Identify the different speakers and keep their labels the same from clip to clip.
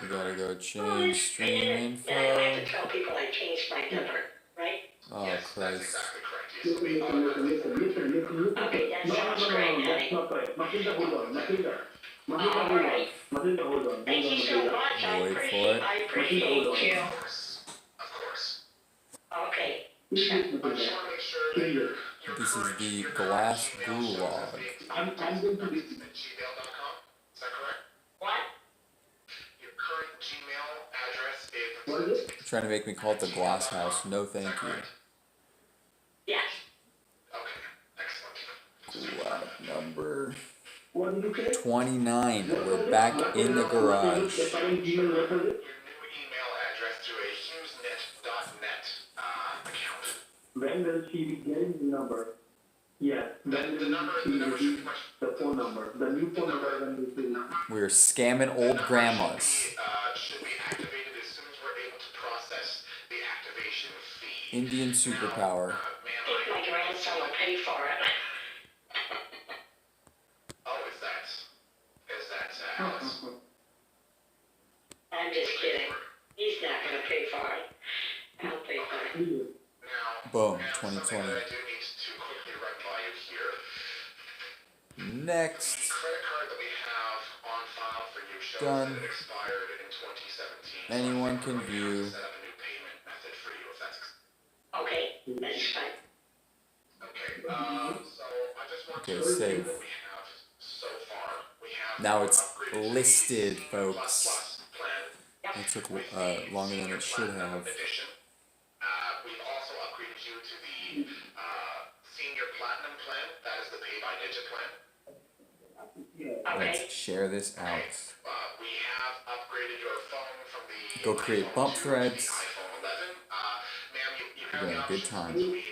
Speaker 1: We gotta go change stream info.
Speaker 2: Then I don't have to tell people I changed my number, right?
Speaker 1: Oh,
Speaker 3: Yes,
Speaker 1: Christ.
Speaker 3: that's exactly correct.
Speaker 2: Listen. Okay, that sounds great, honey.
Speaker 4: That's not right. Matilda, hold on. Matilda. Matilda,
Speaker 2: All
Speaker 4: hold on.
Speaker 2: right.
Speaker 4: Matilda, hold on.
Speaker 2: Thank you so much.
Speaker 1: We'll wait for it.
Speaker 2: I appreciate you.
Speaker 3: Of course.
Speaker 2: Okay.
Speaker 3: I just want to make sure that your
Speaker 1: This is
Speaker 3: current
Speaker 1: the
Speaker 3: Gmail
Speaker 1: glass
Speaker 3: email shows
Speaker 1: gulag.
Speaker 3: as the
Speaker 4: I'm going to be...
Speaker 3: gmail.com. Is that correct?
Speaker 2: What?
Speaker 3: Your current Gmail address
Speaker 4: What
Speaker 3: is...
Speaker 4: is it?
Speaker 1: Trying to make me call it the glass house. No, thank you.
Speaker 2: Yes.
Speaker 3: Okay, excellent.
Speaker 1: Gulag number
Speaker 4: What did you say?
Speaker 1: 29. We're back in the garage.
Speaker 4: The current Gmail, what was it?
Speaker 3: Your new email address to a HughesNet.net account.
Speaker 4: When will she be getting the number? Yeah. When
Speaker 3: The
Speaker 4: will
Speaker 3: number
Speaker 4: she
Speaker 3: should be
Speaker 4: receive
Speaker 3: much...
Speaker 4: the phone number? The new phone number when will she...
Speaker 1: We're scamming old grandmas.
Speaker 3: Should be activated as soon as we're able to process the activation fee.
Speaker 1: Indian superpower.
Speaker 2: I think my grandson will pay for it.
Speaker 3: Oh, is that Alice?
Speaker 2: I'm just kidding. He's not going to pay for it. I'll pay for it.
Speaker 3: Now,
Speaker 1: Boom,
Speaker 3: something
Speaker 1: 2020.
Speaker 3: that I do need to quickly run by you here.
Speaker 1: Next.
Speaker 3: The credit card that we have on file for you shows
Speaker 1: Done.
Speaker 3: that it expired in 2017.
Speaker 1: Anyone
Speaker 3: So I
Speaker 1: can
Speaker 3: think we're
Speaker 1: view.
Speaker 3: gonna have to set up a new payment method for you if that's...
Speaker 2: Okay, that's fine.
Speaker 3: Okay, so I just want
Speaker 1: Okay,
Speaker 3: to review
Speaker 1: save.
Speaker 3: what we have so far. We have
Speaker 1: Now it's
Speaker 3: upgraded
Speaker 1: listed,
Speaker 3: the
Speaker 1: folks.
Speaker 3: Plus plan.
Speaker 1: It took longer than it should have.
Speaker 3: Edition. We've also upgraded you to the Senior Platinum plan. That is the pay-by-digit plan.
Speaker 2: Okay.
Speaker 1: Let's share this out.
Speaker 3: We have upgraded your phone from the
Speaker 1: Go create
Speaker 3: iPhone
Speaker 1: bump
Speaker 3: 2
Speaker 1: threads.
Speaker 3: to the iPhone 11. Ma'am, you
Speaker 1: We're
Speaker 3: have the
Speaker 1: having a good
Speaker 3: option
Speaker 1: time.
Speaker 3: between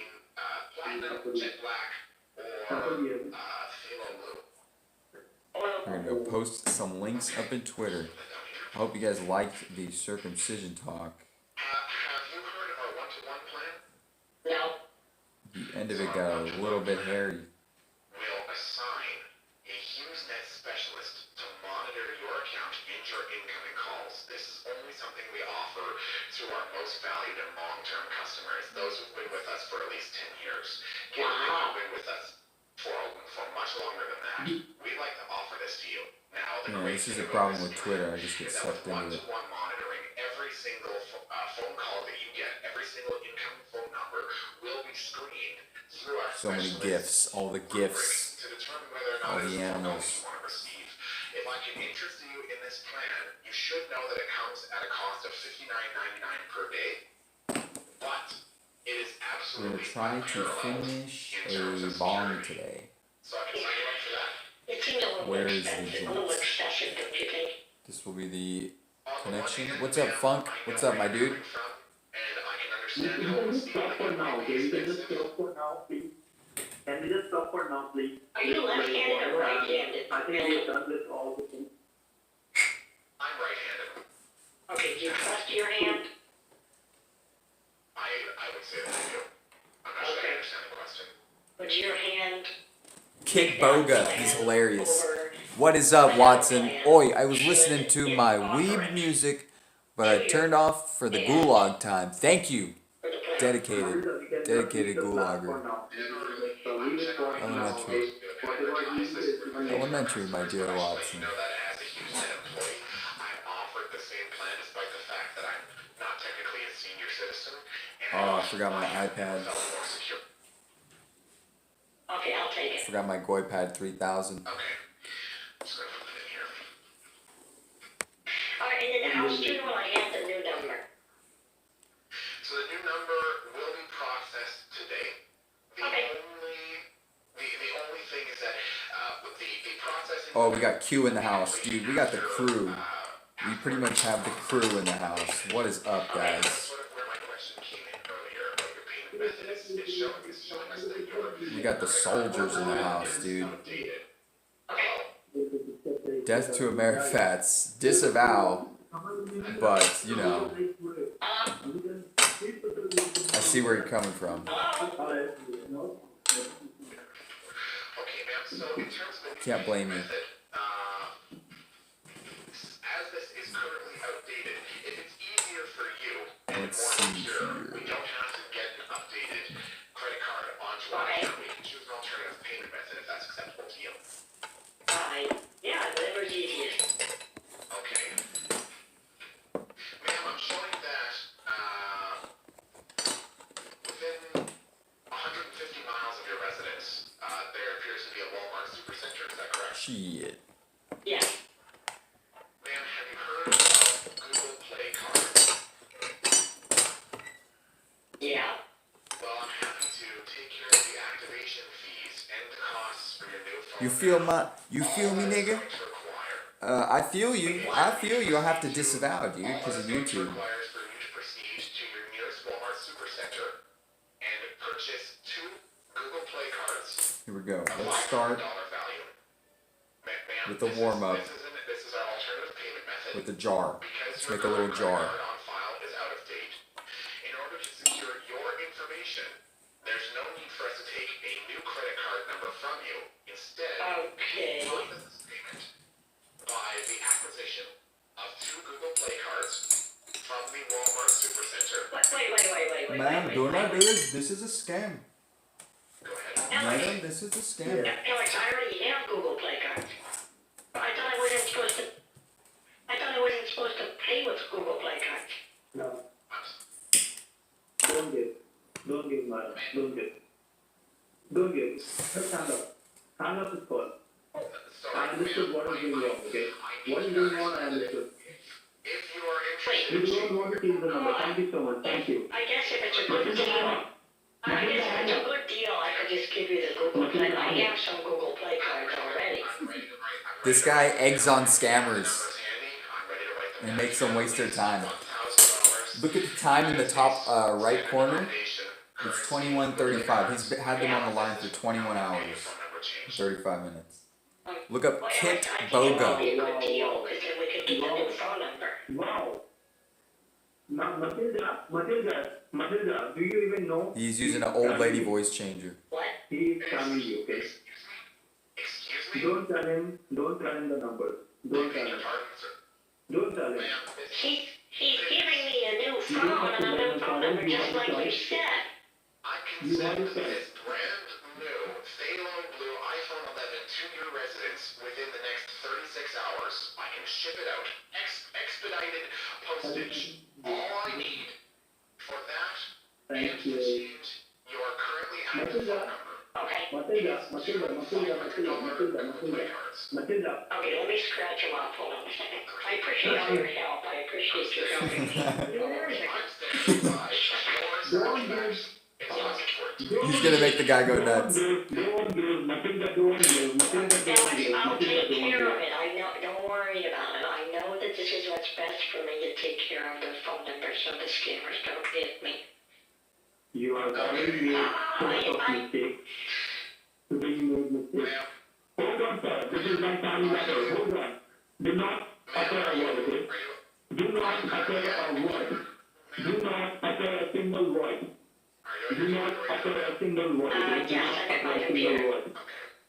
Speaker 3: Platinum, Jet Black, or Philo Blue.
Speaker 1: We're gonna go post some links up in Twitter. I hope you guys liked the circumcision talk.
Speaker 3: Have you heard of our one-to-one plan?
Speaker 2: No.
Speaker 1: The end of it got a little bit hairy.
Speaker 3: We'll assign a HughesNet specialist to monitor your account and your incoming calls. This is only something we offer to our most valued and long-term customers, those who've been with us for at least 10 years. Given that you've been with us for much longer than that, we'd like to offer this to you. Now, the
Speaker 1: Yeah,
Speaker 3: great
Speaker 1: this is
Speaker 3: thing
Speaker 1: a
Speaker 3: about
Speaker 1: problem
Speaker 3: this
Speaker 1: with Twitter. I just get
Speaker 3: is that with
Speaker 1: sucked into it.
Speaker 3: one-to-one monitoring, every single phone call that you get, every single incoming phone number will be screened through our
Speaker 1: So many
Speaker 3: specialists
Speaker 1: gifts, all the gifts,
Speaker 3: to determine whether or
Speaker 1: all
Speaker 3: not it's
Speaker 1: the
Speaker 3: a phone call
Speaker 1: animals.
Speaker 3: you want to receive. If I can interest you in this plan, you should know that it comes at a cost of $59.99 per day, but it is
Speaker 1: We're
Speaker 3: absolutely
Speaker 1: gonna try to
Speaker 3: unparalleled
Speaker 1: finish
Speaker 3: in terms
Speaker 1: a
Speaker 3: of
Speaker 1: bond
Speaker 3: security.
Speaker 1: today.
Speaker 3: So I can sign you up for that.
Speaker 2: It seems a little
Speaker 1: Where is the
Speaker 2: expensive, a little
Speaker 1: joint?
Speaker 2: excessive, don't you think?
Speaker 1: This will be the
Speaker 3: On the
Speaker 1: connection.
Speaker 3: one hand,
Speaker 1: What's up,
Speaker 3: ma'am,
Speaker 1: Funk?
Speaker 3: I
Speaker 1: What's
Speaker 3: know
Speaker 1: up, my
Speaker 3: where you're
Speaker 1: dude?
Speaker 3: coming from, and I can
Speaker 4: You
Speaker 3: understand how
Speaker 4: can
Speaker 3: it's
Speaker 4: just stop for now, okay? You can just
Speaker 3: expensive.
Speaker 4: stop for now, please. Can we just stop for now, please?
Speaker 2: Are you left-handed or right-handed?
Speaker 4: I think we've done this all the time.
Speaker 3: I'm right-handed.
Speaker 2: Okay, do you trust your hand?
Speaker 3: I would say that I do. I'm not sure I
Speaker 2: Okay.
Speaker 3: understand the question.
Speaker 2: Would your hand...
Speaker 1: Kick Boga, he's hilarious.
Speaker 2: over-
Speaker 1: What is up, Watson? Oi, I was listening to my weeb music, but I turned off for the Gulag time. Thank you.
Speaker 2: for the plan?
Speaker 1: Dedicated. Dedicated
Speaker 4: For
Speaker 1: Gulager.
Speaker 4: now. So leave it for now.
Speaker 1: Elementary.
Speaker 4: Whatever you do,
Speaker 1: Elementary, my dear Watson.
Speaker 3: You know that as a HughesNet employee, I'm offered the same plan despite the fact that I'm not technically a senior citizen. And
Speaker 1: Oh, I forgot my iPad.
Speaker 3: felt more secure.
Speaker 2: Okay, I'll take it.
Speaker 1: Forgot my Goipad 3000.
Speaker 3: Okay. I'm just gonna put that in here.
Speaker 2: All right, and then how soon will I have the new number?
Speaker 3: So the new number will be processed today. The
Speaker 2: Okay.
Speaker 3: only thing is that with the processing.
Speaker 1: Oh, we got Q in the house. Dude, we got the crew. We pretty much have the crew in the house. What is up, guys?
Speaker 3: That's sort of where my question came in earlier about your payment method. It's showing us that your
Speaker 1: We got the soldiers in the house, dude.
Speaker 3: outdated.
Speaker 2: Okay.
Speaker 1: Death to Amerifats. Disavow. But, you know, I see where you're coming from.
Speaker 3: Okay, ma'am, so in terms of the
Speaker 1: Can't blame you.
Speaker 3: method, as this is currently outdated. If it's easier for you and
Speaker 1: Let's
Speaker 3: more
Speaker 1: see
Speaker 3: secure,
Speaker 1: here.
Speaker 3: we don't have to get an updated credit card onto our account. We can choose an alternative payment method if that's acceptable to you.
Speaker 2: Yeah, whatever's easiest.
Speaker 3: Okay. Ma'am, I'm showing that within 150 miles of your residence, there appears to be a Walmart supercenter. Is that correct?
Speaker 1: Shit.
Speaker 2: Yeah.
Speaker 3: Ma'am, have you heard of Google Play cards?
Speaker 2: Yeah.
Speaker 3: Well, I'm happy to take care of the activation fees and the costs for your new phone.
Speaker 1: You feel me, nigga? I feel you. I have to disavow, dude, because of YouTube.
Speaker 3: Requires for you to proceed to your nearest Walmart supercenter and purchase 2 Google Play cards.
Speaker 1: Here we go.
Speaker 3: of
Speaker 1: Let's start
Speaker 3: $500 value. Ma'am,
Speaker 1: with the warm-up
Speaker 3: This is our alternative payment method.
Speaker 1: with the jar.
Speaker 3: Because
Speaker 1: Let's
Speaker 3: your
Speaker 1: make a little
Speaker 3: current
Speaker 1: jar.
Speaker 3: credit card on file is out of date. In order to secure your information, there's no need for us to take a new credit card number from you. Instead,
Speaker 2: Okay.
Speaker 3: process this payment by the acquisition of 2 Google Play cards from the Walmart Supercenter.
Speaker 2: Wait.
Speaker 1: Ma'am, do not do this. This is a scam.
Speaker 3: Go ahead.
Speaker 1: Madam, this is a scam.
Speaker 2: Alex, I already have Google Play cards. I thought I wasn't supposed to pay with Google Play cards.
Speaker 4: No, don't give, madam, don't give. Just hand up. Hand up is first. I understood what is going wrong, okay? What is going on, I understood.
Speaker 3: If you are interested,
Speaker 4: You don't want to change the number. Thank you so much. Thank you.
Speaker 2: I guess if it's a good deal, I could just give you the Google Play. I have some Google Play cards already.
Speaker 3: I'm ready to write.
Speaker 1: This guy eggs on scammers
Speaker 3: Numbers handy. I'm ready to write them
Speaker 1: and
Speaker 3: down.
Speaker 1: makes them waste their time.
Speaker 3: $1,000.
Speaker 1: Look at the time in the top right corner.
Speaker 3: Foundation.
Speaker 1: It's 21:35. He's had them on the line for 21 hours,
Speaker 3: Phone number change.
Speaker 1: 35 minutes. Look up
Speaker 2: Well,
Speaker 1: Kit
Speaker 2: I think it would be
Speaker 1: Boga.
Speaker 2: a good deal, because then we could get the new phone number.
Speaker 4: Wow. Now, Matilda, do you even know?
Speaker 1: He's using an old lady voice changer.
Speaker 2: What?
Speaker 4: He is scamming you, okay?
Speaker 3: Excuse me?
Speaker 4: Don't tell him the numbers. Don't tell
Speaker 3: Beg
Speaker 4: him.
Speaker 3: your pardon, sir.
Speaker 4: Don't tell him.
Speaker 3: Ma'am, this
Speaker 2: He's giving me a new phone and a new phone number, just like you said.
Speaker 3: I can
Speaker 4: You
Speaker 3: send
Speaker 4: understand?
Speaker 3: this brand new Phalone Blue iPhone 11 to your residence within the next 36 hours. I can ship it out. Expedited postage. All I need for that and
Speaker 4: Thank
Speaker 3: to
Speaker 4: you.
Speaker 3: change your currently active phone number.
Speaker 2: Okay.
Speaker 4: Matilda.
Speaker 2: Okay, let me scratch him off. Hold on a second. I appreciate all your help. I appreciate your helping me. Hold on a second.
Speaker 3: I'm standing by your
Speaker 4: Don't give.
Speaker 3: satisfaction. It's not
Speaker 1: He's gonna make the guy go nuts.
Speaker 4: Don't give. Matilda, don't give.
Speaker 2: I'll take care of it. I know. Don't worry about it. I know that this is what's best for me to take care of the phone number so the scammers don't get me.
Speaker 4: You are already made so much of mistake. Today you made mistake.
Speaker 3: Ma'am,
Speaker 4: Hold on, sir. This is my family matter. Hold on. Do not utter a word, okay?
Speaker 3: are you
Speaker 4: Do not utter a word. Do not utter a single word. Do not utter a single word. Okay? Do
Speaker 2: Yes,
Speaker 4: not
Speaker 2: I got my
Speaker 4: utter a single
Speaker 2: computer.
Speaker 4: word.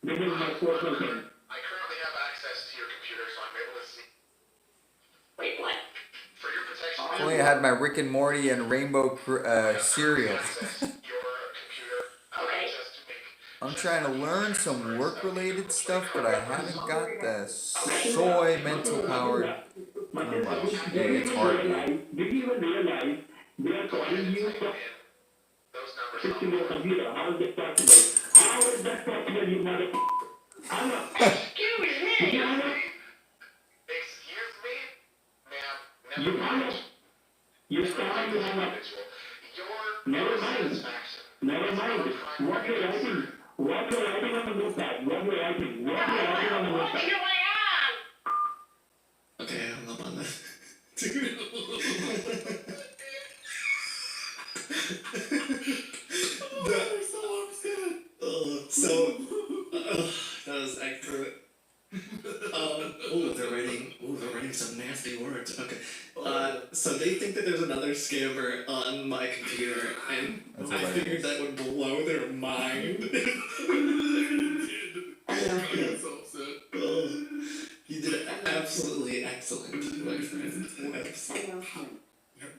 Speaker 4: This is my personal thing.
Speaker 3: I currently have access to your computer, so I'm able to see.
Speaker 2: Wait, what?
Speaker 3: For your protection,
Speaker 1: If only I had my Rick and Morty and Rainbow cereal.
Speaker 3: access your computer
Speaker 2: Okay.
Speaker 3: just to make.
Speaker 1: I'm trying to learn some work-related stuff, but I haven't got the soy mental power.
Speaker 4: Matilda,
Speaker 1: Yeah, it's hard, dude.
Speaker 4: did you even realize they are calling you for
Speaker 3: Those numbers
Speaker 4: fixing your computer? How is that possible? How is that possible, you mother? Anna,
Speaker 2: Excuse me.
Speaker 4: Anna,
Speaker 3: Excuse me? Ma'am,
Speaker 4: you
Speaker 3: never
Speaker 4: hang up.
Speaker 3: mind.
Speaker 4: You stand, you hang up. Never mind.
Speaker 3: Satisfaction.
Speaker 4: Never mind. What you're writing on the notepad. What you're writing on the
Speaker 2: What's
Speaker 4: notepad.
Speaker 2: going on?
Speaker 5: Okay, I hung up on this. Dude. That so upset. That was excellent. They're writing some nasty words. Okay. So they think that there's another scammer on my computer, and
Speaker 1: That's
Speaker 5: I
Speaker 1: hilarious.
Speaker 5: figured that would blow their mind. Oh, you did absolutely excellent, my friend. gifts.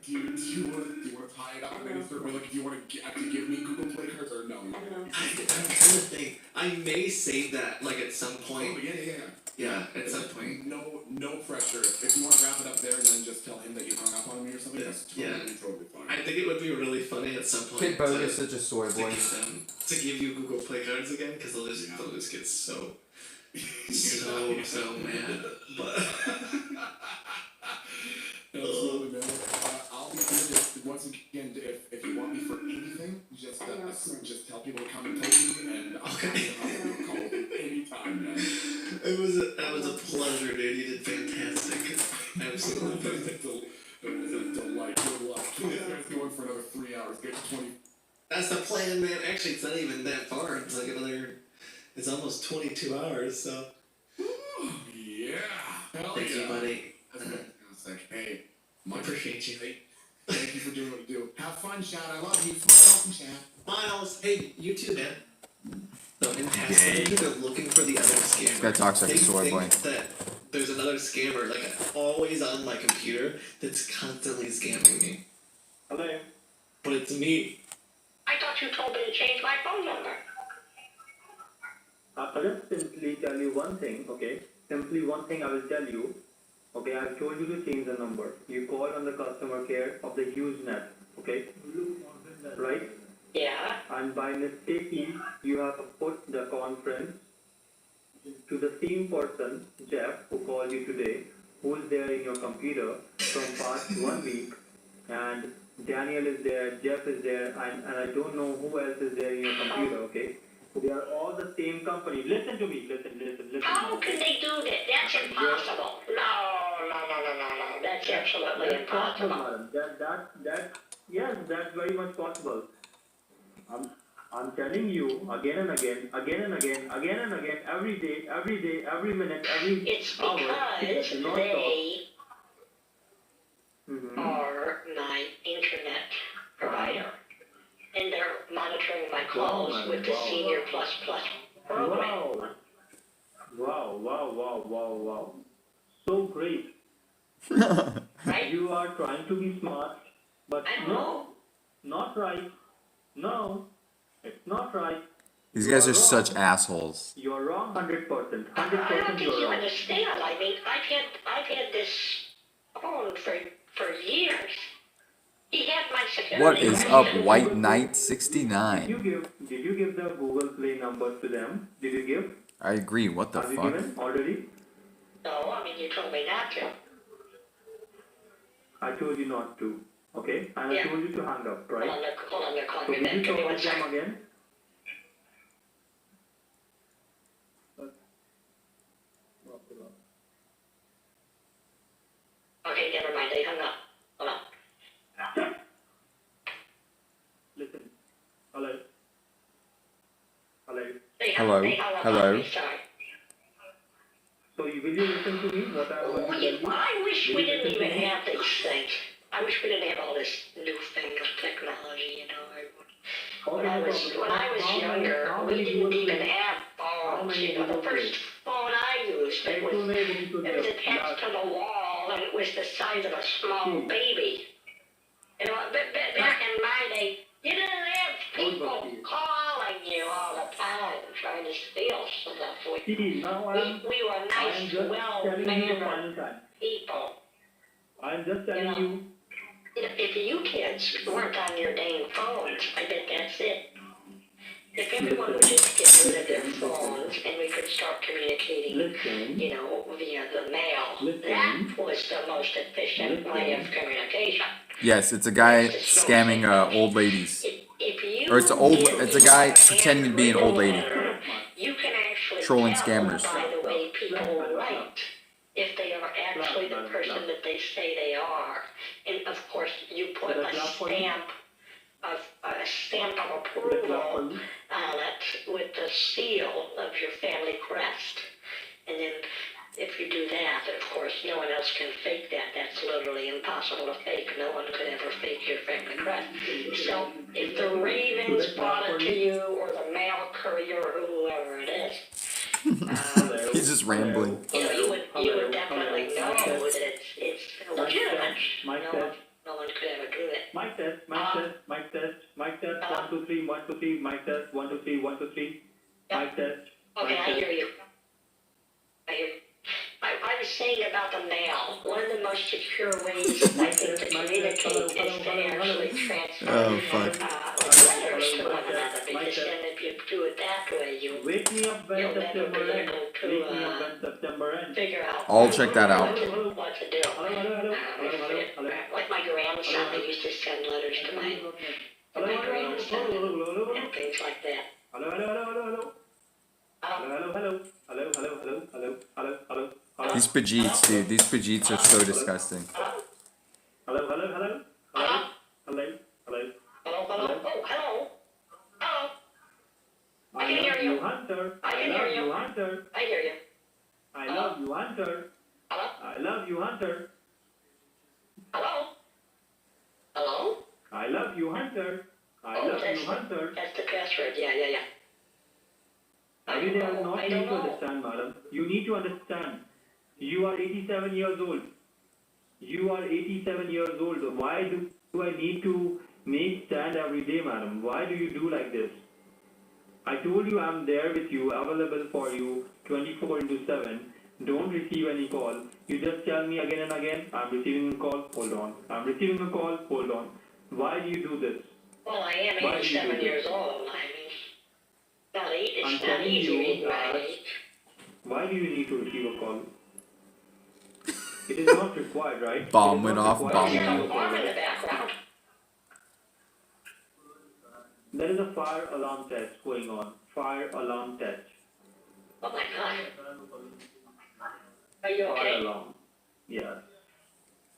Speaker 6: Do you want to tie it up in any certain way? Like, do you want to actually give me Google Play cards or no?
Speaker 5: I'm trying to think. I may save that like at some point.
Speaker 6: Oh, yeah.
Speaker 5: Yeah, at some point.
Speaker 6: No pressure. If you want to wrap it up there and then just tell him that you hung up on me or something, that's totally fine.
Speaker 5: I think it would be really funny at some point.
Speaker 1: Kid Bogue is such a soy
Speaker 5: to
Speaker 1: boy.
Speaker 5: to give you Google Play cards again, because they'll just get so mad. But
Speaker 6: Absolutely, man. I'll be here just once again. If you want me for anything, just tell people to come and poke me, and I'll call anytime, man.
Speaker 5: It was a pleasure, dude. You did fantastic. Absolutely.
Speaker 6: It was a delight. Good luck. You guys going for another 3 hours. Get to 20.
Speaker 5: That's the plan, man. Actually, it's not even that far. It's like it's almost 22 hours, so.
Speaker 6: Yeah. Hell
Speaker 5: Thank you, buddy.
Speaker 6: That's fantastic. Hey,
Speaker 5: I appreciate you.
Speaker 6: Thank you for doing what you do. Have fun, Chad. I love you. Awesome, Chad.
Speaker 5: Miles, hey, you too, man. So in passing, they're looking for the other scammer.
Speaker 1: This guy talks like a soy boy.
Speaker 5: That there's another scammer, like always on my computer, that's constantly scamming me.
Speaker 4: Hello.
Speaker 5: But it's me.
Speaker 2: I thought you told me to change my phone number.
Speaker 4: I'll just simply tell you one thing, okay? Simply one thing I will tell you. Okay, I've told you to change the number. You call on the customer care of the HughesNet, okay? Right?
Speaker 2: Yeah.
Speaker 4: And by mistaking, you have put the conference to the same person, Jeff, who called you today, who is there in your computer from past 1 week, and Daniel is there, Jeff is there, and I don't know who else is there in your computer, okay? They are all the same company. Listen to me, listen.
Speaker 2: How can they do that? That's impossible. No. That's absolutely impossible.
Speaker 4: Madam. Yes, that's very much possible. I'm telling you again and again, every day, every minute, every
Speaker 2: It's
Speaker 4: hour.
Speaker 2: because
Speaker 4: Do not
Speaker 2: they
Speaker 4: stop.
Speaker 2: are my internet provider. And they're monitoring my calls with the Senior Plus program.
Speaker 4: Wow. So great.
Speaker 2: Right?
Speaker 4: You are trying to be smart, but
Speaker 2: I
Speaker 4: no,
Speaker 2: know.
Speaker 4: not right. No, it's not right.
Speaker 1: These guys are such assholes.
Speaker 4: You're wrong 100%. 100%
Speaker 2: I don't think
Speaker 4: you're
Speaker 2: you
Speaker 4: wrong.
Speaker 2: understand. I mean, I've had this phone for years. He had my security.
Speaker 1: What is up,
Speaker 2: credentials.
Speaker 1: White Knight 69?
Speaker 4: Did you give the Google Play numbers to them? Did you give?
Speaker 1: I agree. What the
Speaker 4: Have you
Speaker 1: fuck?
Speaker 4: given already?
Speaker 2: No, I mean, you told me not to.
Speaker 4: I told you not to. Okay? And
Speaker 2: Yeah.
Speaker 4: I told you to hang up, right?
Speaker 2: Hold on, they're calling
Speaker 4: So
Speaker 2: me
Speaker 4: will
Speaker 2: back.
Speaker 4: you
Speaker 2: Give me
Speaker 4: talk
Speaker 2: one
Speaker 4: with them
Speaker 2: second.
Speaker 4: again?
Speaker 2: Okay, never mind. They hung up. Hold on.
Speaker 4: Listen. Hello.
Speaker 2: They
Speaker 1: Hello?
Speaker 2: hung up
Speaker 1: Hello?
Speaker 2: on me, sorry.
Speaker 4: So will you listen to me? What I want to tell you?
Speaker 2: I wish we didn't even have these things. I wish we didn't have all this newfangled technology, you know. When I was younger, we didn't even have phones, you know. The first phone I used, it was attached to the wall, and it was the size of a small baby. You know, back in my day, you didn't have people calling you all the time trying to steal stuff.
Speaker 4: See, now
Speaker 2: We were nice, well-mannered people.
Speaker 4: I'm just telling you.
Speaker 2: If you kids weren't on your dang phones, I bet that's it. If everyone would just get rid of their phones and we could start communicating, you know, via the mail, that was the most efficient way of communication.
Speaker 1: Yes, it's a guy scamming old ladies.
Speaker 2: If you
Speaker 1: Or it's a guy pretending to be an old lady.
Speaker 2: You can actually
Speaker 1: Trolling
Speaker 2: tell
Speaker 1: scammers.
Speaker 2: by the way people write if they are actually the person that they say they are. And of course, you put a stamp of approval on it with the seal of your family crest. And then if you do that, of course, no one else can fake that. That's literally impossible to fake. No one could ever fake your family crest. So if the Ravens brought it to you, or the mail courier, or whoever it is,
Speaker 1: He's just rambling.
Speaker 2: you know, you would definitely know that it's legitimate.
Speaker 4: Mic
Speaker 2: No
Speaker 4: test.
Speaker 2: one, no one could ever do it.
Speaker 4: Mic test, mic test, mic test, mic test, 1, 2, 3, 1, 2, 3, mic test, 1, 2, 3, 1, 2, 3, mic test,
Speaker 2: Okay,
Speaker 4: mic
Speaker 2: I
Speaker 4: test.
Speaker 2: hear you. I hear you. I was saying about the mail. One of the most secure ways, I think, to communicate is to actually transfer
Speaker 1: Oh, fuck.
Speaker 2: letters to one another. Because then if you do it that way,
Speaker 4: Wake me up when
Speaker 2: you'll never
Speaker 4: September
Speaker 2: be
Speaker 4: ends.
Speaker 2: able
Speaker 4: Wake me up
Speaker 2: to
Speaker 4: when September ends.
Speaker 2: figure out
Speaker 1: I'll check that out.
Speaker 2: what to do. Like my grandson, I used to send letters to my grandson and things like that.
Speaker 4: Hello, hello, hello, hello, hello. Hello, hello, hello, hello, hello, hello, hello, hello, hello.
Speaker 1: These Pajeets, dude. These Pajeets are so disgusting.
Speaker 4: Hello, hello, hello, hello, hello, hello.
Speaker 2: Hello, hello, oh, hello. Hello,
Speaker 4: I
Speaker 2: can hear
Speaker 4: love
Speaker 2: you.
Speaker 4: you, Hunter.
Speaker 2: I can
Speaker 4: love
Speaker 2: hear you.
Speaker 4: you, Hunter.
Speaker 2: I hear you.
Speaker 4: I love you, Hunter.
Speaker 2: Hello,
Speaker 4: I love you, Hunter.
Speaker 2: hello, hello.
Speaker 4: I love you, Hunter. I love you, Hunter.
Speaker 2: That's the password, yeah.
Speaker 4: Every day I will not
Speaker 2: I
Speaker 4: need
Speaker 2: don't
Speaker 4: to
Speaker 2: know.
Speaker 4: understand, madam. You need to understand. You are 87 years old. You are 87 years old. Why do I need to make stand every day, madam? Why do you do like this? I told you I'm there with you, available for you 24 into 7. Don't receive any call. You just tell me again and again, I'm receiving a call, hold on. I'm receiving a call, hold on. Why do you do this?
Speaker 2: Well, I am
Speaker 4: Why do you do
Speaker 2: 87
Speaker 4: this?
Speaker 2: years old. I mean, it's
Speaker 4: I'm
Speaker 2: not
Speaker 4: telling
Speaker 2: easy
Speaker 4: you
Speaker 2: reading my
Speaker 4: that-
Speaker 2: age.
Speaker 4: Why do you need to receive a call? It is not required, right?
Speaker 1: Bomb
Speaker 4: It is
Speaker 1: went
Speaker 4: not
Speaker 1: off,
Speaker 4: required
Speaker 1: bomb
Speaker 4: to
Speaker 1: went
Speaker 4: receive
Speaker 1: off.
Speaker 4: a call,
Speaker 2: Alarm in the
Speaker 4: right?
Speaker 2: background.
Speaker 4: There is a fire alarm test going on. Fire alarm test.
Speaker 2: Oh my God. Are you
Speaker 4: Fire
Speaker 2: okay?
Speaker 4: alarm. Yes.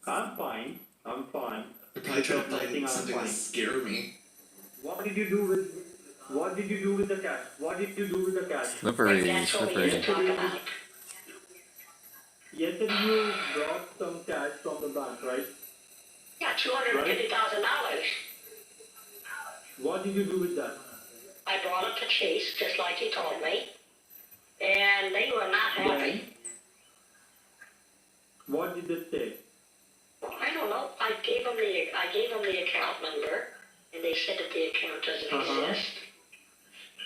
Speaker 4: I'm fine. I'm fine.
Speaker 5: You're probably trying to
Speaker 4: Nothing,
Speaker 5: find
Speaker 4: I'm
Speaker 5: something to
Speaker 4: fine.
Speaker 5: scare me.
Speaker 4: What did you do with the cat? What did you do with the cat?
Speaker 1: Slippery,
Speaker 2: That's what we need to
Speaker 1: slippery.
Speaker 2: talk about.
Speaker 4: Yesterday you brought some cash from the bank, right?
Speaker 2: Yeah, $250,000.
Speaker 4: What did you do with that?
Speaker 2: I brought it to Chase, just like he told me, and they were not happy.
Speaker 4: What did they say?
Speaker 2: Well, I don't know. I gave them the account number, and they said that the account doesn't exist.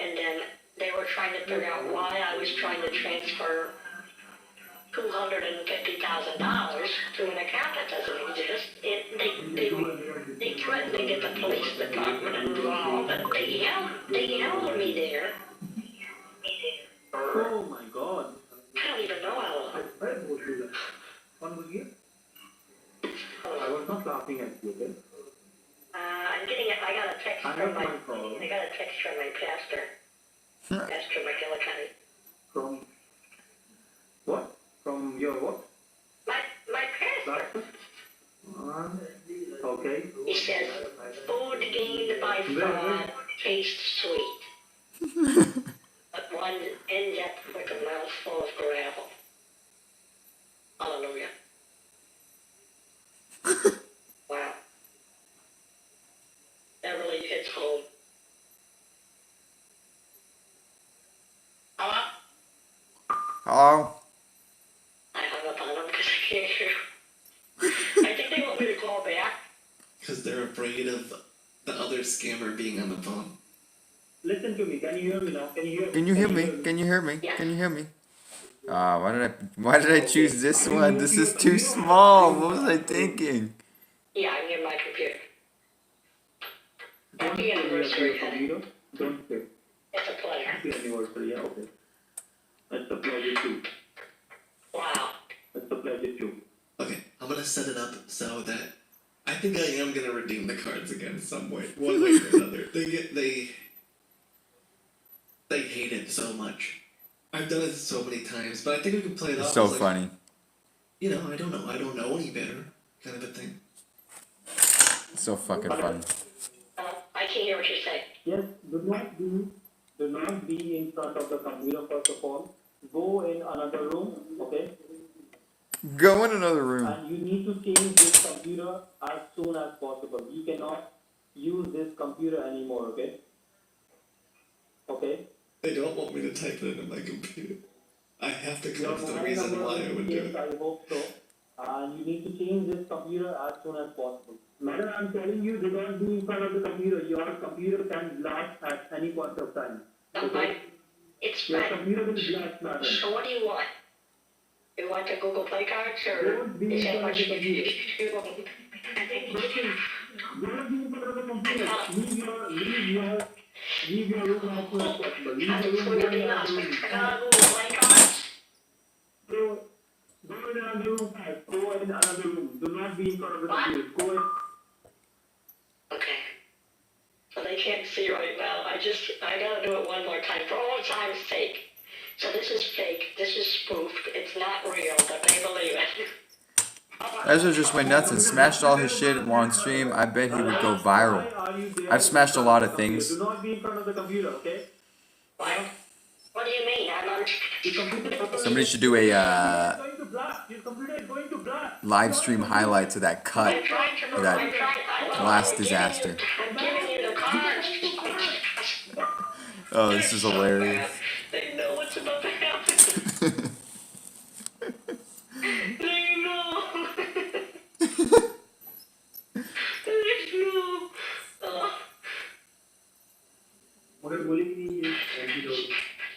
Speaker 2: And then they were trying to figure out why I was trying to transfer $250,000 to an account that doesn't exist. They threatened to get the police department involved, and they yelled at me there.
Speaker 4: Oh my God.
Speaker 2: I don't even know how long.
Speaker 4: I was not laughing at you, okay?
Speaker 2: I got a text
Speaker 4: I
Speaker 2: from
Speaker 4: have
Speaker 2: my
Speaker 4: my call.
Speaker 2: pastor, Pastor McGillicuddy.
Speaker 4: From what? From your what?
Speaker 2: My pastor.
Speaker 4: Okay.
Speaker 2: He says, food gained by fraud tastes sweet, but one ends up with a mouthful of gravel. Hallelujah. Wow. That really hits home. Hello?
Speaker 1: Hello?
Speaker 2: I hung up on him because I can't hear. I think they want me to call back.
Speaker 5: Because they're afraid of the other scammer being on the phone.
Speaker 4: Listen to me. Can you hear me now? Can you hear me?
Speaker 1: Can you hear me? Can you hear me? Can you hear me? Why did I choose this one? This is too small. What was I thinking?
Speaker 2: Yeah, I'm near my computer.
Speaker 4: Don't
Speaker 2: Happy
Speaker 4: say
Speaker 2: anniversary,
Speaker 4: your
Speaker 2: honey.
Speaker 4: computer. Don't say.
Speaker 2: It's a pleasure.
Speaker 4: Happy anniversary. Yeah, okay. That's a pleasure too.
Speaker 2: Wow.
Speaker 4: That's a pleasure too.
Speaker 5: Okay, I'm gonna set it up so that I think I am gonna redeem the cards again some way, one way or another. They hate it so much. I've done it so many times, but I think we can play it
Speaker 1: It's
Speaker 5: off
Speaker 1: so
Speaker 5: as like,
Speaker 1: funny.
Speaker 5: you know, I don't know any better, kind of a thing.
Speaker 1: It's so fucking funny.
Speaker 2: I can't hear what you're saying.
Speaker 4: Yes, do not be in front of the computer first of all. Go in another room, okay?
Speaker 1: Go in another room.
Speaker 4: And you need to change this computer as soon as possible. You cannot use this computer anymore, okay? Okay?
Speaker 5: They don't want me to type it into my computer. I have to come
Speaker 4: Your
Speaker 5: up with a
Speaker 4: mobile
Speaker 5: reason
Speaker 4: number
Speaker 5: why I
Speaker 4: will
Speaker 5: would
Speaker 4: be
Speaker 5: do
Speaker 4: changed,
Speaker 5: it.
Speaker 4: I hope so. and you need to change this computer as soon as possible. Madam, I'm telling you, do not be in front of the computer. Your computer can blast at any point of time.
Speaker 2: Okay. It's
Speaker 4: Your
Speaker 2: fine.
Speaker 4: computer will blast, madam.
Speaker 2: So what do you want? You want the Google Play cards, or
Speaker 4: Don't be
Speaker 2: is
Speaker 4: in
Speaker 2: that
Speaker 4: front
Speaker 2: what
Speaker 4: of the
Speaker 2: you
Speaker 4: computer.
Speaker 2: want?
Speaker 4: Don't be in front of the computer. Leave your room as soon as possible. Leave
Speaker 2: I'm
Speaker 4: your room,
Speaker 2: free
Speaker 4: go
Speaker 2: to
Speaker 4: in
Speaker 2: be
Speaker 4: another
Speaker 2: lost.
Speaker 4: room.
Speaker 2: Google Play cards?
Speaker 4: Go in another room, guys. Go in another room. Do not be in front of the computer. Go in.
Speaker 2: Okay. So they can't see right now. I gotta do it one more time. For all time's sake. So this is fake. This is spoofed. It's not real, but they believe it.
Speaker 1: Ezra just went nuts and smashed all his shit on stream. I bet he would go viral. I've smashed a lot of things.
Speaker 4: Do not be in front of the computer, okay?
Speaker 2: What? What do you mean?
Speaker 1: Somebody should do a
Speaker 4: Your computer is going to blast.
Speaker 1: live stream highlights of that cut
Speaker 2: I'm trying to
Speaker 1: of that glass disaster.
Speaker 2: I'm giving you the cards.
Speaker 1: Oh, this is hilarious.
Speaker 2: They know what's about to happen. They know. They know.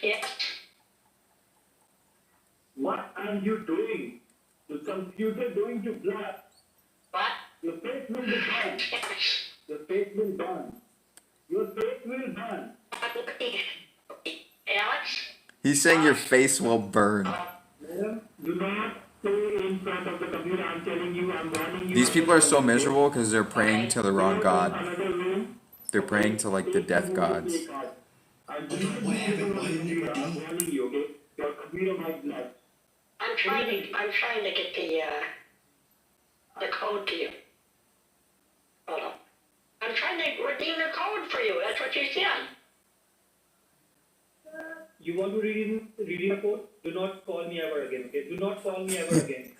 Speaker 2: Yes.
Speaker 4: What are you doing? The computer going to blast.
Speaker 2: What?
Speaker 4: Your face will be burned.
Speaker 2: Yes.
Speaker 4: Your face will burn. Your face will burn.
Speaker 2: Alex?
Speaker 1: He's saying your face will burn.
Speaker 4: Madam, do not stay in front of the computer. I'm telling you, I'm warning you.
Speaker 1: These people are so miserable because they're praying to the wrong god.
Speaker 4: Another room.
Speaker 1: They're praying to like the death gods.
Speaker 4: I'm
Speaker 5: What happened? Why didn't you
Speaker 4: I'm
Speaker 5: do?
Speaker 4: warning you, okay? Your computer might blast.
Speaker 2: I'm trying to get the code to you. Hold on. I'm trying to redeem the code for you. That's what you said.
Speaker 4: You want to read a code? Do not call me ever again, okay? Do not call me ever again.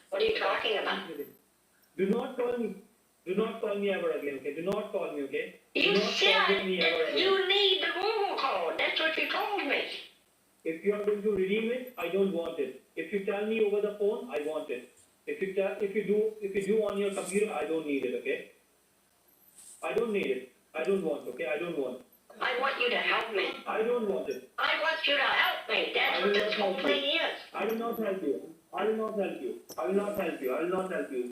Speaker 2: What are you talking about?
Speaker 4: Do not call me. Do not call me ever again, okay? Do not call me, okay? Do
Speaker 2: You
Speaker 4: not call
Speaker 2: said
Speaker 4: me ever
Speaker 2: that
Speaker 4: again.
Speaker 2: you need the Google code. That's what you told me.
Speaker 4: If you are going to redeem it, I don't want it. If you tell me over the phone, I want it. If you do on your computer, I don't need it, okay? I don't need it. I don't want, okay? I don't want.
Speaker 2: I want you to help me.
Speaker 4: I don't want it.
Speaker 2: I want you to help me. That's what this whole thing is.
Speaker 4: I will not help you. I will not help you. I will not help you. I will not help you.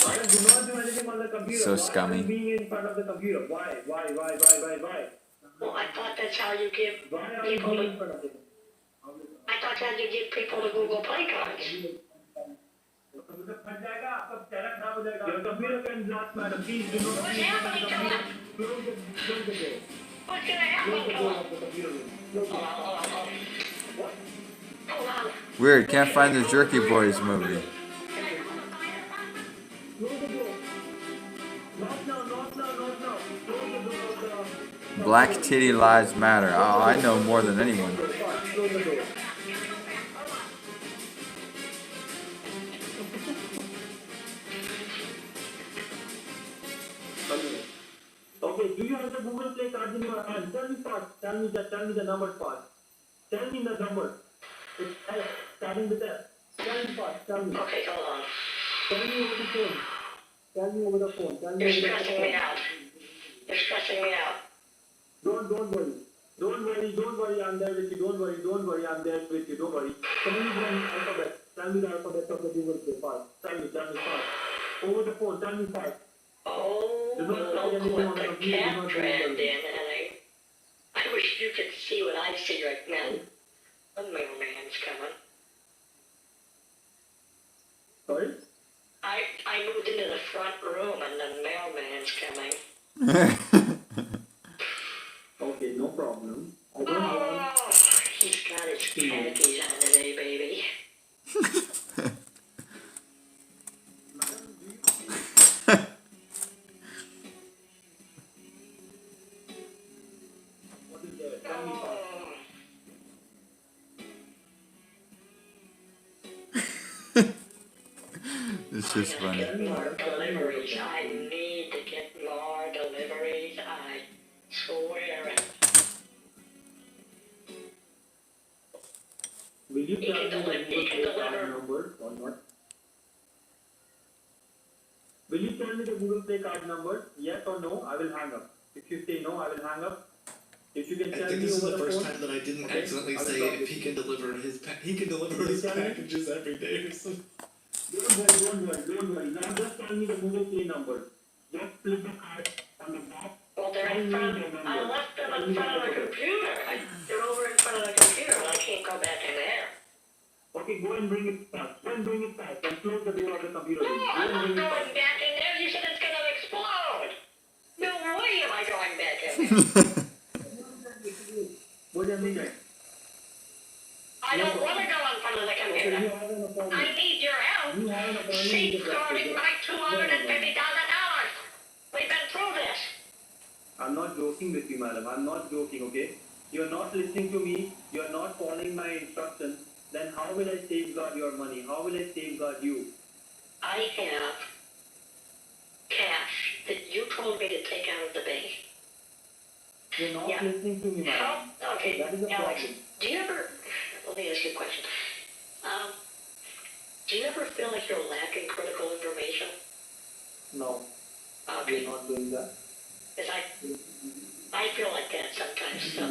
Speaker 4: Why do not do anything on the computer?
Speaker 1: So
Speaker 4: Why
Speaker 1: scummy.
Speaker 4: are you being in front of the computer? Why?
Speaker 2: Well, I thought that's how you give
Speaker 4: Why are you
Speaker 2: people
Speaker 4: being in
Speaker 2: the,
Speaker 4: front of it?
Speaker 2: I thought that's how you give people the Google Play cards.
Speaker 4: Your computer can blast, madam. Please do not
Speaker 2: What's
Speaker 4: be in front of
Speaker 2: happening
Speaker 4: the
Speaker 2: to
Speaker 4: computer.
Speaker 2: it?
Speaker 4: Close the door.
Speaker 2: What's gonna
Speaker 4: Close
Speaker 2: happen
Speaker 4: the
Speaker 2: to
Speaker 4: door
Speaker 2: it?
Speaker 4: of the computer room. Close the door. What?
Speaker 2: Hold on.
Speaker 1: Weird, can't find the Jerky Boys movie.
Speaker 4: Close the door. Not now. Close the door of the...
Speaker 1: Black Titty Lives Matter. Oh, I know more than anyone.
Speaker 4: Close the door. Okay, do you have the Google Play card in your hand? Tell me first. Tell me the number first. Tell me the number. It's starting with S. Tell me first. Tell me.
Speaker 2: Okay, hold on.
Speaker 4: Tell me over the phone. Tell me over the phone. Tell me
Speaker 2: You're
Speaker 4: over the
Speaker 2: stressing
Speaker 4: phone.
Speaker 2: me out. You're stressing me out.
Speaker 4: Don't worry. Don't worry, I'm there with you. Don't worry, I'm there with you. Don't worry. Tell me the alphabet. Tell me the alphabet of the Google Play first. Tell me first. Over the phone, tell me first.
Speaker 2: Oh,
Speaker 4: Do not
Speaker 2: look
Speaker 4: try anything on
Speaker 2: what
Speaker 4: the
Speaker 2: the
Speaker 4: computer. Do
Speaker 2: cat
Speaker 4: not
Speaker 2: dragged
Speaker 4: do
Speaker 2: in, and I wish you could see what I see right now. The mailman's coming.
Speaker 4: Sorry?
Speaker 2: I moved into the front room, and the mailman's coming.
Speaker 4: Okay, no problem. I don't want...
Speaker 2: Oh, he's got his khakis on today, baby.
Speaker 4: What is there? Tell me first.
Speaker 1: It's just funny.
Speaker 2: Get more deliveries. I need to get more deliveries. I swear it.
Speaker 4: Will you tell me the
Speaker 2: You
Speaker 4: Google
Speaker 2: can
Speaker 4: Play card
Speaker 2: deliver.
Speaker 4: number or not? Will you tell me the Google Play card number? Yes or no? I will hang up. If you say no, I will hang up. If you can
Speaker 5: I
Speaker 4: tell
Speaker 5: think
Speaker 4: me
Speaker 5: this is
Speaker 4: over
Speaker 5: the
Speaker 4: the
Speaker 5: first
Speaker 4: phone.
Speaker 5: time that I didn't
Speaker 4: Okay,
Speaker 5: accidentally
Speaker 4: I will
Speaker 5: say
Speaker 4: talk
Speaker 5: if
Speaker 4: with
Speaker 5: he
Speaker 4: you.
Speaker 5: can deliver his
Speaker 4: tell me?
Speaker 5: packages every day or something.
Speaker 4: Don't worry. Now just tell me the Google Play number. Just flip the card on the back.
Speaker 2: Well, they're in front of, I left them in front of the computer. They're over in front of the computer, and I can't go back in there.
Speaker 4: Okay, go and bring it back. Go and bring it back. And close the door of the computer.
Speaker 2: No,
Speaker 4: Go
Speaker 2: I'm
Speaker 4: and
Speaker 2: not
Speaker 4: bring it back.
Speaker 2: going back in there. You said it's gonna explode. No way am I going back in there.
Speaker 4: Go and bring it.
Speaker 2: I don't want to go in front of the
Speaker 4: Okay,
Speaker 2: computer.
Speaker 4: you have an appointment.
Speaker 2: I need your help.
Speaker 4: You have an appointment.
Speaker 2: Safeguarding my $250,000. We've been through this.
Speaker 4: I'm not joking with you, madam. I'm not joking, okay? You're not listening to me. You're not following my instructions. Then how will I safeguard your money? How will I safeguard you?
Speaker 2: I have cash that you told me to take out of the bank.
Speaker 4: You're not
Speaker 2: Yeah.
Speaker 4: listening to me,
Speaker 2: How?
Speaker 4: madam.
Speaker 2: Okay,
Speaker 4: That is the
Speaker 2: Alex,
Speaker 4: problem.
Speaker 2: do you ever, let me ask you a question. Do you ever feel like you're lacking critical information?
Speaker 4: No,
Speaker 2: Okay,
Speaker 4: we're not doing that.
Speaker 2: because I feel like that sometimes, so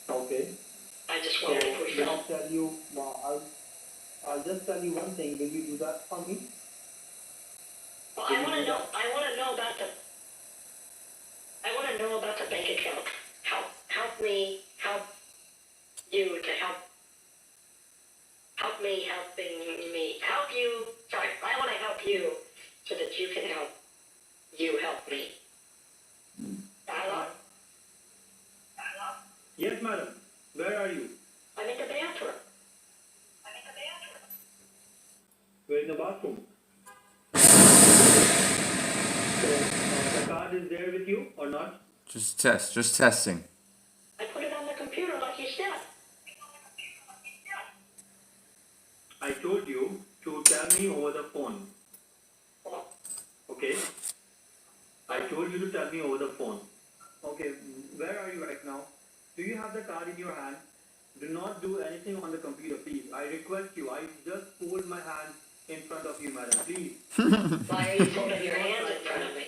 Speaker 4: Okay.
Speaker 2: I just
Speaker 4: So,
Speaker 2: wondered if we
Speaker 4: will I
Speaker 2: felt,
Speaker 4: tell you, I'll just tell you one thing. Will you do that for me?
Speaker 2: well, I want to know about the bank account. Help me help you to help me helping me. Help you, sorry, I want to help you so that you can help me. Hello?
Speaker 4: Yes, madam. Where are you?
Speaker 2: I'm in the bathroom.
Speaker 4: We're in the bathroom. So, the card is there with you or not?
Speaker 1: Just testing.
Speaker 2: I put it on the computer like you said.
Speaker 4: I told you to tell me over the phone.
Speaker 2: Well,
Speaker 4: Okay? I told you to tell me over the phone. Okay, where are you right now? Do you have the card in your hand? Do not do anything on the computer, please. I request you. I just hold my hand in front of you, madam. Please.
Speaker 2: why are you holding your hands in front of me?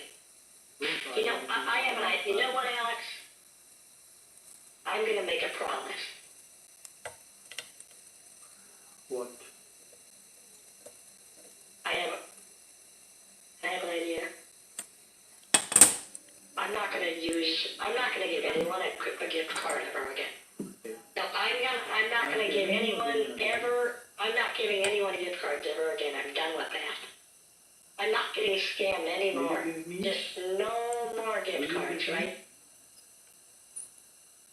Speaker 4: Don't try
Speaker 2: You know,
Speaker 4: anything.
Speaker 2: I have an idea. You know what, Alex? I'm going to make a promise.
Speaker 4: What?
Speaker 2: I have an idea. I'm not going to give anyone a gift card ever again. No, I'm not going to give I'm not giving anyone gift cards ever again. I'm done with that. I'm not getting scammed anymore.
Speaker 4: Will you give me?
Speaker 2: Just no more gift cards, right?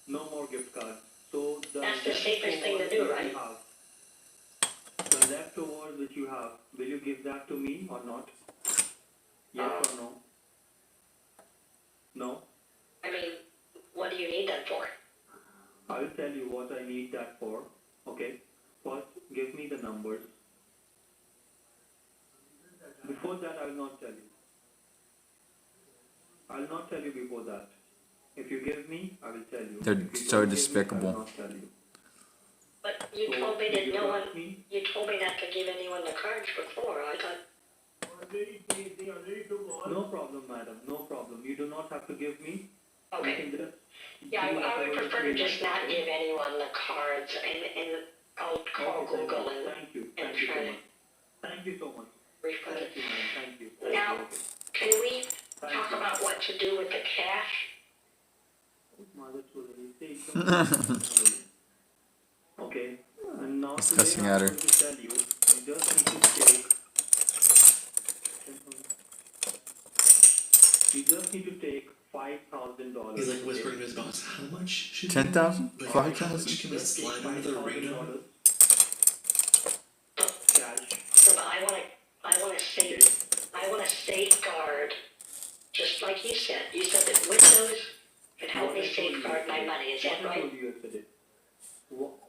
Speaker 4: No more gift cards. So
Speaker 2: That's the safest thing to do, right?
Speaker 4: The leftovers which you have, will you give that to me or not? Yes or no? No?
Speaker 2: I mean, what do you need that for?
Speaker 4: I will tell you what I need that for. Okay? First, give me the numbers. Before that, I will not tell you. I will not tell you before that. If you give me, I will tell you.
Speaker 1: They're
Speaker 4: If you
Speaker 1: so
Speaker 4: don't give me,
Speaker 1: despicable.
Speaker 4: I will not tell you.
Speaker 2: But you
Speaker 4: So,
Speaker 2: told me
Speaker 4: do
Speaker 2: that
Speaker 4: you
Speaker 2: no one,
Speaker 4: trust me?
Speaker 2: you told me not to give anyone the cards before. I thought,
Speaker 4: No problem, madam. No problem. You do not have to give me. You
Speaker 2: okay.
Speaker 4: can just
Speaker 2: Yeah, I
Speaker 4: do
Speaker 2: would
Speaker 4: whatever
Speaker 2: prefer to
Speaker 4: you
Speaker 2: just
Speaker 4: like.
Speaker 2: not give anyone the cards and I'll call
Speaker 4: Okay,
Speaker 2: Google and
Speaker 4: thank you.
Speaker 2: and
Speaker 4: Thank you so
Speaker 2: try to
Speaker 4: much. Thank you so much.
Speaker 2: refund
Speaker 4: Thank
Speaker 2: it.
Speaker 4: you, madam. Thank you.
Speaker 2: Now,
Speaker 4: Okay.
Speaker 2: can we
Speaker 4: Thank
Speaker 2: talk
Speaker 4: you.
Speaker 2: about what to do with the cash?
Speaker 4: Okay. And now
Speaker 1: He's
Speaker 4: today
Speaker 1: cussing
Speaker 4: I'm
Speaker 1: at her.
Speaker 4: going to tell you, you just need to take. You just need to take $5,000.
Speaker 5: He's like whispering to his boss, how much should
Speaker 1: 10,000?
Speaker 5: Like,
Speaker 1: 5,000?
Speaker 5: how much can we slide under the radar?
Speaker 4: Cash.
Speaker 2: So I want to safeguard, just like you said. You said that Windows can help me safeguard my money. Is that
Speaker 4: What I
Speaker 2: right?
Speaker 4: told you yesterday.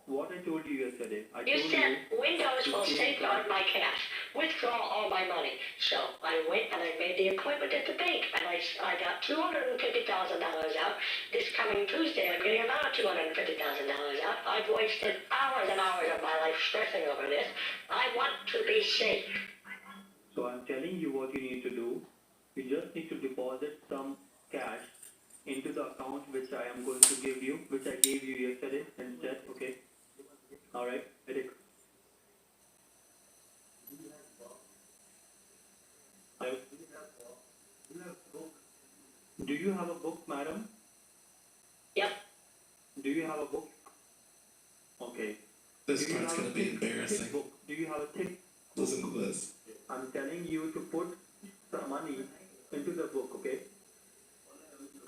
Speaker 4: What I told you yesterday. I
Speaker 2: You
Speaker 4: told
Speaker 2: said
Speaker 4: you.
Speaker 2: Windows will safeguard my cash, withdraw all my money. So I went and I made the appointment at the bank, and I got $250,000 out. This coming Tuesday, I'm getting another $250,000 out. I've wasted hours and hours of my life stressing over this. I want to be safe.
Speaker 4: I'm going to give you, which I gave you yesterday instead, okay? Alright, Eric. Do you have a book, madam?
Speaker 2: Yep.
Speaker 4: Do you have a book? Okay.
Speaker 5: This
Speaker 4: Do you
Speaker 5: part's
Speaker 4: have
Speaker 5: gonna
Speaker 4: a
Speaker 5: be
Speaker 4: thick
Speaker 5: embarrassing.
Speaker 4: book? Do you have a thick?
Speaker 5: Listen to this.
Speaker 4: I'm telling you to put some money into the book, okay?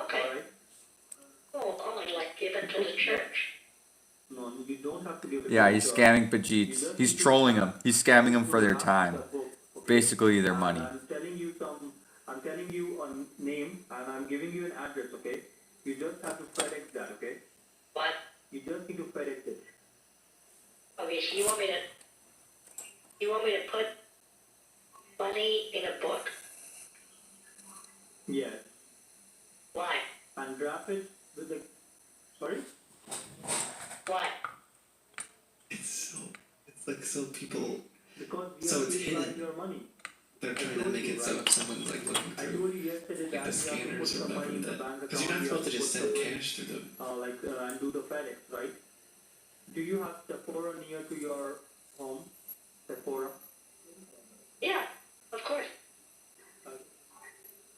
Speaker 2: Okay.
Speaker 4: Alright?
Speaker 2: Oh, I'd like give it to the church.
Speaker 4: No, you don't have to give it
Speaker 1: Yeah,
Speaker 4: to
Speaker 1: he's
Speaker 4: the
Speaker 1: scamming Pajeets. He's trolling them. He's scamming them for their time. Basically, their money.
Speaker 4: I'm telling you a name and I'm giving you an address, okay? You just have to FedEx that, okay?
Speaker 2: What?
Speaker 4: You just need to FedEx it.
Speaker 2: Okay, so you want me to put money in a book?
Speaker 4: Yes.
Speaker 2: Why?
Speaker 4: And wrap it with the, sorry?
Speaker 2: Why?
Speaker 5: It's like so people,
Speaker 4: Because you
Speaker 5: So
Speaker 4: have
Speaker 5: it's
Speaker 4: to
Speaker 5: hidden.
Speaker 4: write your money.
Speaker 5: they're trying to make it so if someone's like looking
Speaker 4: I
Speaker 5: through
Speaker 4: told you yesterday
Speaker 5: like
Speaker 4: that
Speaker 5: the
Speaker 4: you have to put
Speaker 5: scanners or
Speaker 4: some money
Speaker 5: whatever
Speaker 4: in the
Speaker 5: that,
Speaker 4: bank
Speaker 5: because you're
Speaker 4: account.
Speaker 5: not supposed to
Speaker 4: You
Speaker 5: just
Speaker 4: have
Speaker 5: send
Speaker 4: put
Speaker 5: cash through them.
Speaker 4: and do the FedEx, right? Do you have Sephora near to your home? Sephora?
Speaker 2: Yeah, of course.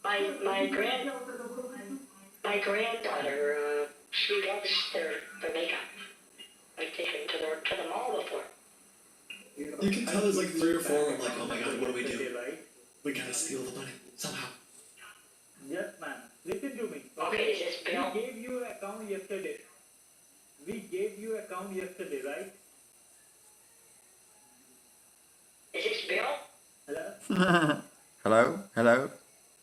Speaker 2: My granddaughter, she loves their makeup. I've taken her to the mall before.
Speaker 5: You can tell there's like 3 or 4 of them like, oh my god, what do we do?
Speaker 4: Right?
Speaker 5: We gotta steal the money, somehow.
Speaker 4: Yes, ma'am. Listen to me.
Speaker 2: Okay, is this Bill?
Speaker 4: We gave you account yesterday. Right?
Speaker 2: Is this Bill?
Speaker 4: Hello?
Speaker 1: Hello?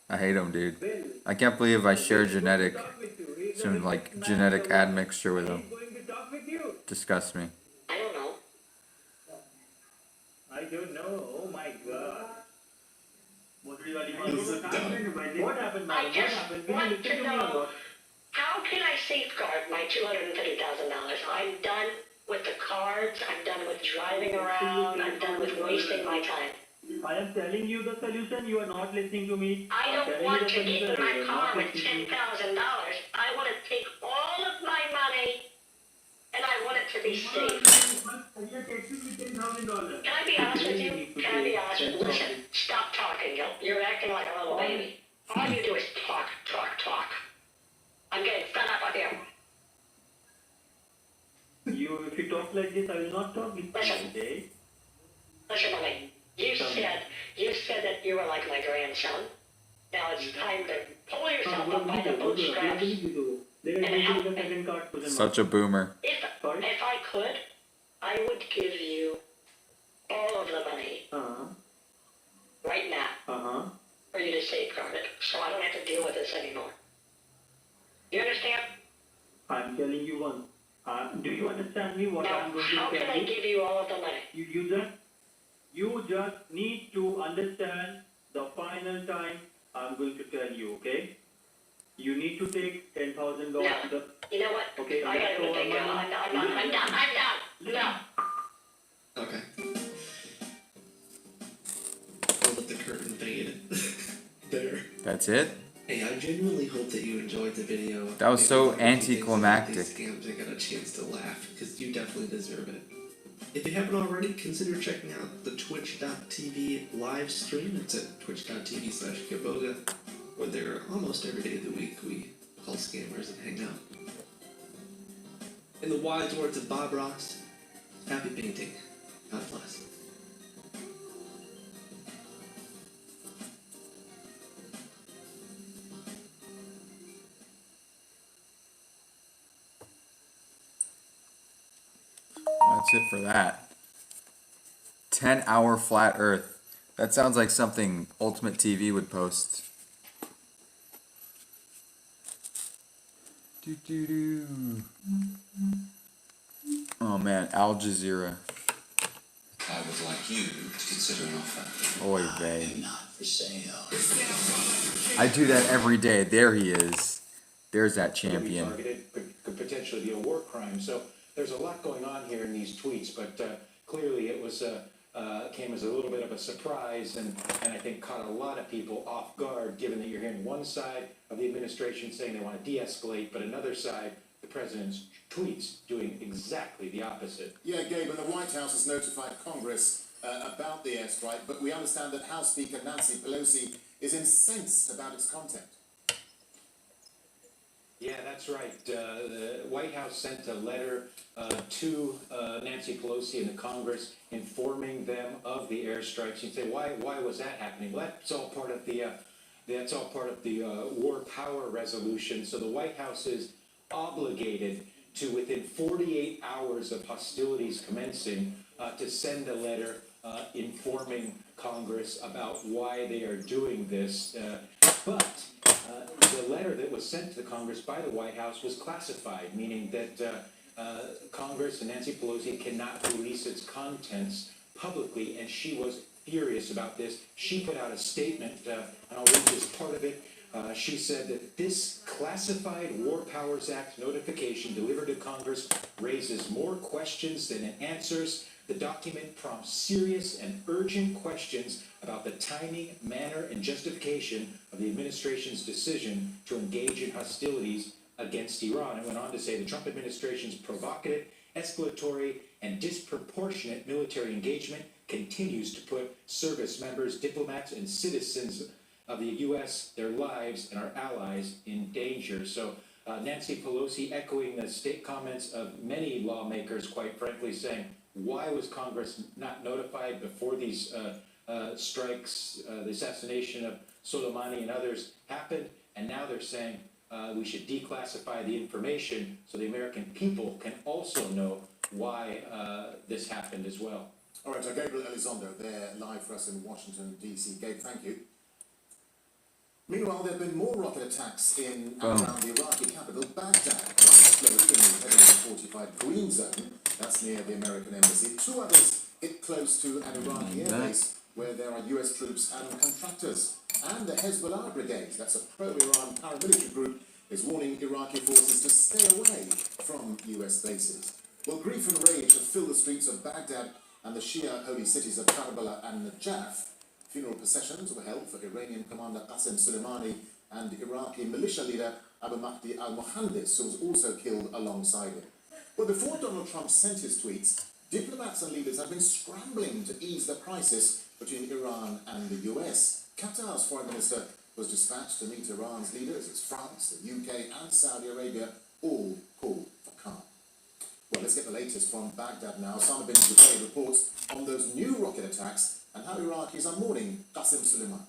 Speaker 1: I hate him, dude.
Speaker 4: Bill.
Speaker 1: I can't believe I share genetic,
Speaker 4: Talk with you. He's
Speaker 1: some
Speaker 4: the
Speaker 1: like
Speaker 4: richest man
Speaker 1: genetic
Speaker 4: in the world.
Speaker 1: admixture with him.
Speaker 4: He's going to talk with you.
Speaker 1: Disgusts me.
Speaker 2: I don't know.
Speaker 4: I don't know. Oh my god. What
Speaker 5: This is dumb.
Speaker 4: What happened,
Speaker 2: I
Speaker 4: madam? What
Speaker 2: just
Speaker 4: happened? Will you
Speaker 2: want
Speaker 4: listen
Speaker 2: to
Speaker 4: to me or
Speaker 2: know,
Speaker 4: what?
Speaker 2: how can I safeguard my $250,000? I'm done with the cards. I'm done with driving around. I'm done with wasting my time.
Speaker 4: I am telling you the solution. You are not listening to me.
Speaker 2: I
Speaker 4: I'm
Speaker 2: don't
Speaker 4: telling
Speaker 2: want
Speaker 4: you
Speaker 2: to
Speaker 4: the
Speaker 2: get in
Speaker 4: solution.
Speaker 2: my
Speaker 4: You are
Speaker 2: car
Speaker 4: not
Speaker 2: with
Speaker 4: listening to
Speaker 2: $10,000.
Speaker 4: me.
Speaker 2: I want to take all of my money and I want it to be safe. Can I be honest with you? Can I be honest with you? Listen, stop talking. You're acting like a little baby. All you do is talk. I'm getting fed up with you.
Speaker 4: If you talk like this, I will not talk with you
Speaker 2: Listen.
Speaker 4: today.
Speaker 2: Listen to me. You said that you were like my grandson. Now it's time to pull yourself up by the bootstraps and help me.
Speaker 1: Such a boomer.
Speaker 2: If I could, I would give you all of the money right now for you to safeguard it, so I don't have to deal with this anymore. You understand?
Speaker 4: I'm telling you one. Do you understand me? What
Speaker 2: Now,
Speaker 4: I'm going to
Speaker 2: how can
Speaker 4: tell
Speaker 2: I
Speaker 4: you?
Speaker 2: give you all of the money?
Speaker 4: You just need to understand the final time I'm going to tell you. Okay? You need to take $10,000.
Speaker 2: No. You know what?
Speaker 4: Okay,
Speaker 2: I gotta go take I'm done. No.
Speaker 5: Okay. I'll let the curtain fade. There.
Speaker 1: That's it?
Speaker 5: Hey, I genuinely hope that you enjoyed the video.
Speaker 1: That was
Speaker 5: If
Speaker 1: so
Speaker 5: you like these
Speaker 1: anticlimactic.
Speaker 5: scams, I got a chance to laugh, because you definitely deserve it. If you haven't already, consider checking out the twitch.tv live stream. It's at twitch.tv/Kiboga, where there almost every day of the week we call scammers and hang out. In the wise words of Bob Ross, happy painting. God bless.
Speaker 1: That's it for that. 10-hour flat earth. That sounds like something Ultimate TV would post. Doo-doo-doo. Oh man, Al Jazeera.
Speaker 7: I would like you to consider an offer.
Speaker 1: Oy vey.
Speaker 7: Not for sale.
Speaker 1: I do that every day. There he is. There's that champion.
Speaker 8: Targeted could potentially be a war crime. So there's a lot going on here in these tweets, but clearly it was came as a little bit of a surprise and I think caught a lot of people off guard, given that you're hearing one side of the administration saying they want to de-escalate, but another side, the president's tweets doing exactly the opposite.
Speaker 9: Yeah, Gabe, and the White House has notified Congress about the airstrike, but we understand that House Speaker Nancy Pelosi is incensed about its content.
Speaker 8: Yeah, that's right. The White House sent a letter to Nancy Pelosi and the Congress informing them of the airstrikes. You'd say, why was that happening? Well, that's all part of the war power resolution. So the White House is obligated to, within 48 hours of hostilities commencing, to send a letter informing Congress about why they are doing this. But the letter that was sent to the Congress by the White House was classified, meaning that Congress and Nancy Pelosi cannot release its contents publicly, and she was furious about this. She put out a statement, and I'll read this part of it. She said that this classified War Powers Act notification delivered to Congress raises more questions than it answers. The document prompts serious and urgent questions about the timing, manner, and justification of the administration's decision to engage in hostilities against Iran. It went on to say the Trump administration's provocative, escalatory, and disproportionate military engagement continues to put service members, diplomats, and citizens of the U.S., their lives, and our allies in danger. So Nancy Pelosi echoing the state comments of many lawmakers, quite frankly, saying, why was Congress not notified before these strikes, the assassination of Soleimani and others happened? And now they're saying we should declassify the information so the American people can also know why this happened as well.
Speaker 9: All right, so Gabriel Elizondo there live for us in Washington, D.C. Gabe, thank you. Meanwhile, there have been more rocket attacks in and around the Iraqi capital, Baghdad. One exploded in the heavily fortified Green Zone, that's near the American embassy. Two others hit close to an Iraqi airbase where there are US troops and contractors. And the Hezbollah Brigade, that's a pro-Iran paramilitary group, is warning Iraqi forces to stay away from US bases. Well, grief and rage have filled the streets of Baghdad and the Shia holy cities of Karbala and Najaf. Funeral processions were held for Iranian commander Qasem Soleimani and Iraqi militia leader Abu Mahdi al-Mohandes, who was also killed alongside him. But before Donald Trump sent his tweets, diplomats and leaders have been scrambling to ease the crisis between Iran and the US. Qatar's foreign minister was dispatched to meet Iran's leaders as France, the UK and Saudi Arabia all called for calm. Well, let's get the latest from Baghdad now. Osama bin Laden reports on those new rocket attacks and how Iraqis are mourning Qasem Soleimani.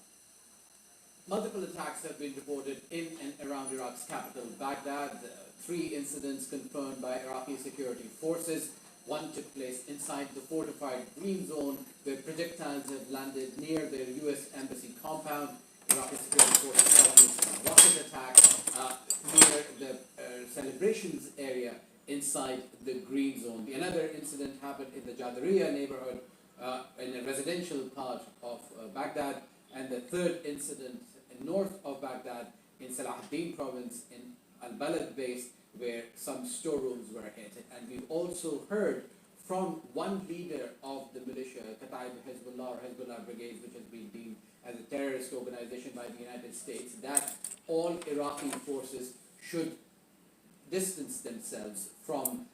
Speaker 10: Multiple attacks have been reported in and around Iraq's capital, Baghdad. 3 incidents confirmed by Iraqi security forces. One took place inside the fortified Green Zone, where projectiles have landed near the U.S. Embassy compound. Iraqi security forces launched a rocket attack near the celebrations area inside the Green Zone. Another incident happened in the Jadariya neighborhood, in a residential part of Baghdad, and the third incident north of Baghdad in Salahuddin province in Al-Balad base, where some storerooms were hit. And we've also heard from one leader of the militia, Kataib Hezbollah or Hezbollah Brigade, which has been deemed as a terrorist organization by the United States, that all Iraqi forces should distance themselves from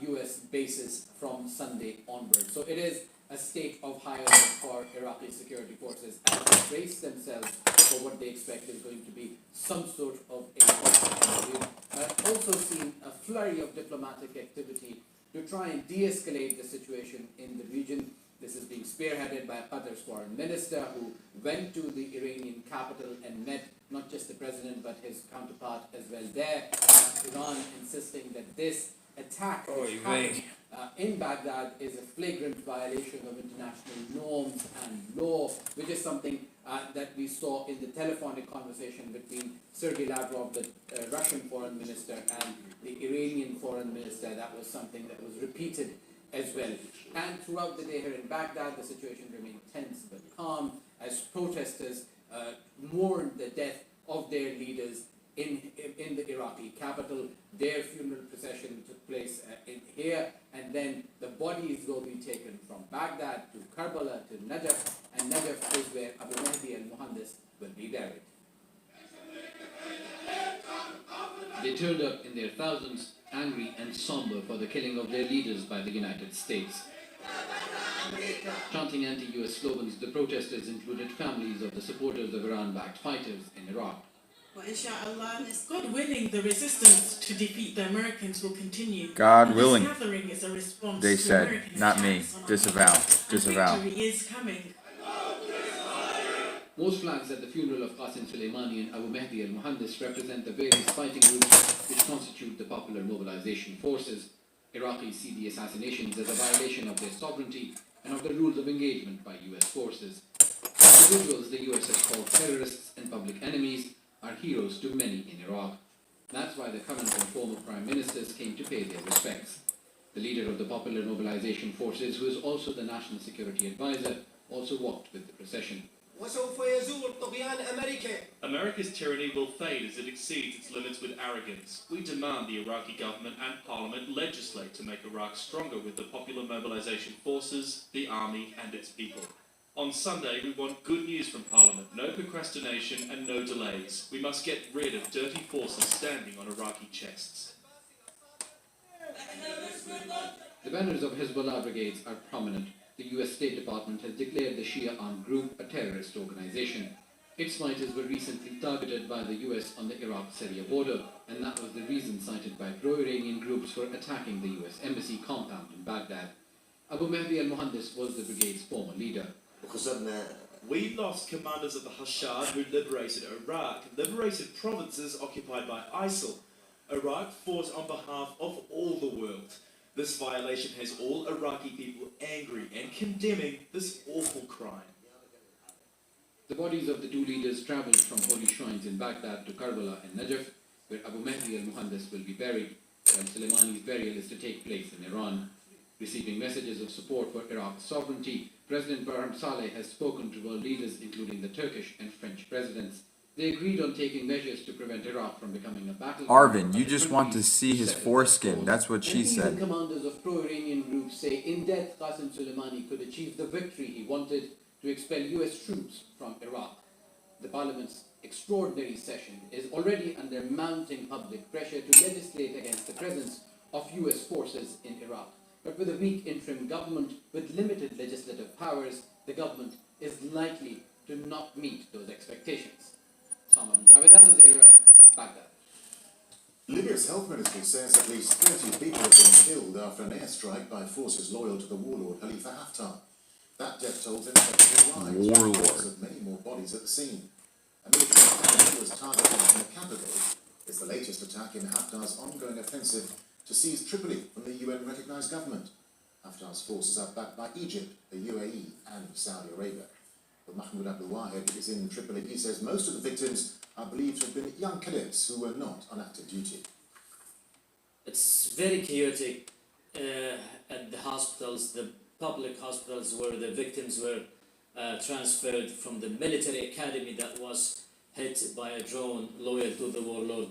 Speaker 10: US bases from Sunday onward. So it is a state of high alert for Iraqi security forces as they brace themselves for what they expect is going to be some sort of a conflict. We've also seen a flurry of diplomatic activity to try and de-escalate the situation in the region. This is being spearheaded by Qatar's foreign minister, who went to the Iranian capital and met not just the president but his counterpart as well there. Iran insisting that this attack in Baghdad is a flagrant violation of international norms and law, which is something that we saw in the telephonic conversation between Sergei Lavrov, the Russian foreign minister, and the Iranian foreign minister. That was something that was repeated as well. And throughout the day here in Baghdad, the situation remained tense but calm as protesters mourned the death of their leaders in the Iraqi capital. Their funeral procession took place in here, and then the bodies will be taken from Baghdad to Karbala to Najaf, and Najaf is where Abu Mahdi al-Muhandis will be buried. They turned up in their thousands, angry and somber for the killing of their leaders by the United States. Chanting anti-US slogans, the protesters included families of the supporters of Iran-backed fighters in Iraq.
Speaker 11: Well, inshallah, God willing, the resistance to defeat the Americans will continue.
Speaker 1: God
Speaker 11: And
Speaker 1: willing.
Speaker 11: This gathering is a response
Speaker 1: They
Speaker 11: to
Speaker 1: said,
Speaker 11: American
Speaker 1: not me.
Speaker 11: attacks on
Speaker 1: Disavow.
Speaker 11: Iraq. And
Speaker 1: Disavow.
Speaker 11: victory is coming.
Speaker 10: Most flags at the funeral of Qasim Soleimani and Abu Mahdi al-Muhandis represent the various fighting groups which constitute the Popular Mobilization Forces. Iraqis see the assassinations as a violation of their sovereignty and of the rules of engagement by US forces. Individuals the US has called terrorists and public enemies are heroes to many in Iraq. That's why the current and former prime ministers came to pay their respects. The leader of the Popular Mobilization Forces, who is also the National Security Advisor, also walked with the procession.
Speaker 12: America's tyranny will fade as it exceeds its limits with arrogance. We demand the Iraqi government and parliament legislate to make Iraq stronger with the Popular Mobilization Forces, the army and its people. On Sunday, we want good news from Parliament, no procrastination and no delays. We must get rid of dirty forces standing on Iraqi chests.
Speaker 10: The banners of Hezbollah brigades are prominent. The US State Department has declared the Shia armed group a terrorist organization. Its fighters were recently targeted by the US on the Iraq-Syria border, and that was the reason cited by pro-Iranian groups for attacking the US embassy compound in Baghdad. Abu Mahdi al-Muhandis was the brigade's former leader.
Speaker 12: We lost commanders of the Hashad who liberated Iraq, liberated provinces occupied by ISIL. Iraq fought on behalf of all the world. This violation has all Iraqi people angry and condemning this awful crime.
Speaker 10: The bodies of the two leaders travelled from holy shrines in Baghdad to Karbala and Najaf, where Abu Mahdi al-Muhandis will be buried, while Soleimani's burial is to take place in Iran. Receiving messages of support for Iraq's sovereignty, President Barham Saleh has spoken to world leaders, including the Turkish and French presidents. They agreed on taking measures to prevent Iraq from becoming a battleground.
Speaker 1: Arvin, you just want to see his foreskin. That's what she said.
Speaker 10: And commanders of pro-Iranian groups say in death Qasim Soleimani could achieve the victory he wanted to expel US troops from Iraq. The parliament's extraordinary session is already under mounting public pressure to legislate against the presence of US forces in Iraq. But with a weak interim government with limited legislative powers, the government is likely to not meet those expectations. Salman Javed Al Jazeera, Baghdad.
Speaker 9: Libya's health ministry says at least 30 people have been killed after an airstrike by forces loyal to the warlord Khalifa Haftar. That death toll infected lives,
Speaker 1: Warlord.
Speaker 9: with many more bodies at the scene. A military attack was targeted in the capital. It's the latest attack in Haftar's ongoing offensive to seize Tripoli from the UN-recognised government. Haftar's forces are backed by Egypt, the UAE and Saudi Arabia. But Mahmoud Abdul Wahid is in Tripoli. He says most of the victims are believed to have been young cadets who were not on active duty.
Speaker 13: It's very chaotic at the hospitals, the public hospitals where the victims were transferred from the military academy that was hit by a drone loyal to the warlord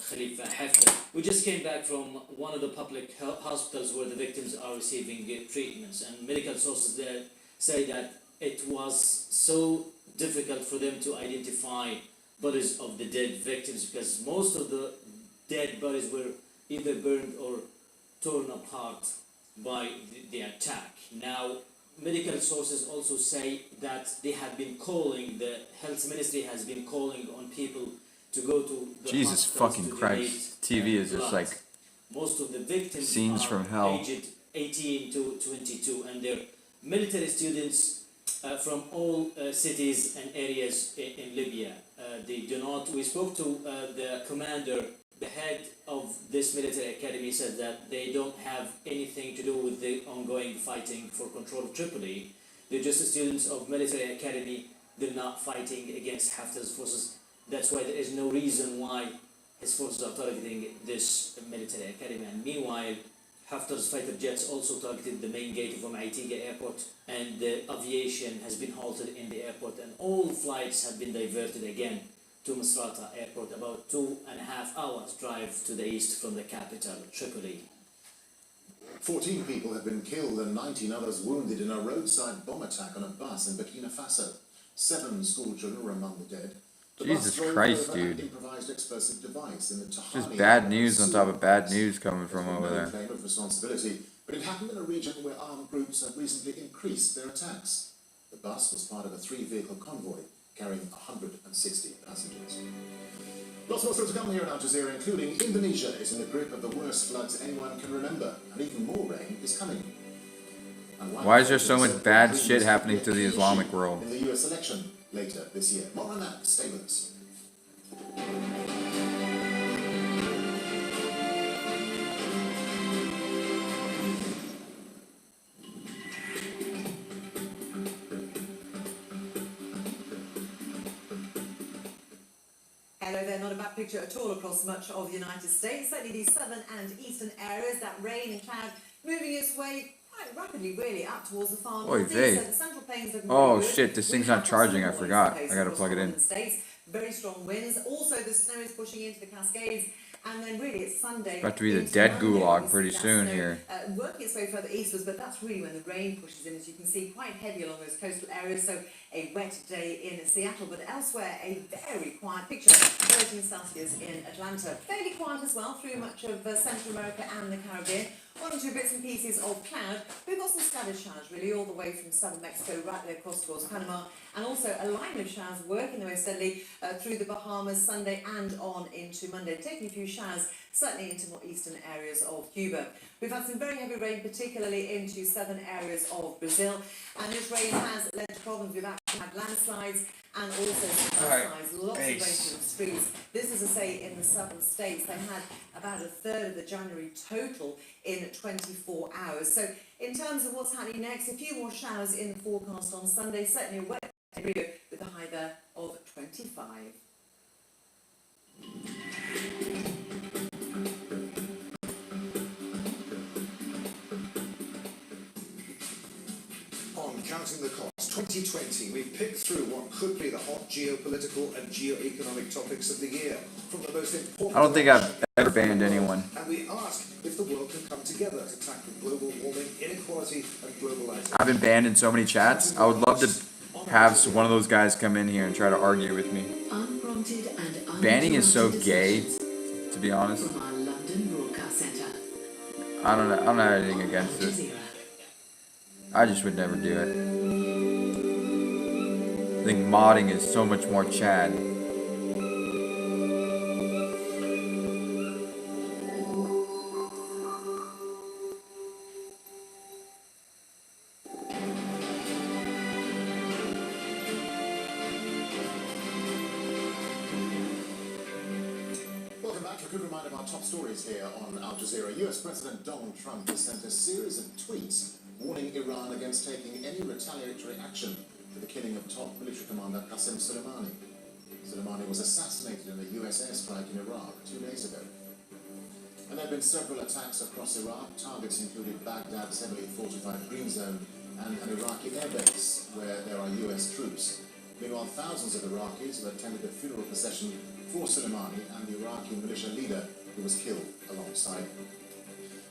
Speaker 13: Khalifa Haftar. We just came back from one of the public hospitals where the victims are receiving treatments, and medical sources there say that it was so difficult for them to identify bodies of the dead victims because most of the dead bodies were either burned or torn apart by the attack. Now, medical sources also say that they have been calling, the health ministry has been calling on people to go to the
Speaker 1: Jesus
Speaker 13: hospitals
Speaker 1: fucking
Speaker 13: to
Speaker 1: Christ.
Speaker 13: donate,
Speaker 1: TV is just
Speaker 13: blood.
Speaker 1: like
Speaker 13: Most of the victims
Speaker 1: scenes
Speaker 13: are
Speaker 1: from hell.
Speaker 13: aged 18 to 22, and they're military students from all cities and areas in Libya. They do not. We spoke to the commander, the head of this military academy, said that they don't have anything to do with the ongoing fighting for control of Tripoli. They're just students of military academy. They're not fighting against Haftar's forces. That's why there is no reason why his forces are targeting this military academy. And meanwhile, Haftar's fighter jets also targeted the main gate of Aitiga airport, and the aviation has been halted in the airport, and all flights have been diverted again to Misrata airport, about 2.5 hours drive to the east from the capital, Tripoli.
Speaker 9: 14 people have been killed and 19 others wounded in a roadside bomb attack on a bus in Burkina Faso. 7 school children were among the dead. The bus
Speaker 1: Jesus
Speaker 9: drove
Speaker 1: Christ,
Speaker 9: over an
Speaker 1: dude.
Speaker 9: improvised explosive device in the Tahani
Speaker 1: Just bad
Speaker 9: area of
Speaker 1: news on top of bad news coming from over
Speaker 9: no
Speaker 1: there.
Speaker 9: claim of responsibility, but it happened in a region where armed groups have recently increased their attacks. The bus was part of a 3-vehicle convoy carrying 160 passengers. Lots more still to come here in Al Jazeera, including Indonesia is in the grip of the worst floods anyone can remember, and even more rain is coming.
Speaker 1: Why is there so much bad shit happening to the Islamic world?
Speaker 9: In the US election later this year. More on that, stay with us.
Speaker 14: Hello there, not a bad picture at all across much of the United States. Certainly these southern and eastern areas, that rain and cloud moving its way quite rapidly really up towards the far
Speaker 1: Oy
Speaker 14: northeast.
Speaker 1: vey.
Speaker 14: So the central plains looking
Speaker 1: Oh
Speaker 14: really good.
Speaker 1: shit, this
Speaker 14: We
Speaker 1: thing's
Speaker 14: have
Speaker 1: not
Speaker 14: got
Speaker 1: charging,
Speaker 14: some
Speaker 1: I
Speaker 14: noise
Speaker 1: forgot.
Speaker 14: in place
Speaker 1: I gotta
Speaker 14: across
Speaker 1: plug it
Speaker 14: the
Speaker 1: in.
Speaker 14: northern states. Very strong winds. Also the snow is pushing into the Cascades. And then really it's Sunday.
Speaker 1: It's about to be the
Speaker 14: into
Speaker 1: dead
Speaker 14: Monday,
Speaker 1: gulag
Speaker 14: we see
Speaker 1: pretty
Speaker 14: that
Speaker 1: soon
Speaker 14: snow,
Speaker 1: here.
Speaker 14: working its way further eastwards, but that's really when the rain pushes in, as you can see, quite heavy along those coastal areas. So a wet day in Seattle, but elsewhere a very quiet picture. 13 Celsius in Atlanta. Fairly quiet as well through much of Central America and the Caribbean. 1 or 2 bits and pieces of cloud. We've got some scattered showers really all the way from southern Mexico right there across towards Panama, and also a line of showers working their way steadily through the Bahamas Sunday and on into Monday, taking a few showers certainly into more eastern areas of Cuba. We've had some very heavy rain, particularly into southern areas of Brazil, and this rain has led to problems. We've actually had landslides and also mudslides, lots of rain through the streets. This, as I say, in the southern states, they had about a third of the January total in 24 hours. So in terms of what's happening next, a few more showers in the forecast on Sunday, certainly a wet area with a high there of 25.
Speaker 15: On Counting the Cost 2020, we picked through what could be the hot geopolitical and geo-economic topics of the year, from the most important.
Speaker 1: I don't think I've ever banned anyone.
Speaker 15: And we ask if the world can come together to tackle global warming, inequality, and globalization.
Speaker 1: I've been banned in so many chats. I would love to have one of those guys come in here and try to argue with me. Banning is so gay, to be honest. I don't have anything against it. I just would never do it. I think modding is so much more Chad.
Speaker 9: Welcome back to a good reminder of our top stories here on Al Jazeera. US President Donald Trump has sent a series of tweets warning Iran against taking any retaliatory action for the killing of top military commander Qasem Soleimani. Soleimani was assassinated in a US airstrike in Iraq 2 days ago. And there have been several attacks across Iraq. Targets included Baghdad's heavily fortified Green Zone and an Iraqi airbase where there are US troops. Meanwhile, thousands of Iraqis have attended a funeral procession for Soleimani and the Iraqi militia leader who was killed alongside him.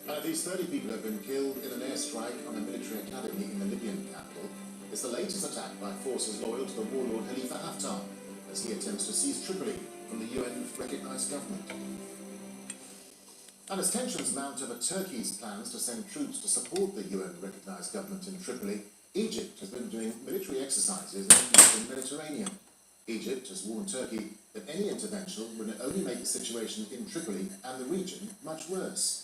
Speaker 9: And at least 30 people have been killed in an airstrike on a military academy in the Libyan capital. It's the latest attack by forces loyal to the warlord Khalifa Haftar as he attempts to seize Tripoli from the UN-recognised government. And as tensions mount over Turkey's plans to send troops to support the UN-recognised government in Tripoli, Egypt has been doing military exercises in the eastern Mediterranean. Egypt has warned Turkey that any intervention would only make the situation in Tripoli and the region much worse.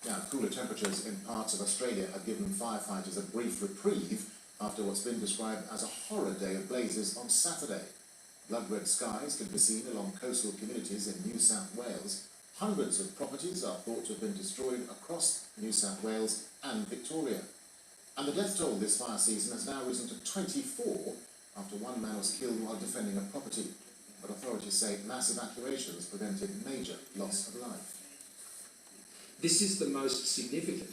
Speaker 9: Now, cooler temperatures in parts of Australia have given firefighters a brief reprieve after what's been described as a horror day of blazes on Saturday. Blood-red skies can be seen along coastal communities in New South Wales. Hundreds of properties are thought to have been destroyed across New South Wales and Victoria. And the death toll this fire season has now risen to 24 after one man was killed while defending a property. But authorities say mass evacuations prevented major loss of life.
Speaker 15: This is the most significant,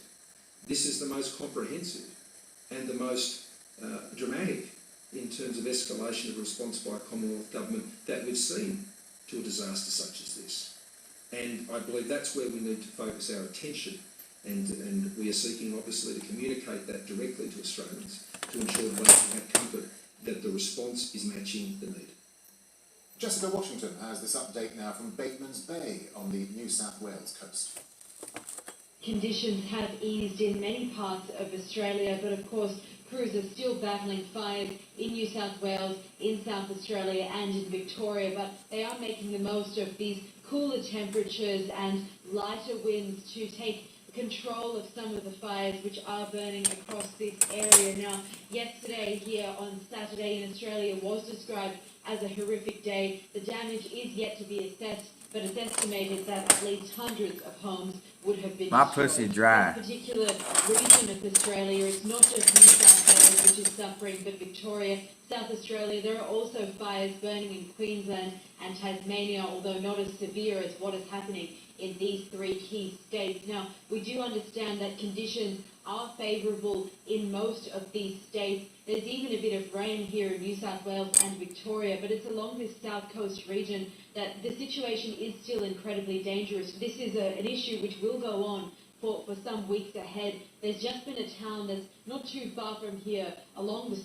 Speaker 15: this is the most comprehensive, and the most dramatic in terms of escalation of response by a Commonwealth government that we've seen to a disaster such as this. And I believe that's where we need to focus our attention, and we are seeking obviously to communicate that directly to Australians to ensure that they can have comfort that the response is matching the need.
Speaker 9: Jessica Washington has this update now from Bateman's Bay on the New South Wales coast.
Speaker 16: Conditions have eased in many parts of Australia, but of course crews are still battling fires in New South Wales, in South Australia and in Victoria, but they are making the most of these cooler temperatures and lighter winds to take control of some of the fires which are burning across this area. Now, yesterday here on Saturday in Australia was described as a horrific day. The damage is yet to be assessed, but it's estimated that at least hundreds of homes would have been
Speaker 1: My
Speaker 16: destroyed.
Speaker 1: pussy dry.
Speaker 16: This particular region of Australia, it's not just New South Wales which is suffering, but Victoria, South Australia. There are also fires burning in Queensland and Tasmania, although not as severe as what is happening in these three key states. Now, we do understand that conditions are favourable in most of these states. There's even a bit of rain here in New South Wales and Victoria, but it's along this south coast region that the situation is still incredibly dangerous. This is an issue which will go on for some weeks ahead. There's just been a town that's not too far from here along the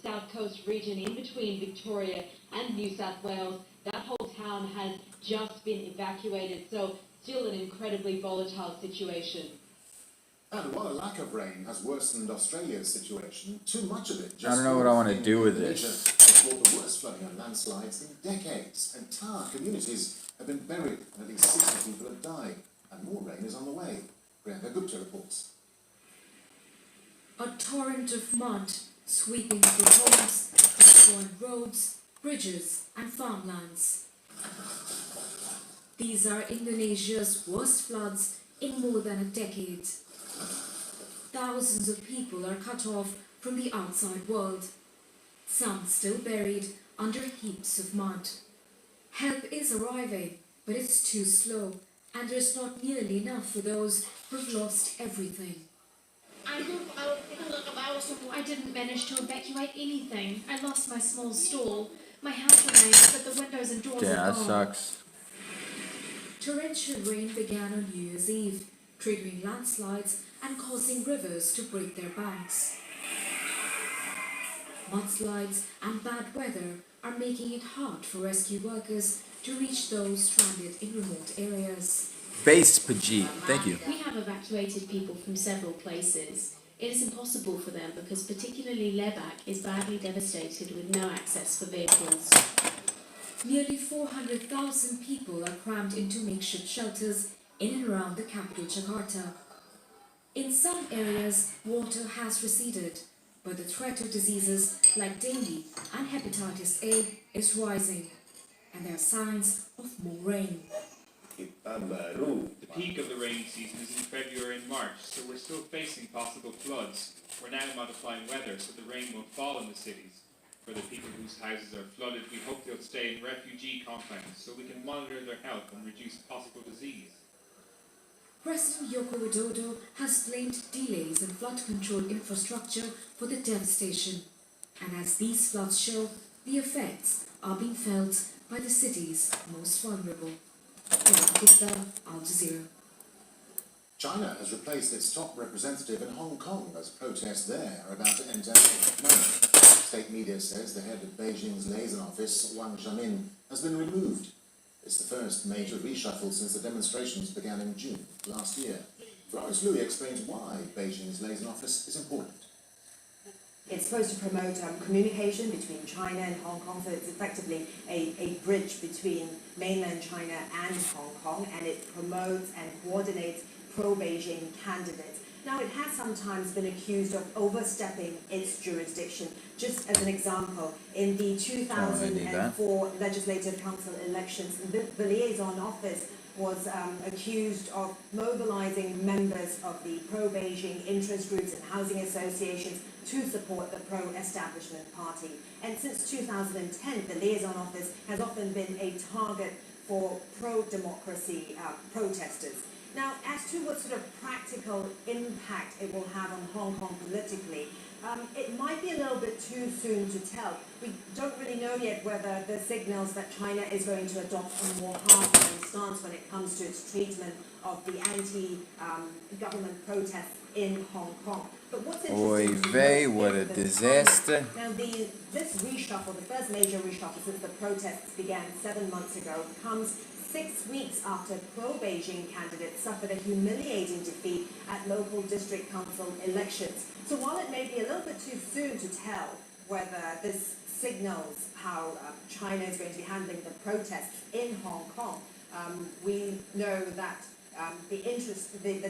Speaker 16: south coast region in between Victoria and New South Wales. That whole town has just been evacuated, so still an incredibly volatile situation.
Speaker 9: And while a lack of rain has worsened Australia's situation, too much of it just
Speaker 1: I don't know what I want to do with
Speaker 9: Indonesia
Speaker 1: this.
Speaker 9: has brought the worst flooding and landslides in decades. Entire communities have been buried and at least 60 people have died. And more rain is on the way. Priyanka Gupta reports.
Speaker 17: A torrent of mud sweeping through homes, destroying roads, bridges and farmlands. These are Indonesia's worst floods in more than a decade. Thousands of people are cut off from the outside world, some still buried under heaps of mud. Help is arriving, but it's too slow, and there's not nearly enough for those who've lost everything.
Speaker 18: I didn't manage to evacuate anything. I lost my small stall. My house remains, but the windows and doors
Speaker 1: Yeah,
Speaker 18: are
Speaker 1: that
Speaker 18: gone.
Speaker 1: sucks.
Speaker 17: Torrential rain began on New Year's Eve, triggering landslides and causing rivers to break their banks. Mudslides and bad weather are making it hard for rescue workers to reach those stranded in remote areas.
Speaker 1: Base Pajit, thank you.
Speaker 18: We have evacuated people from several places. It is impossible for them because particularly Lebak is badly devastated with no access for vehicles.
Speaker 17: Nearly 400,000 people are crammed into makeshift shelters in and around the capital Jakarta. In some areas, water has receded, but the threat of diseases like dengue and hepatitis A is rising, and there are signs of more rain.
Speaker 12: The peak of the rainy season is in February and March, so we're still facing possible floods. We're now modifying weather so the rain won't fall in the cities. For the people whose houses are flooded, we hope they'll stay in refugee compounds so we can monitor their health and reduce possible disease.
Speaker 17: President Joko Widodo has blamed delays in flood control infrastructure for the devastation, and as these floods show, the effects are being felt by the cities most vulnerable. Al Jazeera.
Speaker 9: China has replaced its top representative in Hong Kong as protests there are about to enter epic moment. State media says the head of Beijing's liaison office, Wang Xiaomin, has been removed. It's the first major reshuffle since the demonstrations began in June last year. Florence Louis explains why Beijing's liaison office is important.
Speaker 14: It's supposed to promote communication between China and Hong Kong, so it's effectively a bridge between mainland China and Hong Kong, and it promotes and coordinates pro-Beijing candidates. Now, it has sometimes been accused of overstepping its jurisdiction. Just as an example, in the 2004 Legislative Council elections, the liaison office was accused of mobilizing members of the pro-Beijing interest groups and housing associations to support the pro-establishment party. And since 2010, the liaison office has often been a target for pro-democracy protesters. Now, as to what sort of practical impact it will have on Hong Kong politically, It might be a little bit too soon to tell. We don't really know yet whether the signals that China is going to adopt a more hard-line stance when it comes to its treatment of the anti-government protests in Hong Kong. But what's
Speaker 1: Oy
Speaker 14: interesting
Speaker 1: vey,
Speaker 14: to
Speaker 1: what a
Speaker 14: note is the
Speaker 1: disaster.
Speaker 14: timing. Now, this reshuffle, the first major reshuffle since the protests began 7 months ago, comes 6 weeks after pro-Beijing candidates suffered a humiliating defeat at local district council elections. So while it may be a little bit too soon to tell whether this signals how China is going to be handling the protests in Hong Kong, we know that the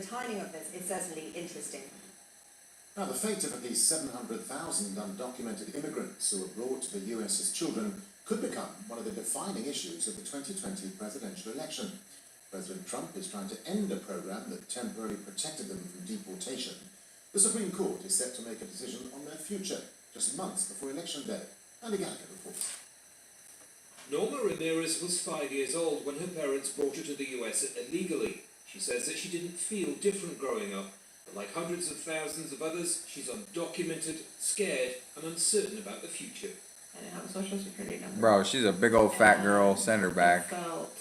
Speaker 14: timing of this is certainly interesting.
Speaker 9: Now, the fate of at least 700,000 undocumented immigrants who were brought to the US as children could become one of the defining issues of the 2020 presidential election. President Trump is trying to end a program that temporarily protected them from deportation. The Supreme Court is set to make a decision on their future, just months before Election Day. Andy Gallagher reports.
Speaker 19: Norma Ramirez was 5 years old when her parents brought her to the US illegally. She says that she didn't feel different growing up, but like hundreds of thousands of others, she's undocumented, scared, and uncertain about the future.
Speaker 20: I didn't have a social security number.
Speaker 1: Bro, she's a big old fat girl. Send her back.
Speaker 20: It felt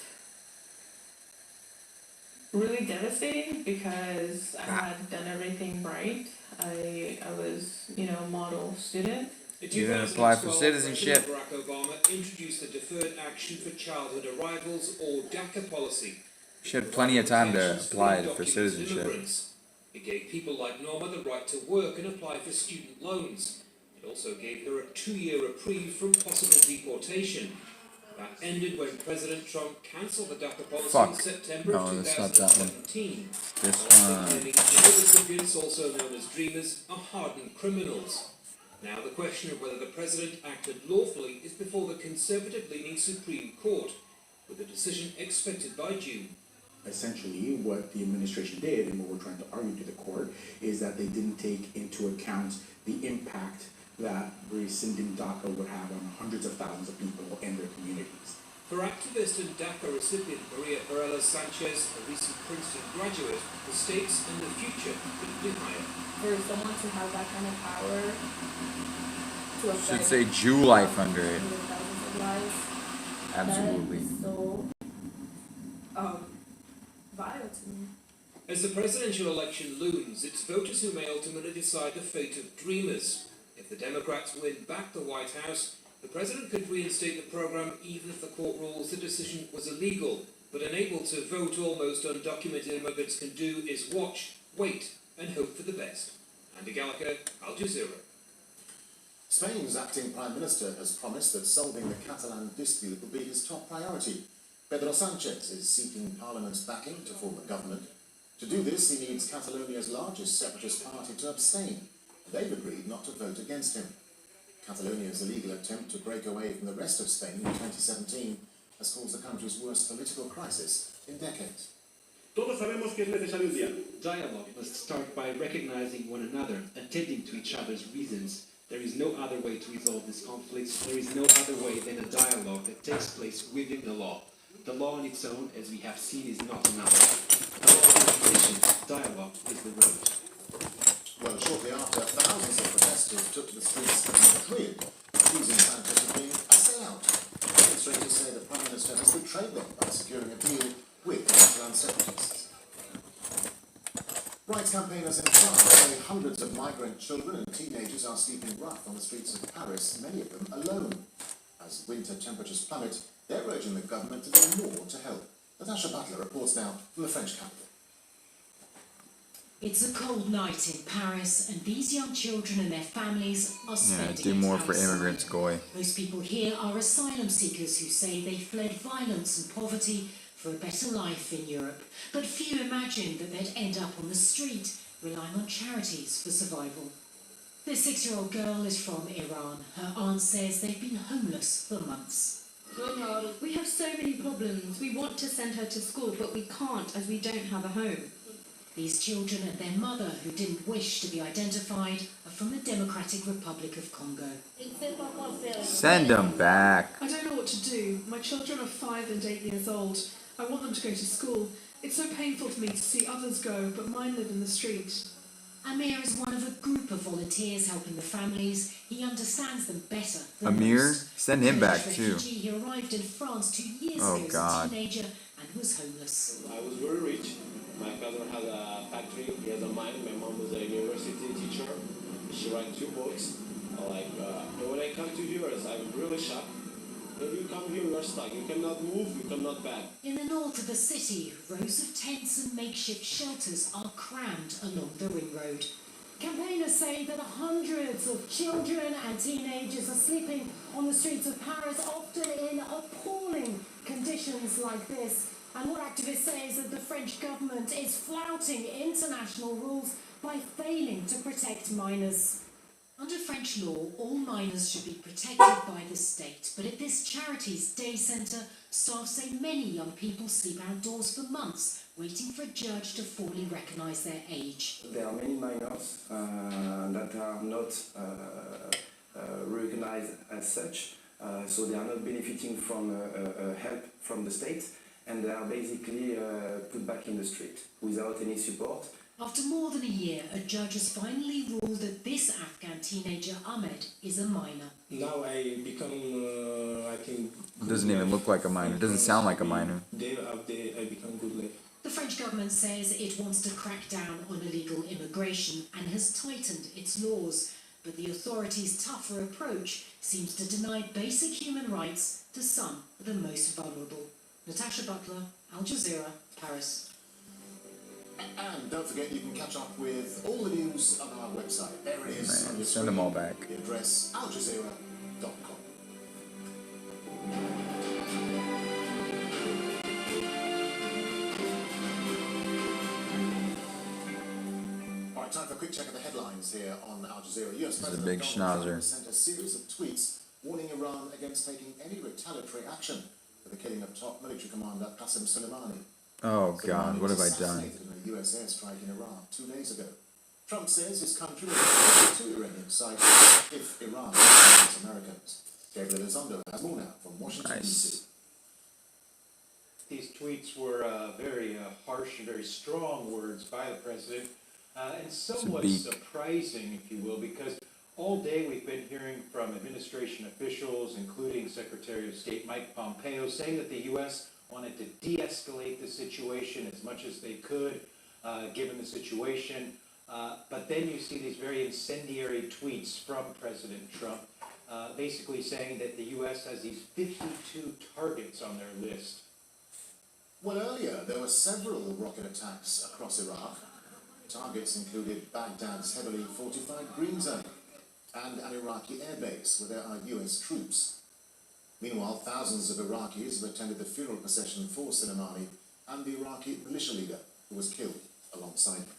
Speaker 20: really devastating because I had done everything right. I was, a model student.
Speaker 19: In
Speaker 1: You didn't apply for
Speaker 19: 2012,
Speaker 1: citizenship.
Speaker 19: President Barack Obama introduced the Deferred Action for Childhood Arrivals, or DACA policy.
Speaker 1: She had plenty of time to apply for citizenship.
Speaker 19: Immigrants. It gave people like Norma the right to work and apply for student loans. It also gave her a 2-year reprieve from possible deportation. That ended when President Trump cancelled the DACA policy in September of 2017.
Speaker 1: This one.
Speaker 19: Claiming DACA recipients, also known as Dreamers, are hardened criminals. Now the question of whether the president acted lawfully is before the conservative-leaning Supreme Court, with a decision expected by June.
Speaker 6: Essentially, what the administration did, and what we're trying to argue to the court, is that they didn't take into account the impact that rescinding DACA would have on hundreds of thousands of people and their communities.
Speaker 19: For activist and DACA recipient Maria Perella Sanchez, a recent Princeton graduate, the stakes and the future couldn't be higher.
Speaker 20: For someone to have that kind of power to affect
Speaker 1: Should say Jew life under it.
Speaker 20: thousands of lives,
Speaker 1: Absolutely.
Speaker 20: that is so vital to me.
Speaker 19: As the presidential election looms, it's voters who may ultimately decide the fate of Dreamers. If the Democrats win back the White House, the president could reinstate the program even if the court rules the decision was illegal. But unable to vote, all most undocumented immigrants can do is watch, wait, and hope for the best. Andy Gallagher, Al Jazeera.
Speaker 9: Spain's acting Prime Minister has promised that solving the Catalan dispute will be his top priority. Pedro Sanchez is seeking Parliament's backing to form a government. To do this, he needs Catalonia's largest separatist party to abstain. They've agreed not to vote against him. Catalonia's illegal attempt to break away from the rest of Spain in 2017 has caused the country's worst political crisis in decades.
Speaker 21: Todos sabemos que es necesario un diálogo. Dialogue must start by recognizing one another, attending to each other's reasons. There is no other way to resolve this conflict. There is no other way than a dialogue that takes place within the law. The law on its own, as we have seen, is not enough. The law is sufficient. Dialogue is the road.
Speaker 9: Well, shortly after, thousands of protesters took to the streets of Madrid, accusing Sanchez of being a sellout. Demonstrators say the Prime Minister has betrayed them by securing a deal with the Catalan separatists. Rights campaigners in France say hundreds of migrant children and teenagers are sleeping rough on the streets of Paris, many of them alone. As winter temperatures plummet, they're urging the government to do more to help. Natasha Butler reports now from the French capital.
Speaker 22: It's a cold night in Paris, and these young children and their families are spending
Speaker 1: do more
Speaker 22: it
Speaker 1: for
Speaker 22: outside.
Speaker 1: immigrants, Goy.
Speaker 22: Most people here are asylum seekers who say they fled violence and poverty for a better life in Europe. But few imagined that they'd end up on the street, relying on charities for survival. This 6-year-old girl is from Iran. Her aunt says they've been homeless for months.
Speaker 23: We have so many problems. We want to send her to school, but we can't as we don't have a home.
Speaker 22: These children and their mother, who didn't wish to be identified, are from the Democratic Republic of Congo.
Speaker 1: Send them back.
Speaker 24: I don't know what to do. My children are 5 and 8 years old. I want them to go to school. It's so painful for me to see others go, but mine live in the street.
Speaker 22: Amir is one of a group of volunteers helping the families. He understands them better than
Speaker 1: Amir,
Speaker 22: most.
Speaker 1: send him back
Speaker 22: Turkish
Speaker 1: too.
Speaker 22: refugee, he arrived in France 2 years
Speaker 1: Oh,
Speaker 22: ago as
Speaker 1: God.
Speaker 22: a teenager and was homeless.
Speaker 2: I was very rich. My father had a factory, he has a mine. My mom was a university teacher. She wrote 2 books. And when I come to US, I'm really shocked. When you come here, you are stuck. You cannot move, you cannot back.
Speaker 22: In the north of the city, rows of tents and makeshift shelters are crammed along the ring road.
Speaker 3: Campaigners say that hundreds of children and teenagers are sleeping on the streets of Paris, often in appalling conditions like this. And what activists say is that the French government is flouting international rules by failing to protect minors.
Speaker 22: Under French law, all minors should be protected by the state, but at this charity's day centre, staff say many young people sleep outdoors for months, waiting for a judge to formally recognise their age.
Speaker 4: There are many minors that are not recognized as such, so they are not benefiting from help from the state, and they are basically put back in the street without any support.
Speaker 22: After more than a year, a judge has finally ruled that this Afghan teenager, Ahmed, is a minor.
Speaker 2: Now I become, I think...
Speaker 1: Doesn't even look like a minor. Doesn't sound like a minor.
Speaker 2: Day after day, I become good life.
Speaker 22: The French government says it wants to crack down on illegal immigration and has tightened its laws. But the authorities' tougher approach seems to deny basic human rights to some of the most vulnerable. Natasha Butler, Al Jazeera, Paris.
Speaker 9: And don't forget, you can catch up with all the news on our website. There it is.
Speaker 1: Man, send them all back.
Speaker 9: The address, aljazeera.com. All right, time for a quick check of the headlines here on Al Jazeera. US
Speaker 1: This is a
Speaker 9: President
Speaker 1: big
Speaker 9: Donald Trump
Speaker 1: schnauzer.
Speaker 9: sent a series of tweets warning Iran against taking any retaliatory action for the killing of top military commander Qasem Soleimani.
Speaker 1: Oh God,
Speaker 9: Soleimani
Speaker 1: what
Speaker 9: was
Speaker 1: have I done?
Speaker 9: assassinated in a US airstrike in Iraq 2 days ago. Trump says his country will respond to Iranian sites if Iran targets Americans. Gabriel Elizondo has more now from Washington, D.C.
Speaker 8: These tweets were very harsh and very strong words by the president, and somewhat
Speaker 1: beak.
Speaker 8: surprising, if you will, because all day we've been hearing from administration officials, including Secretary of State Mike Pompeo, saying that the U.S. wanted to de-escalate the situation as much as they could, given the situation. But then you see these very incendiary tweets from President Trump, basically saying that the U.S. has these 52 targets on their list.
Speaker 9: Well, earlier there were several rocket attacks across Iraq. Targets included Baghdad's heavily fortified Green Zone and an Iraqi airbase where there are US troops. Meanwhile, thousands of Iraqis have attended the funeral procession for Soleimani and the Iraqi militia leader who was killed alongside him.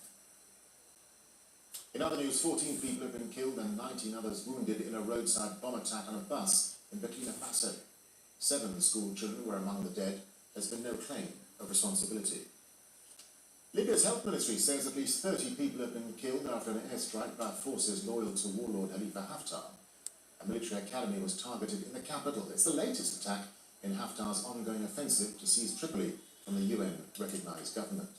Speaker 9: In other news, 14 people have been killed and 19 others wounded in a roadside bomb attack on a bus in Burkina Faso. 7 school children were among the dead. There's been no claim of responsibility. Libya's health ministry says at least 30 people have been killed after an airstrike by forces loyal to warlord Khalifa Haftar. A military academy was targeted in the capital. It's the latest attack in Haftar's ongoing offensive to seize Tripoli from the UN-recognised government.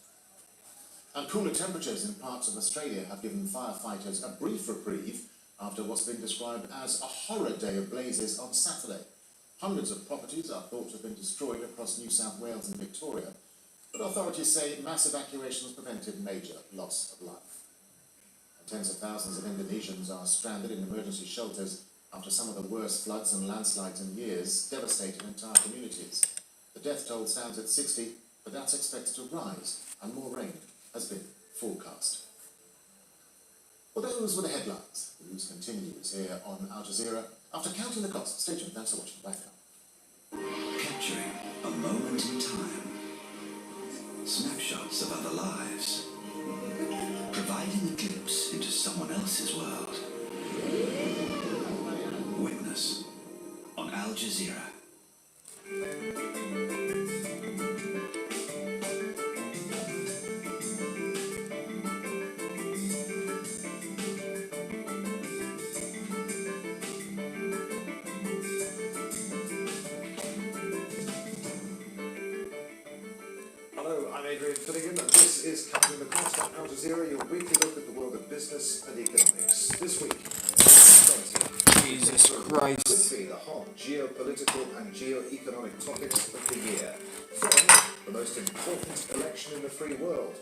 Speaker 9: And cooler temperatures in parts of Australia have given firefighters a brief reprieve after what's been described as a horror day of blazes on Saturday. Hundreds of properties are thought to have been destroyed across New South Wales and Victoria, but authorities say mass evacuations prevented major loss of life. And tens of thousands of Indonesians are stranded in emergency shelters after some of the worst floods and landslides in years devastated entire communities. The death toll stands at 60, but that's expected to rise, and more rain has been forecast. Well, those were the headlines. The news continues here on Al Jazeera. After counting the costs, stay tuned. Thanks for watching. Bye now.
Speaker 7: Capturing a moment in time. Snapshots of other lives. Providing a glimpse into someone else's world. Witness on Al Jazeera.
Speaker 5: Hello, I'm Adrian Finnegan, and this
Speaker 9: This is Cutting the Cost on Al Jazeera, your weekly look at the world of business and economics. This week,
Speaker 1: Jesus Christ.
Speaker 9: Could be the hot geopolitical and geo-economic topics of the year. From the most important election in the free world,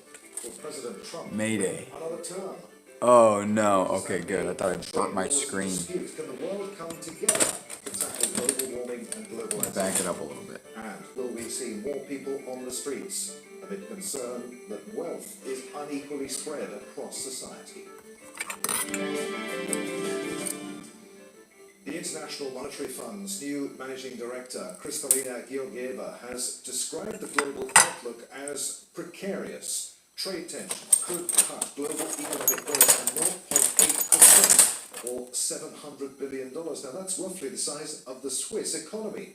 Speaker 9: will President Trump
Speaker 1: Mayday.
Speaker 9: another term?
Speaker 1: Oh no. Okay, good. I thought I burnt my screen.
Speaker 9: Can the world come together to tackle global warming and globalization?
Speaker 1: Back it up a little bit.
Speaker 9: And will we see more people on the streets amid concern that wealth is unequally spread across society? The International Monetary Fund's new managing director, Kristalina Georgieva, has described the global outlook as precarious. Trade tensions could cut global economic growth by 0.8%, or $700 billion. Now that's roughly the size of the Swiss economy.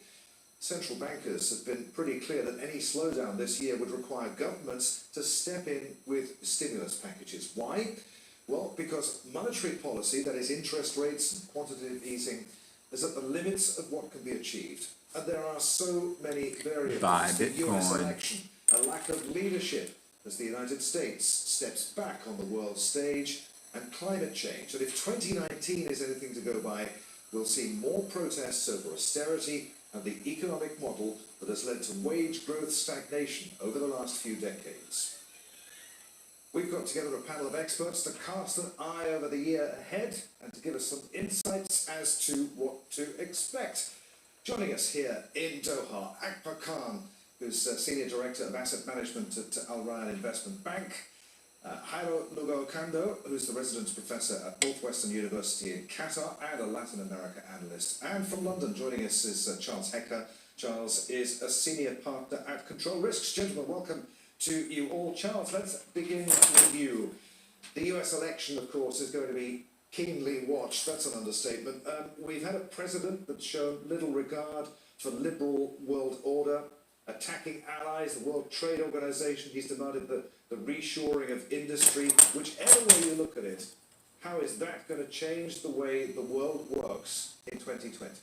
Speaker 9: Central bankers have been pretty clear that any slowdown this year would require governments to step in with stimulus packages. Why? Well, because monetary policy, that is interest rates and quantitative easing, is at the limits of what can be achieved. And there are so many variables.
Speaker 1: Buy
Speaker 9: The US
Speaker 1: Bitcoin.
Speaker 9: election, a lack of leadership as the United States steps back on the world stage, and climate change. And if 2019 is anything to go by, we'll see more protests over austerity and the economic model that has led to wage growth stagnation over the last few decades. We've got together a panel of experts to cast an eye over the year ahead and to give us some insights as to what to expect. Joining us here in Doha, Akbar Khan, who's Senior Director of Asset Management at Al Rayyan Investment Bank, Jairo Lugo Kando, who's the Residence Professor at Northwestern University in Qatar and a Latin America analyst. And from London, joining us is Charles Hecker. Charles is a Senior Partner at Control Risks. Gentlemen, welcome to you all. Charles, let's begin with you. The US election, of course, is going to be keenly watched. That's an understatement. We've had a president that's shown little regard for liberal world order, attacking allies, the World Trade Organization. He's demanded the reshoring of industry. Whichever way you look at it, how is that going to change the way the world works in 2020?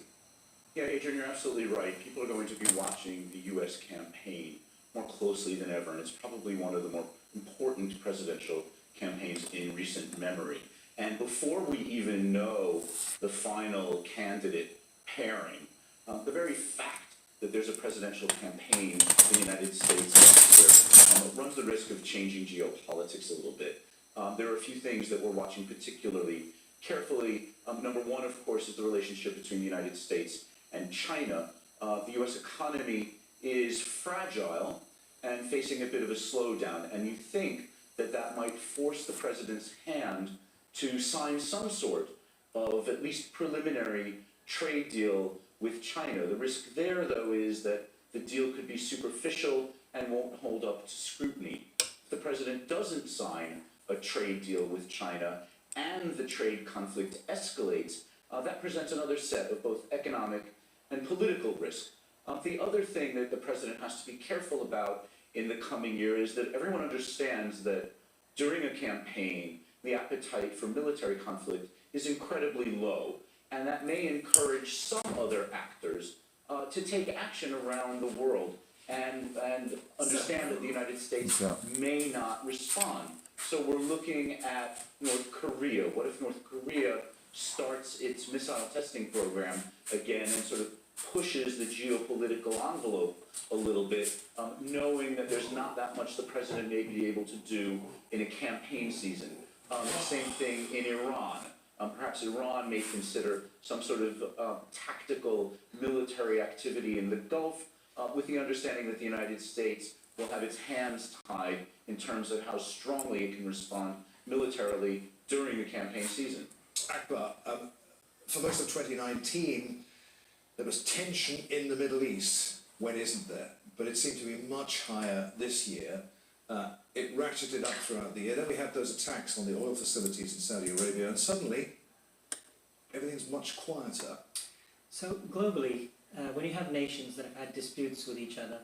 Speaker 5: Yeah, Adrian, you're absolutely right. People are going to be watching the U.S. campaign more closely than ever, and it's probably one of the more important presidential campaigns in recent memory. And before we even know the final candidate pairing, the very fact that there's a presidential campaign in the United States next year runs the risk of changing geopolitics a little bit. There are a few things that we're watching particularly carefully. Number one, of course, is the relationship between the United States and China. The U.S. economy is fragile and facing a bit of a slowdown, and you think that that might force the president's hand to sign some sort of at least preliminary trade deal with China. The risk there, though, is that the deal could be superficial and won't hold up to scrutiny. If the president doesn't sign a trade deal with China and the trade conflict escalates, that presents another set of both economic and political risk. The other thing that the president has to be careful about in the coming year is that everyone understands that during a campaign, the appetite for military conflict is incredibly low, and that may encourage some other actors to take action around the world and understand that the United States may not respond. So we're looking at North Korea. What if North Korea starts its missile testing program again and sort of pushes the geopolitical envelope a little bit, knowing that there's not that much the president may be able to do in a campaign season. Same thing in Iran. Perhaps Iran may consider some sort of tactical military activity in the Gulf, with the understanding that the United States will have its hands tied in terms of how strongly it can respond militarily during the campaign season.
Speaker 9: Akbar, for most of 2019, there was tension in the Middle East. When isn't there? But it seemed to be much higher this year. It ratcheted up throughout the year. Then we had those attacks on the oil facilities in Saudi Arabia, and suddenly everything's much quieter.
Speaker 10: So globally, when you have nations that have had disputes with each other,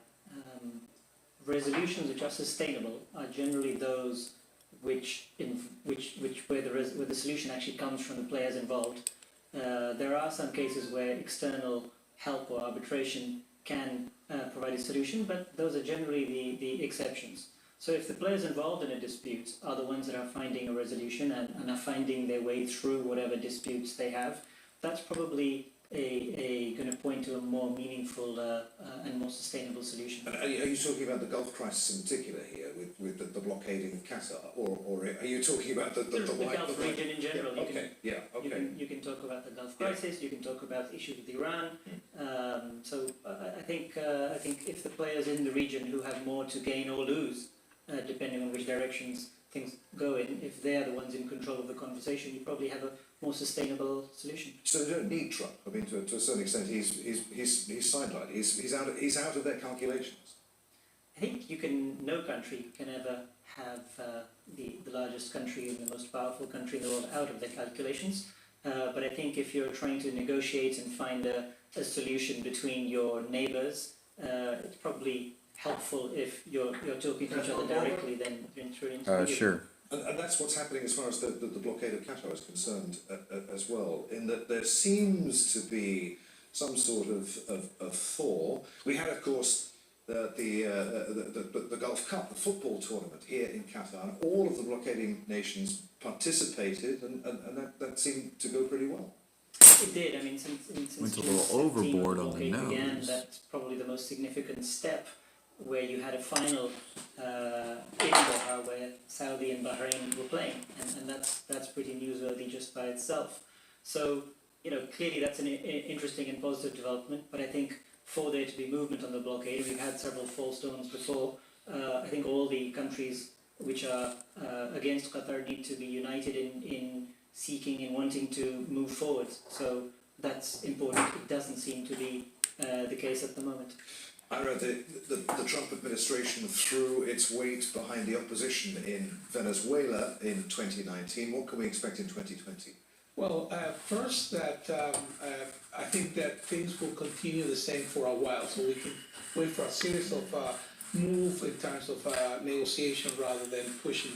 Speaker 10: resolutions which are sustainable are generally those where the solution actually comes from the players involved. There are some cases where external help or arbitration can provide a solution, but those are generally the exceptions. So if the players involved in a dispute are the ones that are finding a resolution and are finding their way through whatever disputes they have, that's probably going to point to a more meaningful and more sustainable solution.
Speaker 9: And are you talking about the Gulf crisis in particular here, with the blockading of Qatar, or are you talking about the
Speaker 10: Gulf region in general?
Speaker 9: Yeah, okay.
Speaker 10: You can talk about the Gulf crisis. You can talk about issues with Iran. So I think if the players in the region who have more to gain or lose, depending on which directions things go in, if they're the ones in control of the conversation, you probably have a more sustainable solution.
Speaker 9: So they don't need Trump. I mean, to a certain extent, he's sidelined. He's out of their calculations.
Speaker 10: I think no country can ever have the largest country and the most powerful country in the world out of their calculations. But I think if you're trying to negotiate and find a solution between your neighbours, it's probably helpful if you're talking to each other directly than through an interview.
Speaker 1: Sure.
Speaker 9: And that's what's happening as far as the blockade of Qatar is concerned as well, in that there seems to be some sort of thaw. We had, of course, the Gulf Cup, the football tournament here in Qatar, and all of the blockading nations participated, and that seemed to go pretty well.
Speaker 10: It did. I mean, since
Speaker 1: went a little overboard on the nose.
Speaker 10: Began, that's probably the most significant step, where you had a final in Doha where Saudi and Bahrain were playing, and that's pretty newsworthy just by itself. So, clearly that's an interesting and positive development, but I think for there to be movement on the blockade, we've had several fallstones before. I think all the countries which are against Qatar need to be united in seeking and wanting to move forward. So that's important. It doesn't seem to be the case at the moment.
Speaker 9: I read the Trump administration threw its weight behind the opposition in Venezuela in 2019. What can we expect in 2020?
Speaker 11: Well, first that I think that things will continue the same for a while, so we can wait for a series of move in terms of negotiation rather than pushing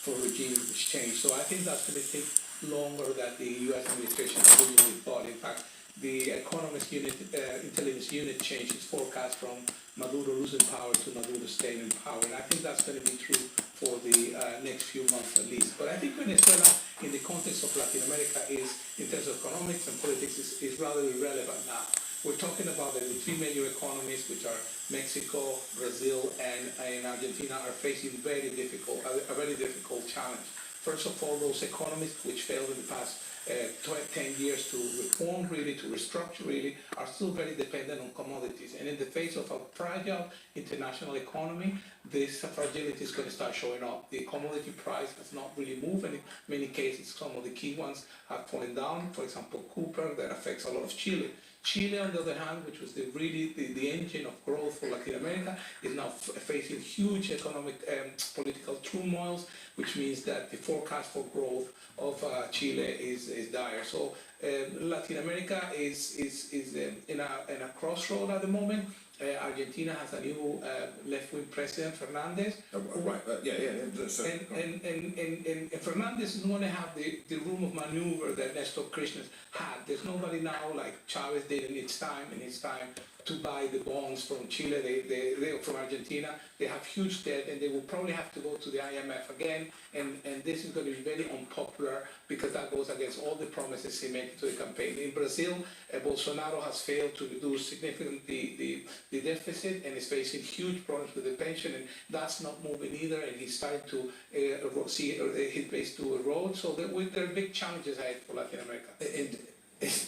Speaker 11: for regime change. So I think that's going to take longer than the U.S. administration originally thought. In fact, the Economist Unit, Intelligence Unit changed its forecast from Maduro losing power to Maduro staying in power, and I think that's going to be true for the next few months at least. But I think Venezuela, in the context of Latin America, in terms of economics and politics, is rather irrelevant now. We're talking about the three major economies, which are Mexico, Brazil, and Argentina, are facing a very difficult challenge. First of all, those economies which failed in the past 10 years to reform really, to restructure really, are still very dependent on commodities. And in the face of a fragile international economy, this fragility is going to start showing up. The commodity price has not really moved, and in many cases, some of the key ones have fallen down. For example, copper, that affects a lot of Chile. Chile, on the other hand, which was the engine of growth for Latin America, is now facing huge economic political turmoils, which means that the forecast for growth of Chile is dire. So Latin America is in a crossroad at the moment. Argentina has a new left-wing president, Fernandez. And Fernandez is going to have the room of maneuver that Néstor Kirchner had. There's nobody now like Chavez did in his time to buy the bonds from Chile, they from Argentina. They have huge debt, and they will probably have to go to the IMF again, and this is going to be very unpopular because that goes against all the promises he made to the campaign. In Brazil, Bolsonaro has failed to reduce significantly the deficit and is facing huge problems with the pension, and that's not moving either, and he's starting to see his base to erode. So there are big challenges ahead for Latin America.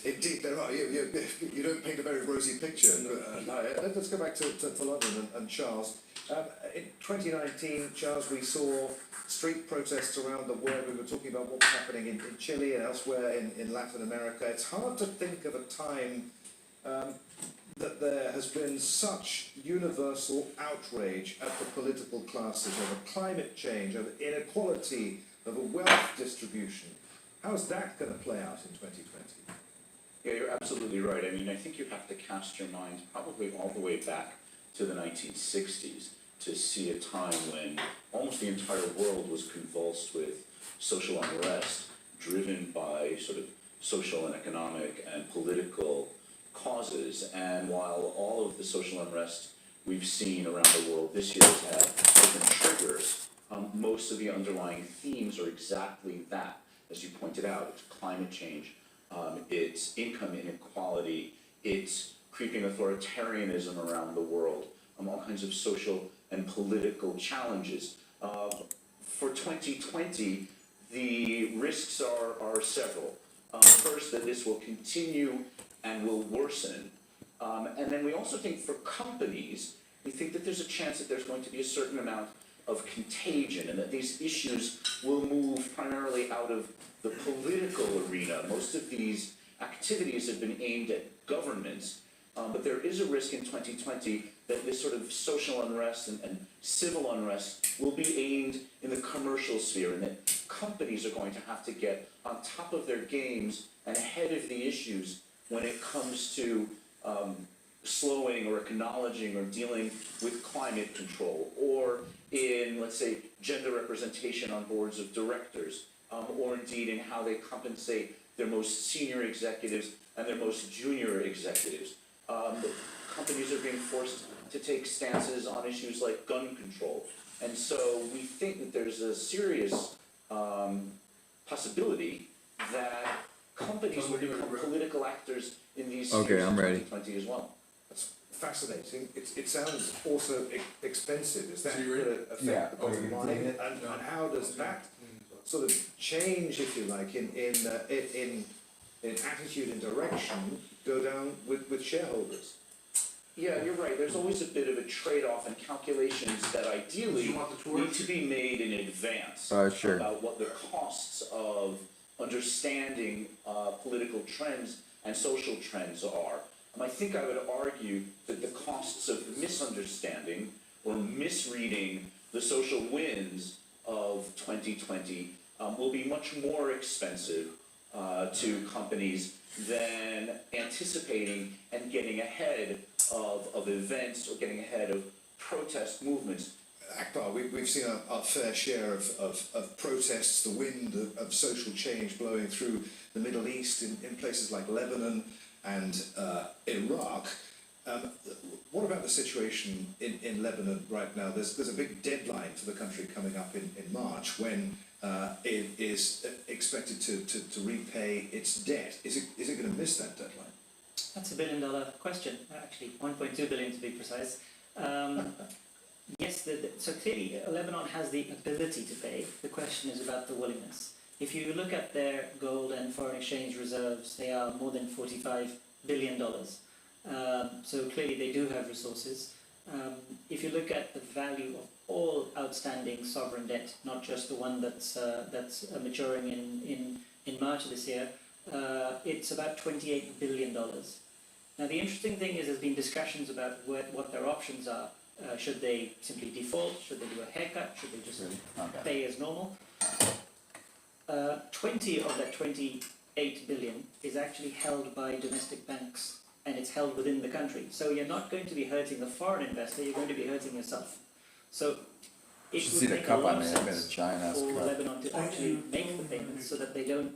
Speaker 9: Indeed, there are. You don't paint a very rosy picture. Let's go back to London and Charles. In 2019, Charles, we saw street protests around the world. We were talking about what was happening in Chile and elsewhere in Latin America. It's hard to think of a time that there has been such universal outrage at the political classes over climate change, over inequality, over wealth distribution. How's that going to play out in 2020?
Speaker 5: Yeah, you're absolutely right. I mean, I think you have to cast your mind probably all the way back to the 1960s to see a time when almost the entire world was convulsed with social unrest, driven by sort of social and economic and political causes. And while all of the social unrest we've seen around the world this year has had different triggers. Most of the underlying themes are exactly that, as you pointed out. It's climate change, it's income inequality, it's creeping authoritarianism around the world, all kinds of social and political challenges. For 2020, the risks are several. First, that this will continue and will worsen. And then we also think for companies, we think that there's a chance that there's going to be a certain amount of contagion and that these issues will move primarily out of the political arena. Most of these activities have been aimed at governments, but there is a risk in 2020 that this sort of social unrest and civil unrest will be aimed in the commercial sphere, and that companies are going to have to get on top of their games and ahead of the issues when it comes to slowing or acknowledging or dealing with climate control, or in, let's say, gender representation on boards of directors, or indeed in how they compensate their most senior executives and their most junior executives. Companies are being forced to take stances on issues like gun control. And so we think that there's a serious possibility that companies will become political actors in these spheres in 2020 as well.
Speaker 13: That's fascinating. It sounds also expensive. Is that going to affect the bottom line? And how does that sort of change, if you like, in attitude and direction go down with shareholders?
Speaker 5: Yeah, you're right. There's always a bit of a trade-off and calculations that ideally need to be made in advance about what the costs of understanding political trends and social trends are. I think I would argue that the costs of misunderstanding or misreading the social winds of 2020 will be much more expensive to companies than anticipating and getting ahead of events or getting ahead of protest movements.
Speaker 9: Akbar, we've seen our fair share of protests, the wind of social change blowing through the Middle East in places like Lebanon and Iraq. What about the situation in Lebanon right now? There's a big deadline for the country coming up in March when it is expected to repay its debt. Is it going to miss that deadline?
Speaker 10: That's $1 billion question, actually, 1.2 billion to be precise. Yes, so clearly Lebanon has the ability to pay. The question is about the willingness. If you look at their gold and foreign exchange reserves, they are more than $45 billion. So clearly they do have resources. If you look at the value of all outstanding sovereign debt, not just the one that's maturing in March of this year, it's about $28 billion. Now the interesting thing is there's been discussions about what their options are. Should they simply default? Should they do a haircut? Should they just pay as normal? 20 of that 28 billion is actually held by domestic banks, and it's held within the country. So you're not going to be hurting the foreign investor, you're going to be hurting yourself. So it would make a lot of sense for Lebanon to actually make the payments so that they don't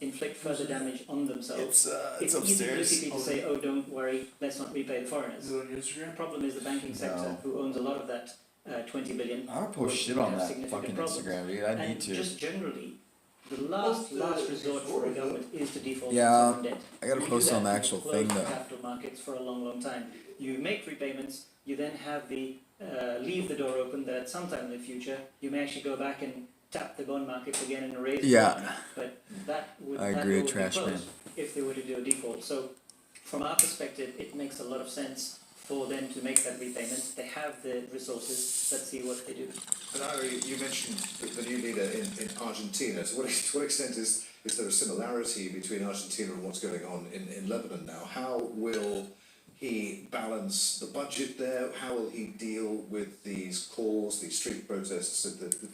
Speaker 10: inflict further damage on themselves. It's easy politically to say, oh, don't worry, let's not repay the foreigners. The problem is the banking sector, who owns a lot of that 20 billion.
Speaker 1: I would post shit on that fucking Instagram, dude. I need to.
Speaker 10: Just generally, the last resort for a government is to default on
Speaker 1: Yeah,
Speaker 10: sovereign debt.
Speaker 1: I gotta post on the actual thing though.
Speaker 10: Capital markets for a long time. You make repayments. You then have the leave the door open that at some time in the future you may actually go back and tap the bond markets again and raise the bond. But that would be closed if they were to do a default. So from our perspective, it makes a lot of sense for them to make that repayment. They have the resources. Let's see what they do.
Speaker 9: And Ira, you mentioned the new leader in Argentina. To what extent is there a similarity between Argentina and what's going on in Lebanon now? How will he balance the budget there? How will he deal with these calls, these street protests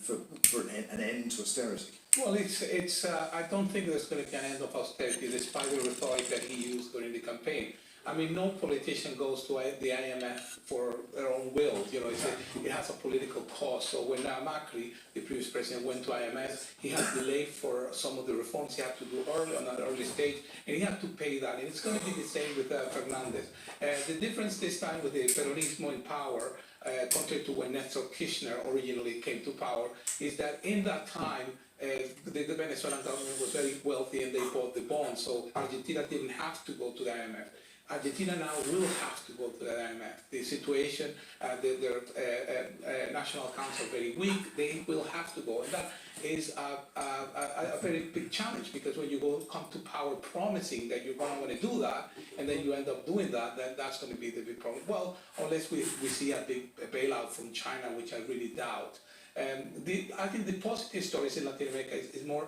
Speaker 9: for an end to austerity?
Speaker 11: Well, it's. I don't think there's going to be an end of austerity, despite the rhetoric that he used during the campaign. I mean, no politician goes to the IMF for their own will. You know, it has a political cost. So when Macri, the previous president, went to IMF, he had to delay for some of the reforms he had to do early on an early stage, and he had to pay that. And it's going to be the same with Fernandez. The difference this time with the Peronismo in power, contrary to when Nestor Kirchner originally came to power, is that in that time, the Venezuelan government was very wealthy and they bought the bonds, so Argentina didn't have to go to the IMF. Argentina now will have to go to the IMF. The situation, their national accounts are very weak. They will have to go, and that is a very big challenge, because when you come to power promising that you're going to want to do that, and then you end up doing that, then that's going to be the big problem. Well, unless we see a big bailout from China, which I really doubt. I think the positive stories in Latin America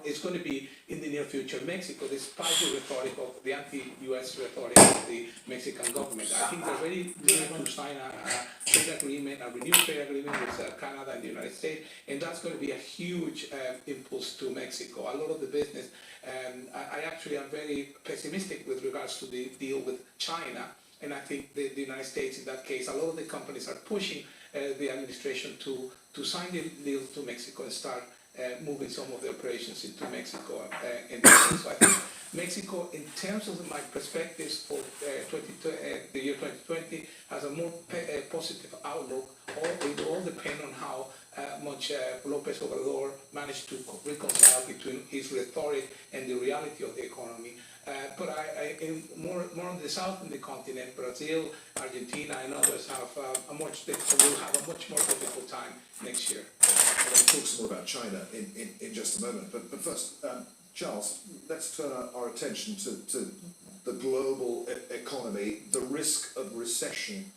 Speaker 11: is going to be in the near future. Mexico, despite the rhetoric of the anti-US rhetoric of the Mexican government, I think they're very willing to sign a trade agreement, a renewed trade agreement with Canada and the United States, and that's going to be a huge impulse to Mexico. A lot of the business, I actually am very pessimistic with regards to the deal with China, and I think the United States in that case, a lot of the companies are pushing the administration to sign the deal to Mexico and start moving some of the operations into Mexico. So I think Mexico, in terms of my perspectives for the year 2020, has a more positive outlook. It will all depend on how much López Obrador managed to reconcile between his rhetoric and the reality of the economy. But more on the south in the continent, Brazil, Argentina, and others will have a much more difficult time next year.
Speaker 9: I want to talk some more about China in just a moment. But first, Charles, let's turn our attention to the global economy. The risk of recession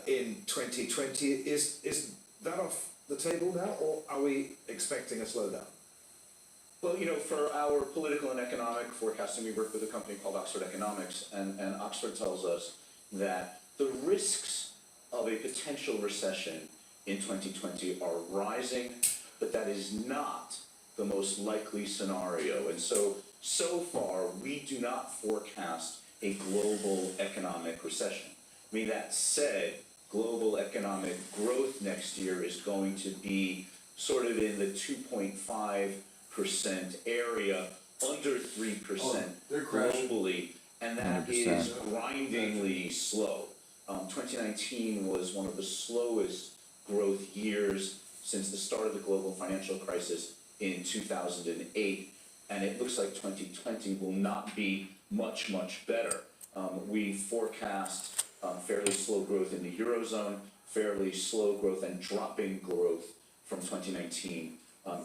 Speaker 9: in 2020, is that off the table now, or are we expecting a slowdown?
Speaker 5: Well, you know, for our political and economic forecasting, we work with a company called Oxford Economics, and Oxford tells us that the risks of a potential recession in 2020 are rising, but that is not the most likely scenario. And so far, we do not forecast a global economic recession. I mean, that said, global economic growth next year is going to be sort of in the 2.5% area, under 3% globally, and that 100%. Is grindingly slow. 2019 was one of the slowest growth years since the start of the global financial crisis in 2008, and it looks like 2020 will not be much better. We forecast fairly slow growth in the Eurozone, fairly slow growth and dropping growth from 2019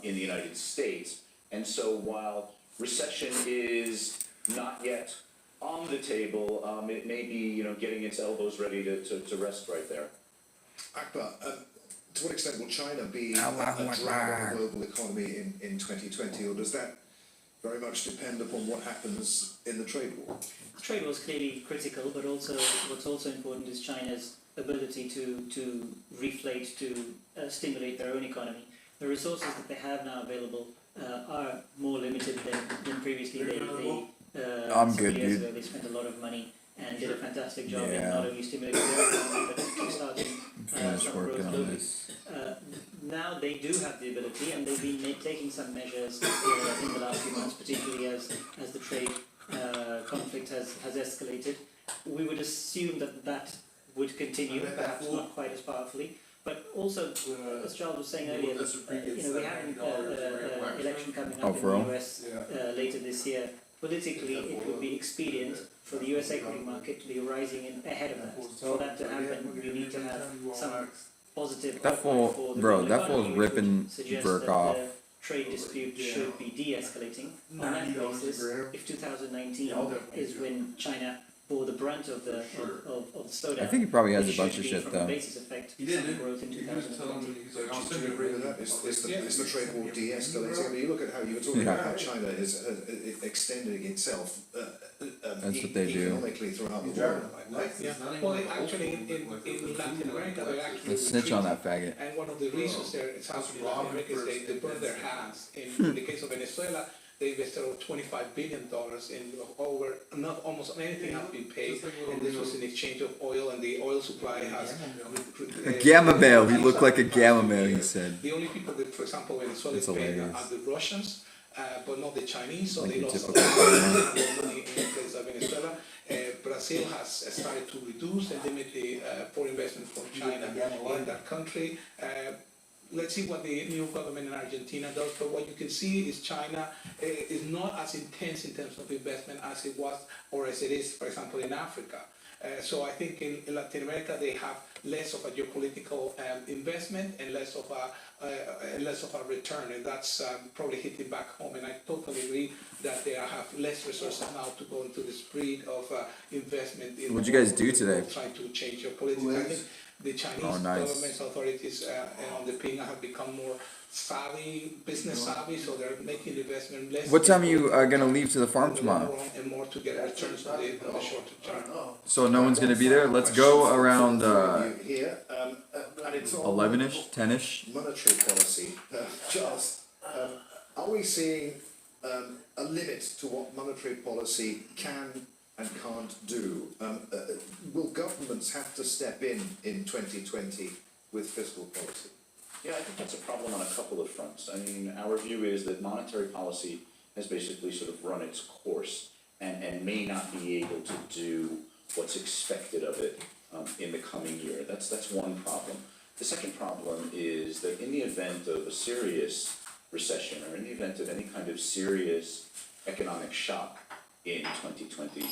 Speaker 5: in the United States. And so while recession is not yet on the table, it may be, getting its elbows ready to rest right there.
Speaker 9: Akbar, to what extent will China be a drag on the global economy in 2020, or does that very much depend upon what happens in the trade war?
Speaker 10: The trade war is clearly critical, but also what's also important is China's ability to reflate, to stimulate their own economy. The resources that they have now available are more limited than previously.
Speaker 1: I'm
Speaker 10: some
Speaker 1: good,
Speaker 10: years
Speaker 1: dude.
Speaker 10: ago, they spent a lot of money and did a fantastic job in not only stimulating their economy, but kickstarting some growth globally. Now they do have the ability, and they've been taking some measures in the last few months, particularly as the trade conflict has escalated. We would assume that would continue, perhaps not quite as powerfully. But also, as Charles was saying earlier, we have an election coming up in the US later this year. Politically, it would be expedient for the US equity market to be rising ahead of that. For that to happen, you need to have some positive
Speaker 1: That fool, bro, that fool's ripping Burke off.
Speaker 10: The trade dispute should be de-escalating. On that basis, if 2019 is when China bore the brunt of the slowdown,
Speaker 1: I think he probably has a bunch of shit,
Speaker 10: from
Speaker 1: though.
Speaker 10: a basis effect, some growth in 2020.
Speaker 9: Do you agree with that? Is the trade war de-escalating? I mean, you look at how you were talking about how China is extending itself economically throughout the world.
Speaker 11: Well, actually, in Latin America, they're actually
Speaker 1: Let's snitch on that faggot.
Speaker 11: And one of the reasons they're in South America is they burn their hands. In the case of Venezuela, they invested over $25 billion in over, not almost anything has been paid, and this was in exchange of oil, and the oil supply has...
Speaker 1: A gamma male. He looked like a gamma male, he said.
Speaker 11: The only people that, for example, Venezuela is
Speaker 1: That's
Speaker 11: paid
Speaker 1: hilarious.
Speaker 11: are the Russians, but not the Chinese, so
Speaker 1: Like
Speaker 11: they
Speaker 1: your
Speaker 11: lost a
Speaker 1: typical
Speaker 11: lot of money in place of Venezuela. Brazil has started to reduce and limit the foreign investment from China in that country. Let's see what the new government in Argentina does, but what you can see is China is not as intense in terms of investment as it was or as it is, for example, in Africa. So I think in Latin America they have less of a geopolitical investment and less of a return, and that's probably hitting back home. And I totally agree that they have less resources now to go into the spread of investment.
Speaker 1: What'd you guys do today?
Speaker 11: Trying to change your politics. I think the Chinese government authorities on the ping have become more savvy, business savvy, so they're making investment less.
Speaker 1: What time are you gonna leave to the farm tomorrow?
Speaker 11: And more to get returns on the short term.
Speaker 1: So no one's gonna be there? Let's go around
Speaker 13: Here, and it's on
Speaker 1: 11ish, 10ish.
Speaker 13: monetary policy. Charles, are we seeing a limit to what monetary policy can and can't do? Will governments have to step in 2020 with fiscal policy?
Speaker 5: Yeah, I think that's a problem on a couple of fronts. I mean, our view is that monetary policy has basically sort of run its course and may not be able to do what's expected of it in the coming year. That's one problem. The second problem is that in the event of a serious recession or in the event of any kind of serious economic shock in 2020,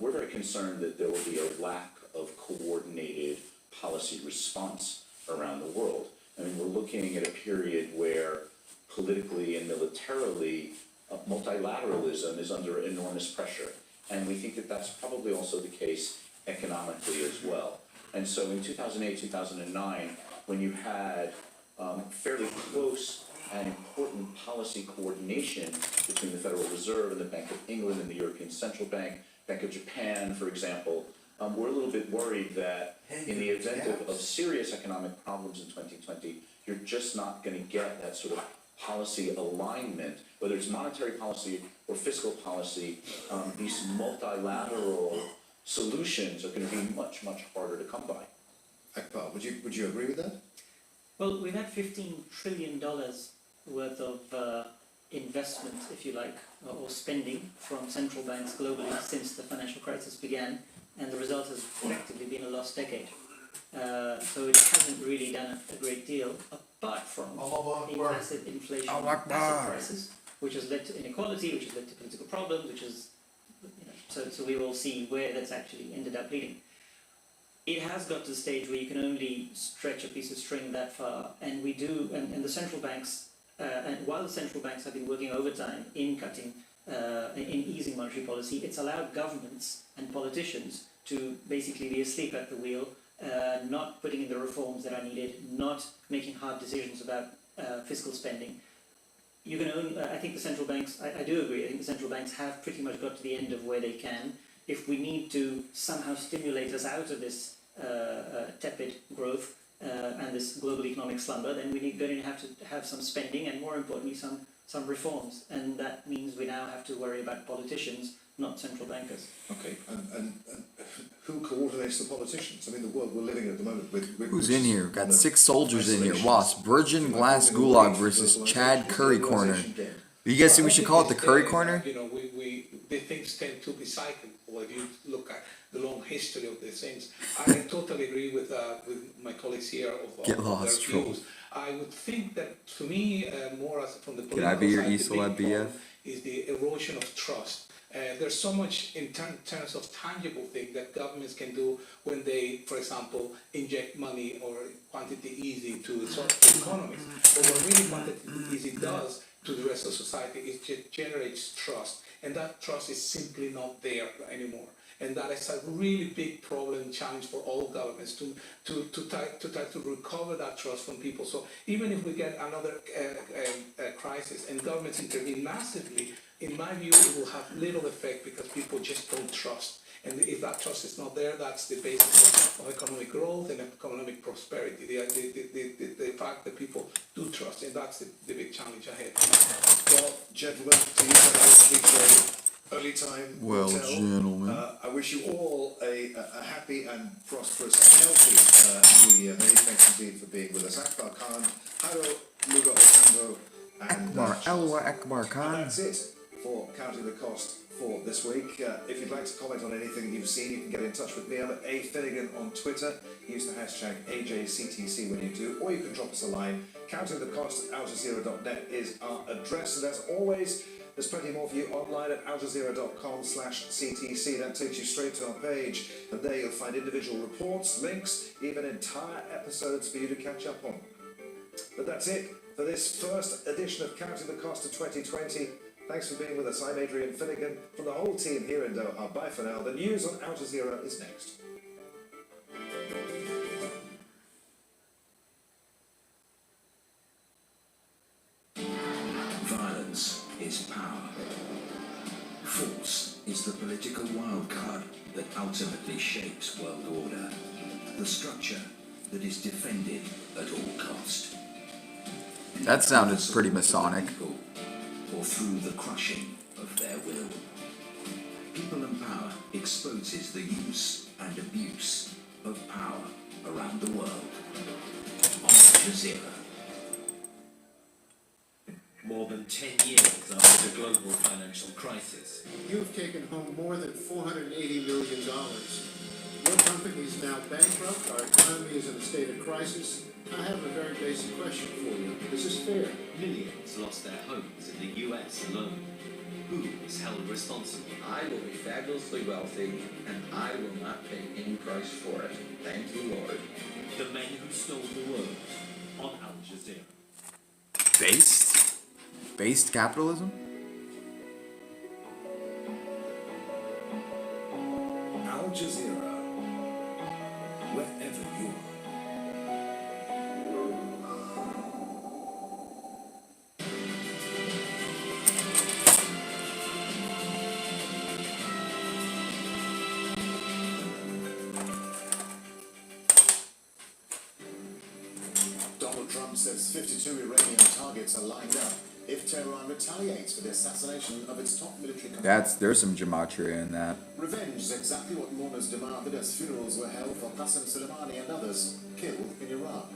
Speaker 5: we're very concerned that there will be a lack of coordinated policy response around the world. I mean, we're looking at a period where politically and militarily multilateralism is under enormous pressure. And we think that that's probably also the case economically as well. And so in 2008, 2009, when you had fairly close and important policy coordination between the Federal Reserve and the Bank of England and the European Central Bank, Bank of Japan, for example, we're a little bit worried that in the event of serious economic problems in 2020, you're just not going to get that sort of policy alignment, whether it's monetary policy or fiscal policy. These multilateral solutions are going to be much, much harder to come by.
Speaker 13: Akbar, would you agree with that?
Speaker 10: Well, we've had $15 trillion worth of investment, if you like, or spending from central banks globally since the financial crisis began, and the result has effectively been a lost decade. So it hasn't really done a great deal, apart from a massive inflation asset crisis, which has led to inequality, which has led to political problems, which is, so we will see where that's actually ended up leading. It has got to the stage where you can only stretch a piece of string that far, and we do, and the central banks, and while the central banks have been working overtime in cutting, in easing monetary policy, it's allowed governments and politicians to basically be asleep at the wheel, not putting in the reforms that are needed, not making hard decisions about fiscal spending. You can only, I think the central banks, I do agree, I think the central banks have pretty much got to the end of where they can. If we need to somehow stimulate us out of this tepid growth and this global economic slumber, then we're going to have to have some spending and, more importantly, some reforms. And that means we now have to worry about politicians, not central bankers.
Speaker 13: Okay, and who coordinates the politicians? I mean, the world we're living in at the moment with
Speaker 1: Who's in here? Got 6 soldiers in here. Wasp, Virgin Glass Gulag versus Chad Curry Corner. You guys think we should call it the Curry Corner?
Speaker 11: You know, the things tend to be cyclical. If you look at the long history of these things, I totally agree with my colleagues here of
Speaker 1: Get lost,
Speaker 11: their views. I would think that, for me, more as from the political
Speaker 1: Can I be your
Speaker 11: side,
Speaker 1: ESOL at BF?
Speaker 11: is the erosion of trust. There's so much in terms of tangible things that governments can do when they, for example, inject money or quantity easy to the economies. But what really quantity easy does to the rest of society is it generates trust, and that trust is simply not there anymore. And that is a really big problem and challenge for all governments to try to recover that trust from people. So even if we get another crisis and governments intervene massively, in my view, it will have little effect because people just don't trust. And if that trust is not there, that's the basis of economic growth and economic prosperity. The fact that people do trust, and that's the big challenge ahead.
Speaker 9: Well, gentlemen, to use that cliche, early time will
Speaker 1: Well,
Speaker 9: tell.
Speaker 1: gentlemen.
Speaker 9: I wish you all a happy and prosperous and healthy New Year. Many thanks indeed for being with us. Akbar Khan, Haro Luga Otambo, and
Speaker 1: Akbar Khan.
Speaker 9: And that's it for Counting the Cost for this week. If you'd like to comment on anything you've seen, you can get in touch with me. I'm at A Finnegan on Twitter. Use the hashtag AJCTC when you do, or you can drop us a line. CountingTheCost@AlJazeera.net is our address, and as always, there's plenty more for you online at aljazeera.com/CTC. That takes you straight to our page, and there you'll find individual reports, links, even entire episodes for you to catch up on. But that's it for this first edition of Counting the Cost of 2020. Thanks for being with us. I'm Adrian Finnegan from the whole team here in Doha. Bye for now. The news on Al Jazeera is next.
Speaker 7: Violence is power. Force is the political wildcard that ultimately shapes world order. The structure that is defended at all cost.
Speaker 1: That sounded pretty Masonic.
Speaker 7: Or through the crushing of their will. People and Power exposes the use and abuse of power around the world. On Al Jazeera.
Speaker 12: More than 10 years after the global financial crisis.
Speaker 9: You've taken home more than $480 million. Your company is now bankrupt. Our economy is in a state of crisis. I have a very basic question for you. Is this fair?
Speaker 12: Millions lost their homes in the US alone. Who is held responsible?
Speaker 15: I will be fabulously wealthy, and I will not pay any price for it. Thank you, Lord.
Speaker 12: The men who stole the world on Al Jazeera.
Speaker 1: Based capitalism?
Speaker 9: Al Jazeera. Wherever you are. Donald Trump says 52 Iranian targets are lined up if Tehran retaliates for the assassination of its top military commander.
Speaker 1: There's some gematria in that.
Speaker 9: Revenge is exactly what mourners demanded as funerals were held for Qasem Soleimani and others killed in Iraq.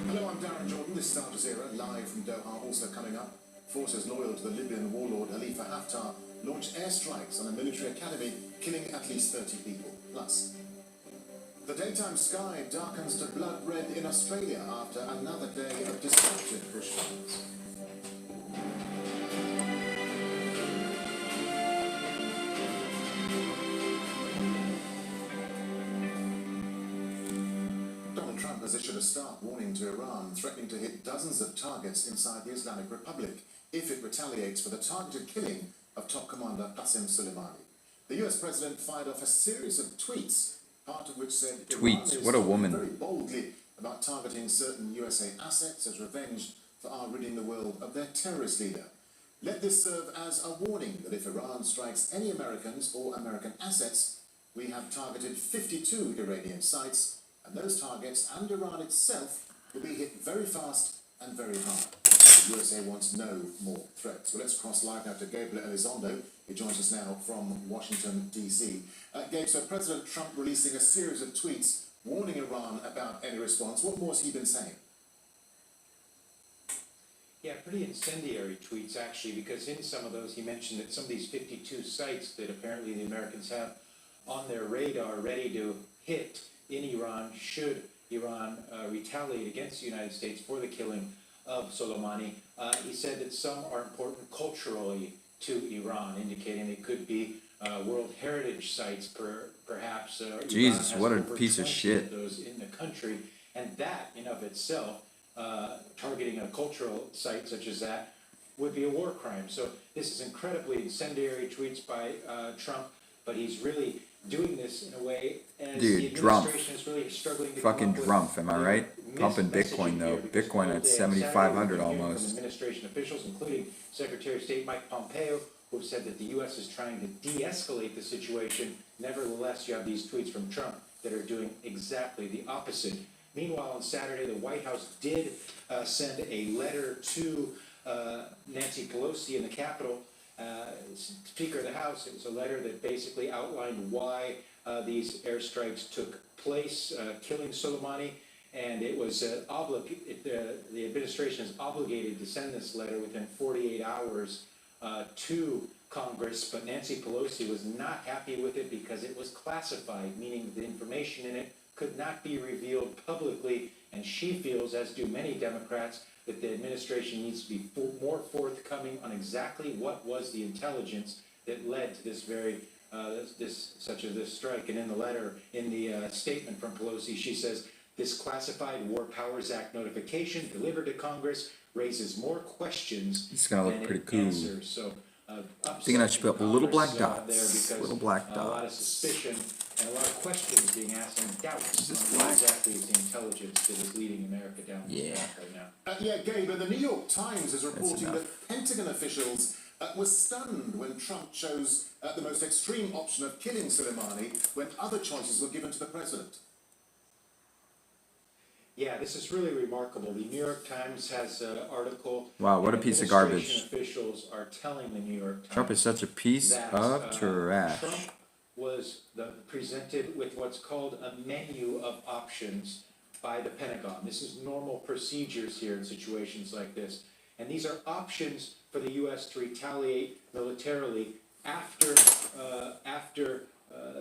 Speaker 9: Hello, I'm Darren Jordan. This is Al Jazeera, live from Doha. Also coming up, forces loyal to the Libyan warlord Khalifa Haftar launched airstrikes on a military academy, killing at least 30 people. Plus, the daytime sky darkens to blood red in Australia after another day of disrupted bushfires. Donald Trump has issued a stark warning to Iran, threatening to hit dozens of targets inside the Islamic Republic if it retaliates for the targeted killing of top commander Qasem Soleimani. The US president fired off a series of tweets, part of which said Iran is
Speaker 1: What a woman.
Speaker 9: very boldly about targeting certain USA assets as revenge for our ridding the world of their terrorist leader. Let this serve as a warning that if Iran strikes any Americans or American assets, we have targeted 52 Iranian sites, and those targets and Iran itself will be hit very fast and very hard. The USA wants no more threats. Well, let's cross live now to Gabriel Elizondo, who joins us now from Washington, D.C. Gabe, so President Trump releasing a series of tweets warning Iran about any response. What more has he been saying?
Speaker 8: Yeah, pretty incendiary tweets, actually, because in some of those he mentioned that some of these 52 sites that apparently the Americans have on their radar ready to hit in Iran should Iran retaliate against the United States for the killing of Soleimani. He said that some are important culturally to Iran, indicating they could be World Heritage sites, perhaps.
Speaker 1: Jesus,
Speaker 8: Iran
Speaker 1: what a
Speaker 8: has over
Speaker 1: piece of
Speaker 8: 20
Speaker 1: shit.
Speaker 8: those in the country, and that in of itself, targeting a cultural site such as that, would be a war crime. So this is incredibly incendiary tweets by Trump, but he's really doing this in a way as
Speaker 1: Dude,
Speaker 8: the
Speaker 1: Trump.
Speaker 8: administration is really struggling to
Speaker 1: Fucking
Speaker 8: come up
Speaker 1: Trump, am I
Speaker 8: with
Speaker 1: right? Pumping
Speaker 8: messaging
Speaker 1: Bitcoin though.
Speaker 8: here, because
Speaker 1: Bitcoin
Speaker 8: all
Speaker 1: at
Speaker 8: day on Saturday,
Speaker 1: 7,500
Speaker 8: we've been hearing
Speaker 1: almost.
Speaker 8: From administration officials, including Secretary of State Mike Pompeo, who have said that the U.S. is trying to de-escalate the situation. Nevertheless, you have these tweets from Trump that are doing exactly the opposite. Meanwhile, on Saturday, the White House did send a letter to Nancy Pelosi in the Capitol, Speaker of the House. It was a letter that basically outlined why these airstrikes took place, killing Soleimani, and it was the administration is obligated to send this letter within 48 hours to Congress, but Nancy Pelosi was not happy with it because it was classified, meaning the information in it could not be revealed publicly, and she feels, as do many Democrats, that the administration needs to be more forthcoming on exactly what was the intelligence that led to this very this strike. And in the letter, in the statement from Pelosi, she says, "This classified War Powers Act notification delivered to Congress raises more questions
Speaker 1: It's gonna look
Speaker 8: than
Speaker 1: pretty
Speaker 8: it
Speaker 1: cool.
Speaker 8: answers." So,
Speaker 1: Thinking I should put little black
Speaker 8: there
Speaker 1: dots.
Speaker 8: because,
Speaker 1: Little black
Speaker 8: a lot of
Speaker 1: dots.
Speaker 8: suspicion and a lot of questions being asked and doubts
Speaker 1: Is this
Speaker 8: on
Speaker 1: black?
Speaker 8: what exactly is the intelligence that is leading America down this
Speaker 1: Yeah.
Speaker 8: path right now.
Speaker 9: Yeah, Gabe, but the New York Times is reporting
Speaker 1: enough.
Speaker 9: that Pentagon officials were stunned when Trump chose the most extreme option of killing Soleimani when other choices were given to the president.
Speaker 8: Yeah, this is really remarkable. The New York Times has an article.
Speaker 1: Wow, what a
Speaker 8: and
Speaker 1: piece of
Speaker 8: administration
Speaker 1: garbage.
Speaker 8: Officials are telling the New York Times
Speaker 1: Trump is such a piece
Speaker 8: that,
Speaker 1: of trash.
Speaker 8: Trump was presented with what's called a menu of options by the Pentagon. This is normal procedures here in situations like this. And these are options for the U.S. to retaliate militarily after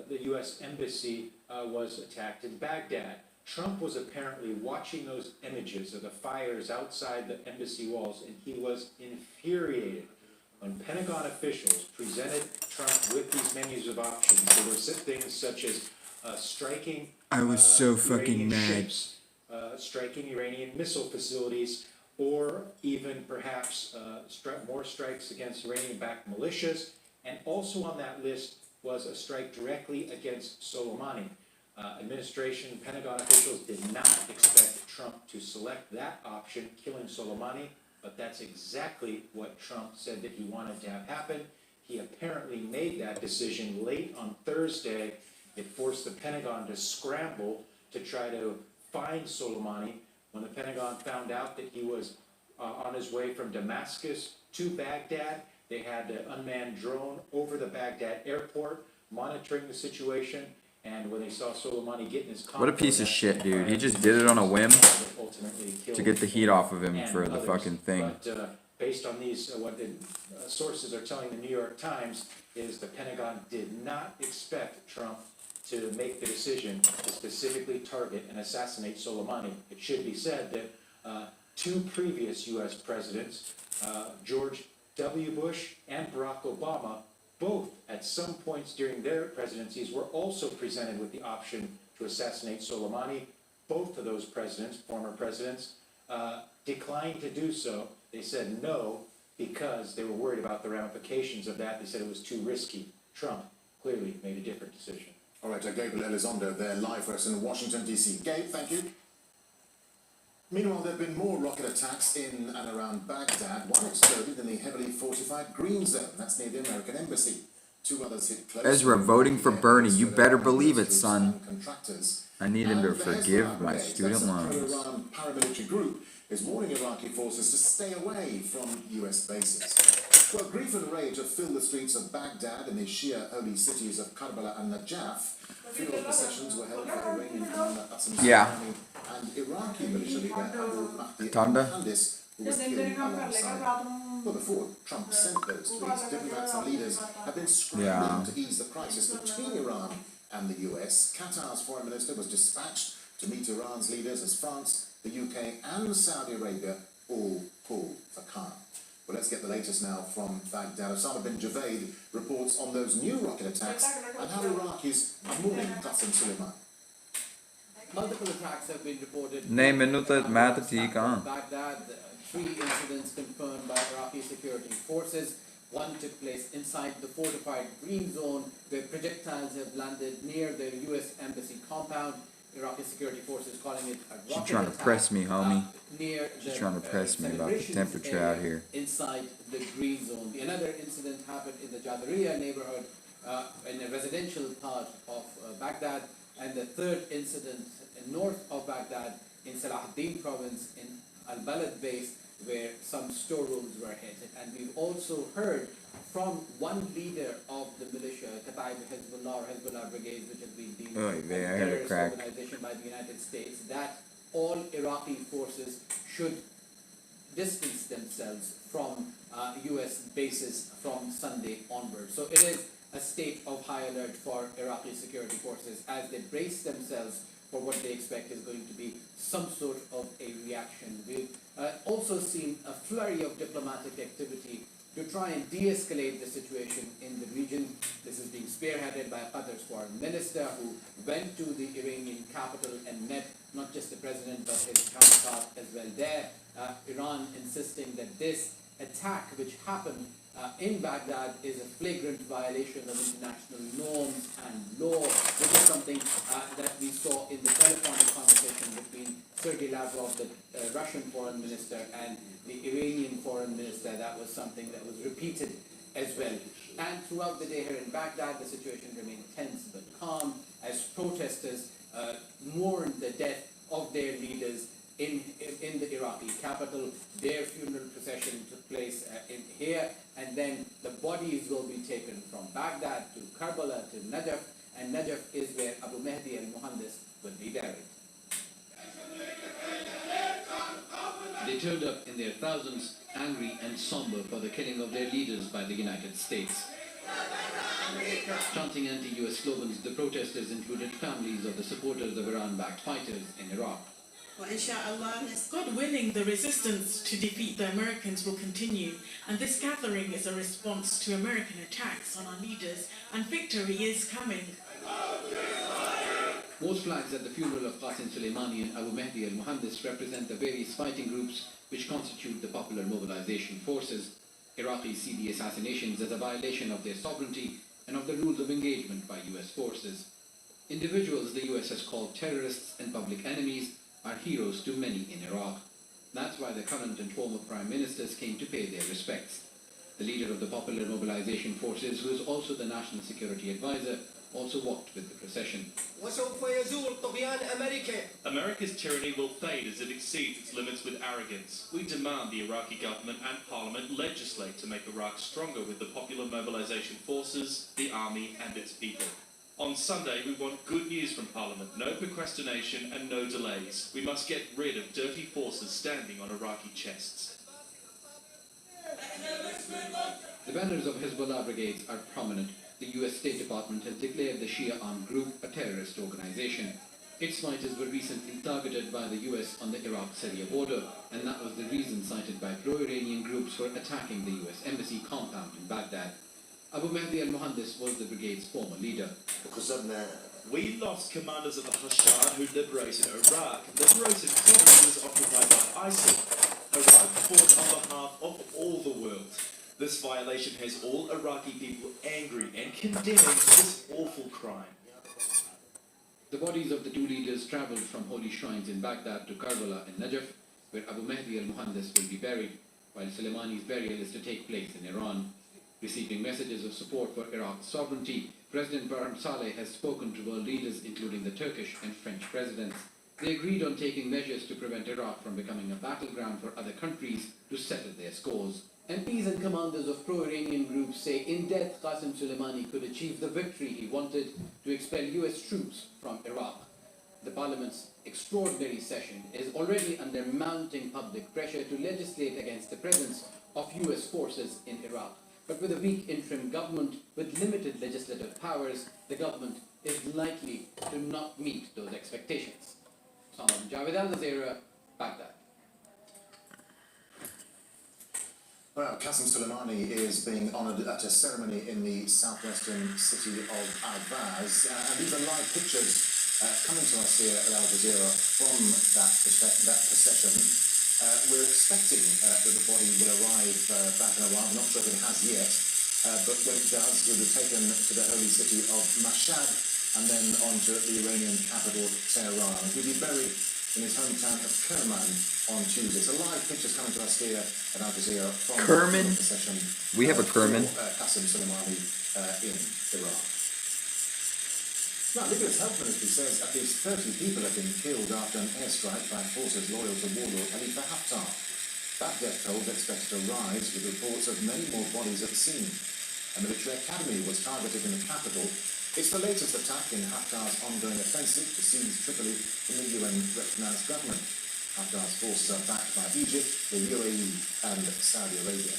Speaker 8: the U.S. Embassy was attacked in Baghdad. Trump was apparently watching those images of the fires outside the embassy walls, and he was infuriated. When Pentagon officials presented Trump with these menus of options, there were things such as striking
Speaker 1: I was so fucking
Speaker 8: Iranian
Speaker 1: mad.
Speaker 8: ships, striking Iranian missile facilities, or even perhaps more strikes against Iranian-backed militias. And also on that list was a strike directly against Soleimani. Administration, Pentagon officials did not expect Trump to select that option, killing Soleimani, but that's exactly what Trump said that he wanted to have happen. He apparently made that decision late on Thursday. It forced the Pentagon to scramble to try to find Soleimani. When the Pentagon found out that he was on his way from Damascus to Baghdad, they had an unmanned drone over the Baghdad airport monitoring the situation. And when they saw Soleimani getting his
Speaker 1: What a piece of shit, dude. He just did it on a whim to get the heat off of him
Speaker 8: and
Speaker 1: for the
Speaker 8: others.
Speaker 1: fucking thing.
Speaker 8: But based on these, what the sources are telling the New York Times is the Pentagon did not expect Trump to make the decision to specifically target and assassinate Soleimani. It should be said that two previous U.S. presidents, George W. Bush and Barack Obama, both at some points during their presidencies were also presented with the option to assassinate Soleimani. Both of those presidents, former presidents, declined to do so. They said no because they were worried about the ramifications of that. They said it was too risky. Trump clearly made a different decision.
Speaker 9: All right, Gabriel Elizondo there live for us in Washington, D.C. Gabe, thank you. Meanwhile, there have been more rocket attacks in and around Baghdad. One exploded in the heavily fortified Green Zone. That's near the American Embassy. Two others hit close.
Speaker 1: Ezra, voting for Bernie. You better believe it, son.
Speaker 9: And contractors.
Speaker 1: I need him to
Speaker 9: And the
Speaker 1: forgive
Speaker 9: Hezbollah
Speaker 1: my
Speaker 9: brigade,
Speaker 1: student
Speaker 9: that's a
Speaker 1: loans.
Speaker 9: pro-Iran paramilitary group, is warning Iraqi forces to stay away from US bases. Well, grief and rage have filled the streets of Baghdad and the Shia holy cities of Karbala and Najaf. Funeral processions were held for Iranian commander Qasem
Speaker 1: Yeah.
Speaker 9: Soleimani and Iraqi militia leader Abu Mahdi
Speaker 1: Tanda?
Speaker 9: al-Muhandis, who was killed alongside. Well, before Trump sent those tweets, diplomats and leaders have been scrambling to ease the crisis between Iran and the US. Qatar's foreign minister was dispatched to meet Iran's leaders as France, the UK and Saudi Arabia all call for calm. Well, let's get the latest now from Baghdad. Osama bin Javed reports on those new rocket attacks and how Iraqis are mourning Qasem Soleimani.
Speaker 14: Multiple attacks have been reported.
Speaker 1: Nej minutet mäter 10 kan.
Speaker 14: Baghdad, 3 incidents confirmed by Iraqi security forces. One took place inside the fortified green zone where projectiles have landed near the US Embassy compound. Iraqi security forces calling it a rocket
Speaker 1: She's trying to
Speaker 14: attack,
Speaker 1: press me, homie.
Speaker 14: Near
Speaker 1: She's
Speaker 14: the,
Speaker 1: trying to press me about the
Speaker 14: celebrations
Speaker 1: temperature out
Speaker 14: area
Speaker 1: here.
Speaker 14: inside the green zone. Another incident happened in the Jadariya neighborhood in a residential part of Baghdad, and the third incident north of Baghdad in Salahuddin province in Al-Balad base where some storerooms were hit. And we've also heard from one leader of the militia, Kataib Hezbollah or Hezbollah Brigades, which has been deemed
Speaker 1: Oh,
Speaker 14: a
Speaker 1: yeah, I heard a
Speaker 14: terrorist
Speaker 1: crack.
Speaker 14: organization by the United States, that all Iraqi forces should distance themselves from US bases from Sunday onward. So it is a state of high alert for Iraqi security forces as they brace themselves for what they expect is going to be some sort of a reaction. We've also seen a flurry of diplomatic activity to try and de-escalate the situation in the region. This is being spearheaded by Qatar's foreign minister, who went to the Iranian capital and met not just the president but his counterpart as well there. Iran insisting that this attack which happened in Baghdad is a flagrant violation of international norms and law. This is something that we saw in the telephonic conversation between Sergei Lavrov, the Russian foreign minister, and the Iranian foreign minister. That was something that was repeated as well. And throughout the day here in Baghdad, the situation remained tense but calm as protesters mourned the death of their leaders in the Iraqi capital. Their funeral procession took place in here, and then the bodies will be taken from Baghdad to Karbala to Najaf, and Najaf is where Abu Mahdi al-Muhandis will be buried.
Speaker 6: They turned up in their thousands, angry and somber for the killing of their leaders by the United States. Chanting anti-US slogans, the protesters included families of the supporters of Iran-backed fighters in Iraq.
Speaker 16: God willing, the resistance to defeat the Americans will continue, and this gathering is a response to American attacks on our leaders, and victory is coming.
Speaker 6: Most flags at the funeral of Qasim Soleimani and Abu Mahdi al-Muhandis represent the various fighting groups which constitute the Popular Mobilization Forces. Iraqis see the assassinations as a violation of their sovereignty and of the rules of engagement by US forces. Individuals the US has called terrorists and public enemies are heroes to many in Iraq. That's why the current and former prime ministers came to pay their respects. The leader of the Popular Mobilization Forces, who is also the National Security Advisor, also walked with the procession.
Speaker 17: America's tyranny will fade as it exceeds its limits with arrogance. We demand the Iraqi government and parliament legislate to make Iraq stronger with the Popular Mobilization Forces, the army and its people. On Sunday, we want good news from Parliament, no procrastination and no delays. We must get rid of dirty forces standing on Iraqi chests.
Speaker 6: The banners of Hezbollah brigades are prominent. The US State Department has declared the Shia armed group a terrorist organization. Its fighters were recently targeted by the US on the Iraq-Syria border, and that was the reason cited by pro-Iranian groups for attacking the US embassy compound in Baghdad. Abu Mahdi al-Muhandis was the brigade's former leader.
Speaker 17: We lost commanders of the Hashad who liberated Iraq, liberated provinces occupied by ISIL. Iraq fought on behalf of all the world. This violation has all Iraqi people angry and condemning this awful crime.
Speaker 6: The bodies of the two leaders travelled from holy shrines in Baghdad to Karbala and Najaf, where Abu Mahdi al-Muhandis will be buried, while Soleimani's burial is to take place in Iran. Receiving messages of support for Iraq's sovereignty, President Barham Saleh has spoken to world leaders, including the Turkish and French presidents. They agreed on taking measures to prevent Iraq from becoming a battleground for other countries to settle their scores.
Speaker 14: MPs and commanders of pro-Iranian groups say in death Qasim Soleimani could achieve the victory he wanted to expel US troops from Iraq. The parliament's extraordinary session is already under mounting public pressure to legislate against the presence of US forces in Iraq. But with a weak interim government with limited legislative powers, the government is likely to not meet those expectations. Salam Javed Al-Jazeera, Baghdad.
Speaker 9: Well, Qasim Soleimani is being honoured at a ceremony in the southwestern city of Al-Baz. And these are live pictures coming to us here at Al Jazeera from that procession. We're expecting that the body will arrive back in Iran. We're not sure if it has yet, but when it does, he'll be taken to the holy city of Mashhad and then on to the Iranian capital, Tehran. He'll be buried in his hometown of Kerman on Tuesday. So live pictures coming to us here at Al Jazeera from
Speaker 1: Kerman?
Speaker 9: the session.
Speaker 1: We have a Kerman.
Speaker 9: Qasem Soleimani in Iraq. Now, Libya's health ministry says at least 30 people have been killed after an airstrike by forces loyal to warlord Khalifa Haftar. That death toll is expected to rise with reports of many more bodies at the scene. A military academy was targeted in the capital. It's the latest attack in Haftar's ongoing offensive to seize Tripoli from the UN-recognized government. Haftar's forces are backed by Egypt, the UAE and Saudi Arabia.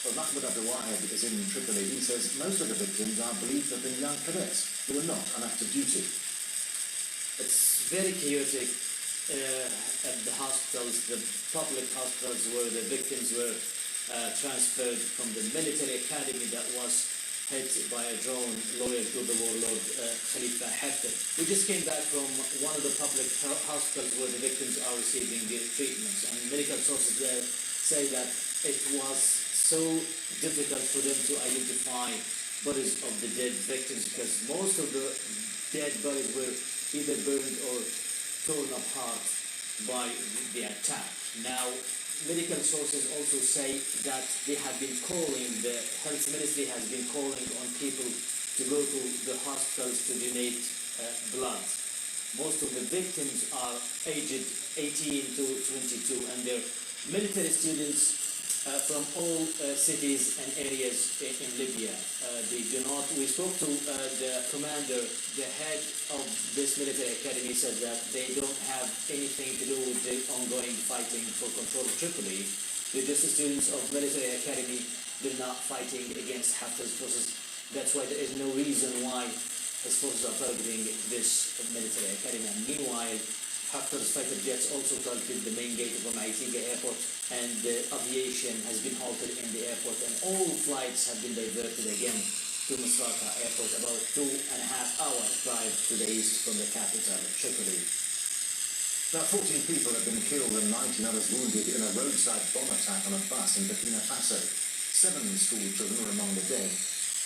Speaker 9: Well, Mahmoud Abdelwahed is in Tripoli. He says most of the victims are believed to have been young cadets who were not on active duty.
Speaker 18: It's very chaotic at the hospitals, the public hospitals where the victims were transferred from the military academy that was hit by a drone loyal to the warlord Khalifa Haftar. We just came back from one of the public hospitals where the victims are receiving their treatments, and medical sources there say that it was so difficult for them to identify bodies of the dead victims because most of the dead bodies were either burned or torn apart by the attack. Now, medical sources also say that they have been calling, the health ministry has been calling on people to go to the hospitals to donate blood. Most of the victims are aged 18 to 22 and they're military students from all cities and areas in Libya. They do not. We spoke to the commander, the head of this military academy said that they don't have anything to do with the ongoing fighting for control of Tripoli. They're just students of military academy. They're not fighting against Haftar's forces. That's why there is no reason why his forces are targeting this military academy. And meanwhile, Haftar's fighter jets also targeted the main gate of Maitiga airport, and the aviation has been halted in the airport, and all flights have been diverted again to Misrata airport, about 2.5 hours drive to the east from the capital, Tripoli.
Speaker 9: Now, 14 people have been killed and 19 others wounded in a roadside bomb attack on a bus in Burkina Faso. 7 school children were among the dead.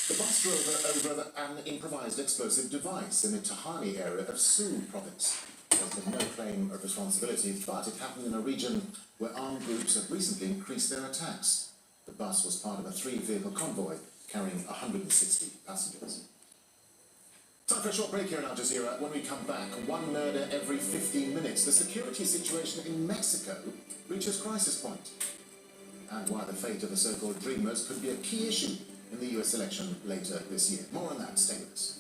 Speaker 9: The bus drove over an improvised explosive device in the Tahani area of Sou province. There's been no claim of responsibility, but it happened in a region where armed groups have recently increased their attacks. The bus was part of a 3-vehicle convoy carrying 160 passengers. Time for a short break here in Al Jazeera. When we come back, one murder every 15 minutes. The security situation in Mexico reaches crisis point. And why the fate of the so-called dreamers could be a key issue in the US election later this year. More on that. Stay with us.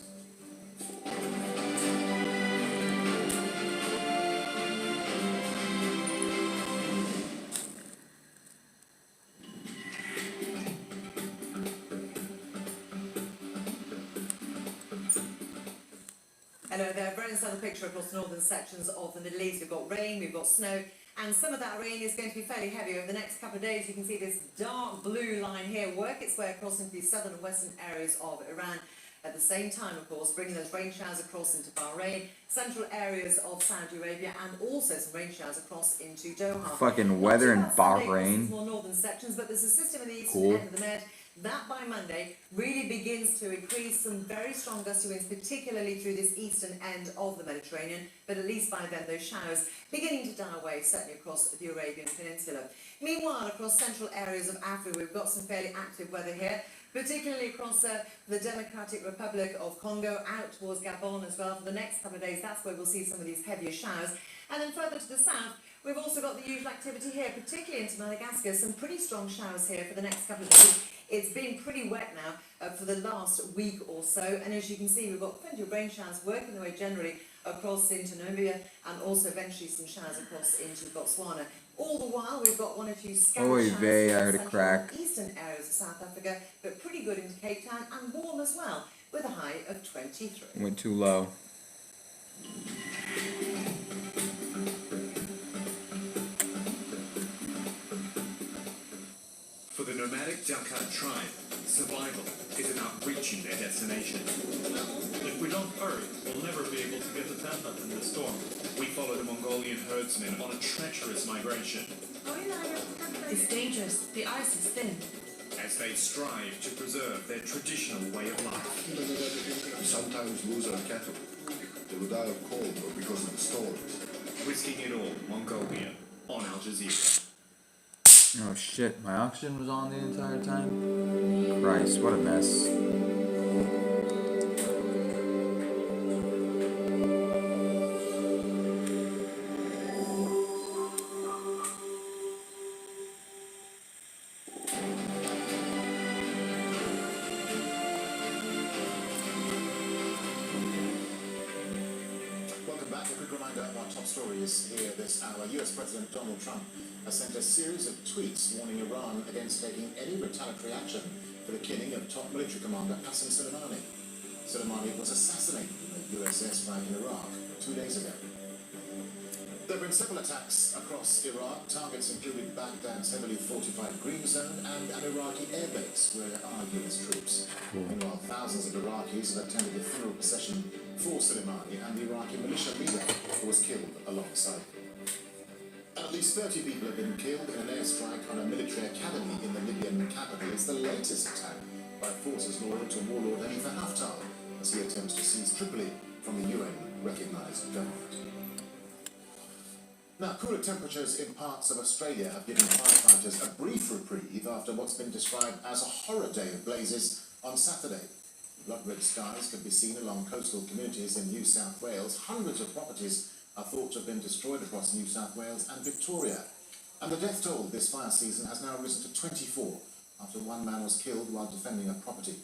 Speaker 19: Hello there, very inside the picture across the northern sections of the Middle East. We've got rain, we've got snow, and some of that rain is going to be fairly heavy over the next couple of days. You can see this dark blue line here work its way across into the southern and western areas of Iran. At the same time, of course, bringing those rain showers across into Bahrain, central areas of Saudi Arabia, and also some rain showers across into Doha.
Speaker 1: Fucking weather in Bahrain.
Speaker 19: More northern sections, but there's a system in the eastern
Speaker 1: Cool.
Speaker 19: end of the Med that by Monday really begins to increase some very strong gusty winds, particularly through this eastern end of the Mediterranean, but at least by then those showers beginning to die away, certainly across the Arabian Peninsula. Meanwhile, across central areas of Africa, we've got some fairly active weather here, particularly across the Democratic Republic of Congo, out towards Gabon as well. For the next couple of days, that's where we'll see some of these heavier showers. And then further to the south, we've also got the usual activity here, particularly into Madagascar, some pretty strong showers here for the next couple of days. It's been pretty wet now for the last week or so, and as you can see, we've got plenty of rain showers working their way generally across into Namibia, and also eventually some showers across into Botswana. All the while, we've got one or two scattered
Speaker 1: Oy
Speaker 19: showers
Speaker 1: vey,
Speaker 19: in
Speaker 1: I heard a
Speaker 19: central
Speaker 1: crack.
Speaker 19: and eastern areas of South Africa, but pretty good into Cape Town, and warm as well, with a high of 23.
Speaker 1: Went too low.
Speaker 20: For the nomadic Dakar tribe, survival is about reaching their destination.
Speaker 17: If we don't hurry, we'll never be able to get the tent up in the storm. We follow the Mongolian herdsmen on a treacherous migration.
Speaker 19: It's dangerous. The ice is thin.
Speaker 20: As they strive to preserve their traditional way of life.
Speaker 3: We sometimes lose our cattle. They will die of cold or because of the storms.
Speaker 20: Risking it all, Mongolia, on Al Jazeera.
Speaker 1: Oh shit, my oxygen was on the entire time? Christ, what a mess.
Speaker 9: Welcome back. A quick reminder of our top stories here this hour. US President Donald Trump has sent a series of tweets warning Iran against taking any retaliatory action for the killing of top military commander Qasem Soleimani. Soleimani was assassinated in a US airstrike in Iraq 2 days ago. There have been several attacks across Iraq. Targets included Baghdad's heavily fortified Green Zone and an Iraqi airbase where there are US troops. Meanwhile, thousands of Iraqis have attended the funeral procession for Soleimani and the Iraqi militia leader who was killed alongside him. At least 30 people have been killed in an airstrike on a military academy in the Libyan capital. It's the latest attack by forces loyal to warlord Khalifa Haftar as he attempts to seize Tripoli from the UN-recognised government. Now, cooler temperatures in parts of Australia have given firefighters a brief reprieve after what's been described as a horror day of blazes on Saturday. Blood-red skies could be seen along coastal communities in New South Wales. Hundreds of properties are thought to have been destroyed across New South Wales and Victoria. And the death toll this fire season has now risen to 24 after one man was killed while defending a property.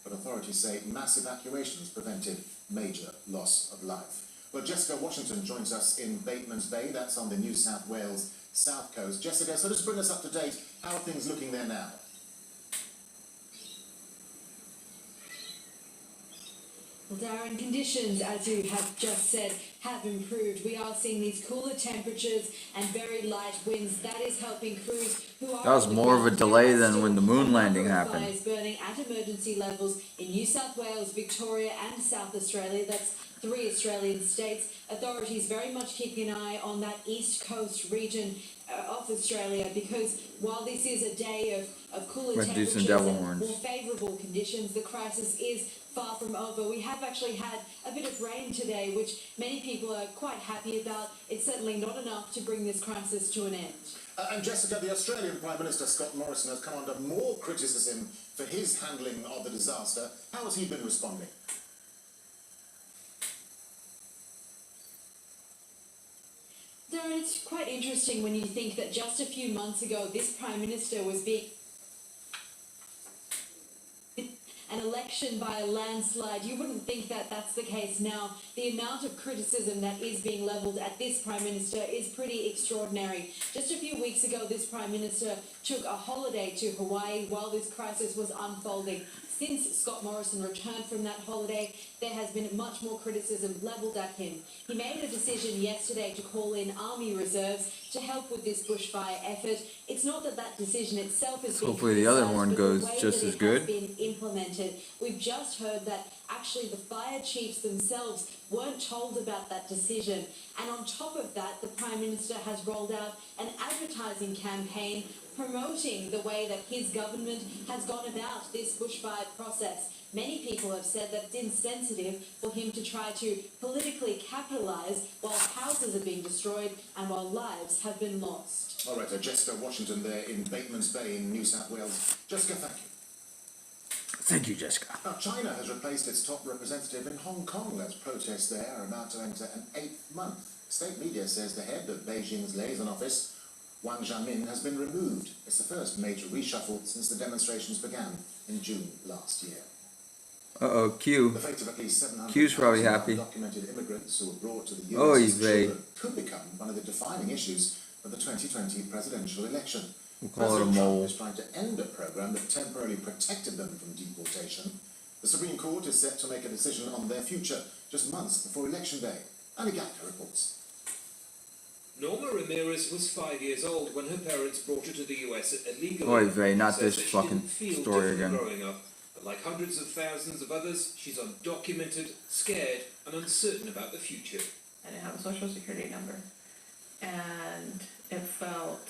Speaker 9: But authorities say mass evacuations prevented major loss of life. Well, Jessica Washington joins us in Bateman's Bay. That's on the New South Wales south coast. Jessica, so just bring us up to date. How are things looking there now?
Speaker 21: Well, Darren, conditions, as you have just said, have improved. We are seeing these cooler temperatures and very light winds. That is helping crews who are...
Speaker 1: That was more of a delay than when the moon landing happened.
Speaker 21: Fires burning at emergency levels in New South Wales, Victoria and South Australia. That's 3 Australian states. Authorities very much keeping an eye on that east coast region of Australia, because while this is a day of cooler temperatures and more favourable conditions, the crisis is far from over. We have actually had a bit of rain today, which many people are quite happy about. It's certainly not enough to bring this crisis to an end.
Speaker 9: And Jessica, the Australian Prime Minister Scott Morrison has come under more criticism for his handling of the disaster. How has he been responding?
Speaker 21: Darren, it's quite interesting when you think that just a few months ago this Prime Minister was being an election by a landslide. You wouldn't think that that's the case now. The amount of criticism that is being levelled at this Prime Minister is pretty extraordinary. Just a few weeks ago, this Prime Minister took a holiday to Hawaii while this crisis was unfolding. Since Scott Morrison returned from that holiday, there has been much more criticism levelled at him. He made a decision yesterday to call in army reserves to help with this bushfire effort. It's not that that decision itself is being
Speaker 1: Hopefully the other one goes just as good.
Speaker 21: been implemented. We've just heard that actually the fire chiefs themselves weren't told about that decision. And on top of that, the Prime Minister has rolled out an advertising campaign promoting the way that his government has gone about this bushfire process. Many people have said that it's insensitive for him to try to politically capitalise while houses are being destroyed and while lives have been lost.
Speaker 9: All right, Jessica Washington there in Bateman's Bay in New South Wales. Jessica, thank you.
Speaker 1: Thank you, Jessica.
Speaker 9: Now, China has replaced its top representative in Hong Kong as protests there are about to enter an 8th month. State media says the head of Beijing's liaison office, Wang Zhamin, has been removed. It's the first major reshuffle since the demonstrations began in June last year.
Speaker 1: Uh-oh, Q.
Speaker 9: The fate of at least 700
Speaker 1: Q's probably happy.
Speaker 9: undocumented immigrants who were brought to the
Speaker 1: Oy
Speaker 9: US as
Speaker 1: vey.
Speaker 9: children could become one of the defining issues of the 2020 presidential election.
Speaker 1: We'll call it a
Speaker 9: President Trump
Speaker 1: mole.
Speaker 9: is trying to end a program that temporarily protected them from deportation. The Supreme Court is set to make a decision on their future just months before Election Day. Annie Gallagher reports.
Speaker 23: Norma Ramirez was 5 years old when her parents brought her to the US illegally.
Speaker 1: Oy vey, not
Speaker 23: Says
Speaker 1: this
Speaker 23: that she
Speaker 1: fucking
Speaker 23: didn't feel
Speaker 1: story
Speaker 23: different
Speaker 1: again.
Speaker 23: growing up. But like hundreds of thousands of others, she's undocumented, scared, and uncertain about the future.
Speaker 24: I didn't have a social security number. And it felt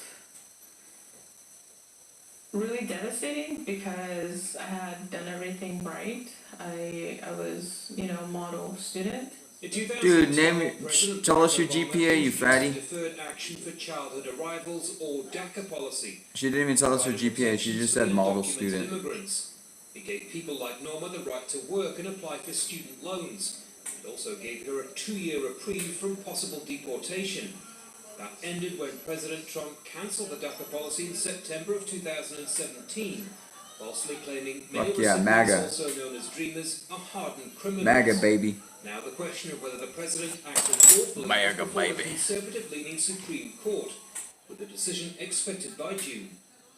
Speaker 2: really devastating because I had done everything right. I was, you know, a model student.
Speaker 8: In
Speaker 1: Dude,
Speaker 8: 2012, President
Speaker 1: tell us your
Speaker 8: Barack Obama
Speaker 1: GPA, you
Speaker 8: introduced
Speaker 1: fatty.
Speaker 8: Deferred Action for Childhood Arrivals, or DACA policy.
Speaker 1: She didn't even tell us her GPA. She just said model student.
Speaker 8: Immigrants. It gave people like Norma the right to work and apply for student loans. It also gave her a 2-year reprieve from possible deportation. That ended when President Trump cancelled the DACA policy in September of 2017, falsely claiming many
Speaker 1: Fuck yeah,
Speaker 8: recipients,
Speaker 1: MAGA.
Speaker 8: also known as dreamers, are hardened criminals.
Speaker 1: MAGA, baby.
Speaker 8: Now the question of whether the president acted lawfully
Speaker 1: MAGA,
Speaker 8: is before
Speaker 1: baby.
Speaker 8: a conservative-leaning Supreme Court, with a decision expected by June.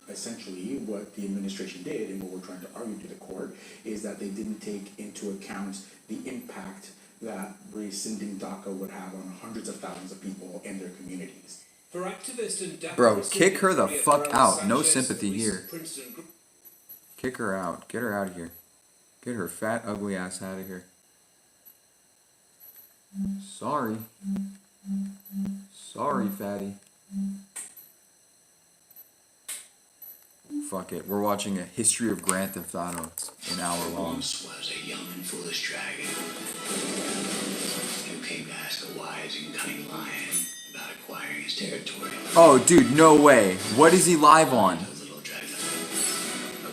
Speaker 4: Essentially, what the administration did, and what we're trying to argue to the court, is that they didn't take into account the impact that rescinding DACA would have on hundreds of thousands of people and their communities.
Speaker 8: For activist and DACA
Speaker 1: Bro, kick her the
Speaker 8: recipient
Speaker 1: fuck
Speaker 8: Maria
Speaker 1: out. No
Speaker 8: Sanchez,
Speaker 1: sympathy
Speaker 8: recent
Speaker 1: here.
Speaker 8: Princeton group-
Speaker 1: Kick her out. Get her out of here. Get her fat, ugly ass out of here. Sorry. Sorry, fatty. Fuck it. We're watching a history of Grand Theft Auto. It's an hour long.
Speaker 7: Once was a young and foolish dragon who came to ask a wise and cunning lion about acquiring his territory.
Speaker 1: Oh, dude, no way. What is he live on?
Speaker 7: How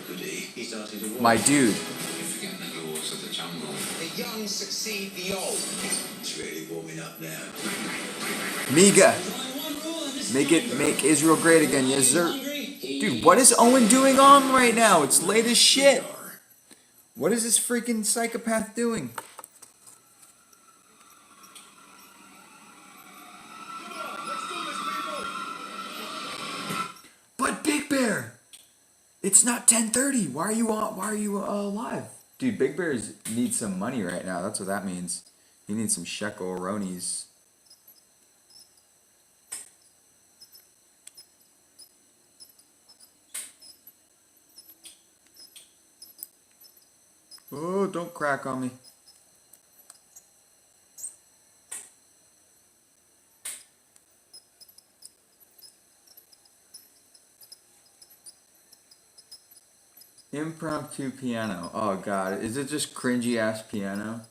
Speaker 7: could he? He started to walk.
Speaker 1: My dude.
Speaker 7: You forget the laws of the jungle. The young succeed the old. It's really warming up now.
Speaker 1: Miga. Make Israel great again, yes sir. Dude, what is Owen doing on right now? It's late as shit. What is this freaking psychopath doing? But Big Bear, it's not 10:30. Why are you live? Dude, Big Bear needs some money right now. That's what that means. He needs some shekel-ronies. Oh, don't crack on me. Impromptu piano. Oh god, is it just cringy ass piano?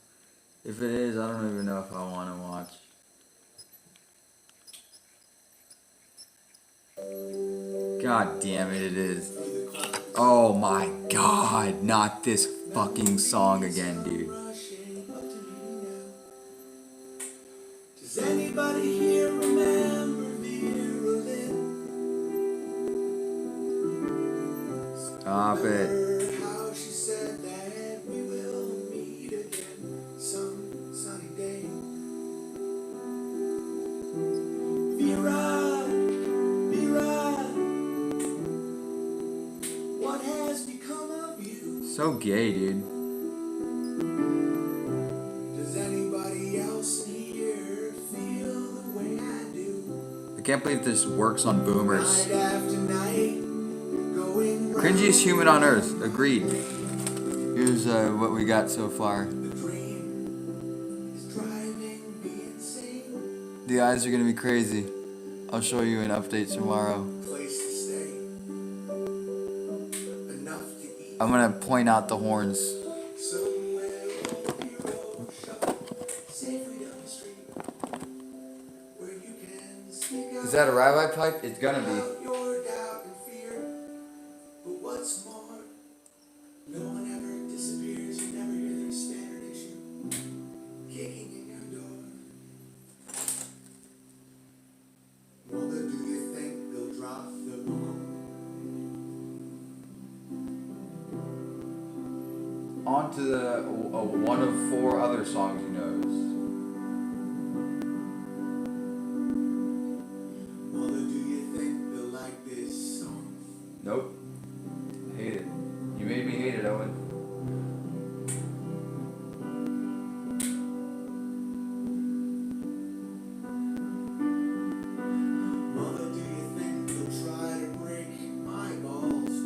Speaker 1: If it is, I don't even know if I want to watch. God damn it, it is. Oh my god, not this fucking song again, dude.
Speaker 22: Does anybody here remember Virulent?
Speaker 1: Stop it.
Speaker 22: How she said that we will meet again some sunny day. Vera, what has become of you?
Speaker 1: So gay, dude.
Speaker 22: Does anybody else here feel the way I do?
Speaker 1: I can't believe this works on boomers.
Speaker 22: Night after night, going round.
Speaker 1: Cringiest human on earth. Agreed. Here's what we got so far. The eyes are gonna be crazy. I'll show you an update tomorrow.
Speaker 22: Place to stay. Enough to eat.
Speaker 1: I'm gonna point out the horns.
Speaker 22: Somewhere on your own shop, safely down the street, where you can sneak out
Speaker 1: Is that a rabbi pipe? It's gonna be.
Speaker 22: your doubt and fear. But what's more, no one ever disappears. You never hear their standard issue kicking in your door. Mother, do you think they'll drop the bomb?
Speaker 1: On to the one of 4 other songs he knows.
Speaker 22: Mother, do you think they'll like this song?
Speaker 1: Nope. Hate it. You made me hate it, Owen.
Speaker 22: Mother, do you think they'll try to break my balls?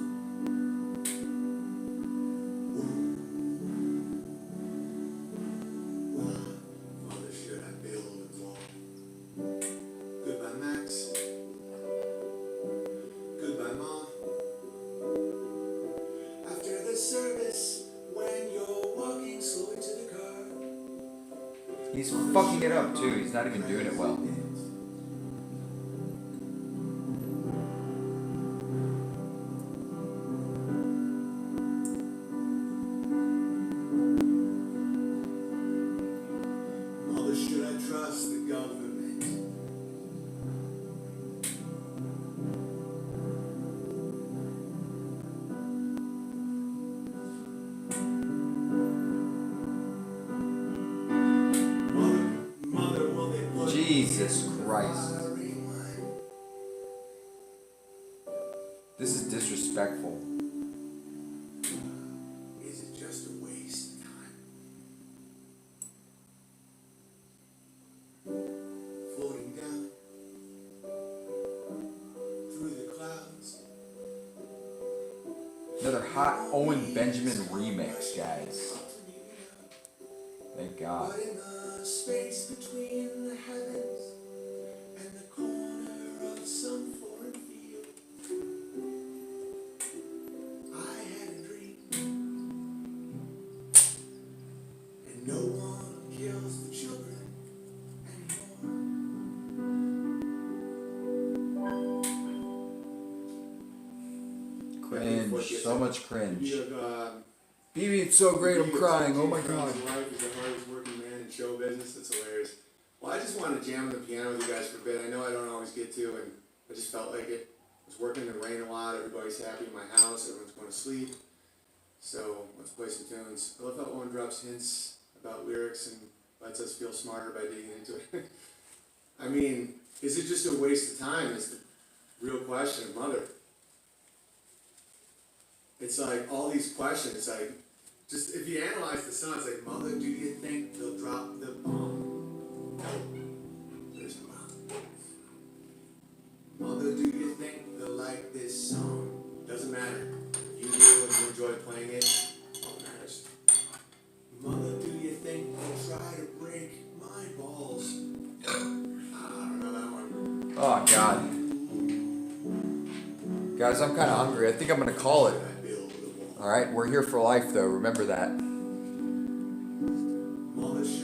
Speaker 1: He's fucking it up too. He's not even doing it well.
Speaker 22: Mother, should I trust the government? Mother, will they put
Speaker 1: Jesus Christ. This is disrespectful.
Speaker 22: Is it just a waste of time? Floating down through the clouds.
Speaker 1: Another hot Owen Benjamin remix, guys. Thank God.
Speaker 22: But in the space between the heavens and the corner of some foreign field, I had a dream. And no one kills the children
Speaker 1: Cringe. So much cringe.
Speaker 5: BB,
Speaker 1: BB, it's so great. I'm crying. Oh my God.
Speaker 5: Life is the hardest working man in show business. It's hilarious. Well, I just wanted to jam on the piano with you guys for a bit. I know I don't always get to, and I just felt like it. I was working in the rain a lot. Everybody's happy in my house. Everyone's going to sleep. So let's play some tunes. I love how Owen drops hints about lyrics and lets us feel smarter by digging into it. I mean, is it just a waste of time? Is the real question, Mother. It's like all these questions, like, just if you analyze the song, it's like, Mother, do you think they'll drop the bomb? No. There's no bomb. Mother, do you think they'll like this song? Doesn't matter. You will and you enjoy playing it. All that matters. Mother, do you think they'll try to break my balls? I don't know that one.
Speaker 1: Oh God. Guys, I'm kind of hungry. I think I'm gonna call it. All right, we're here for life, though. Remember that.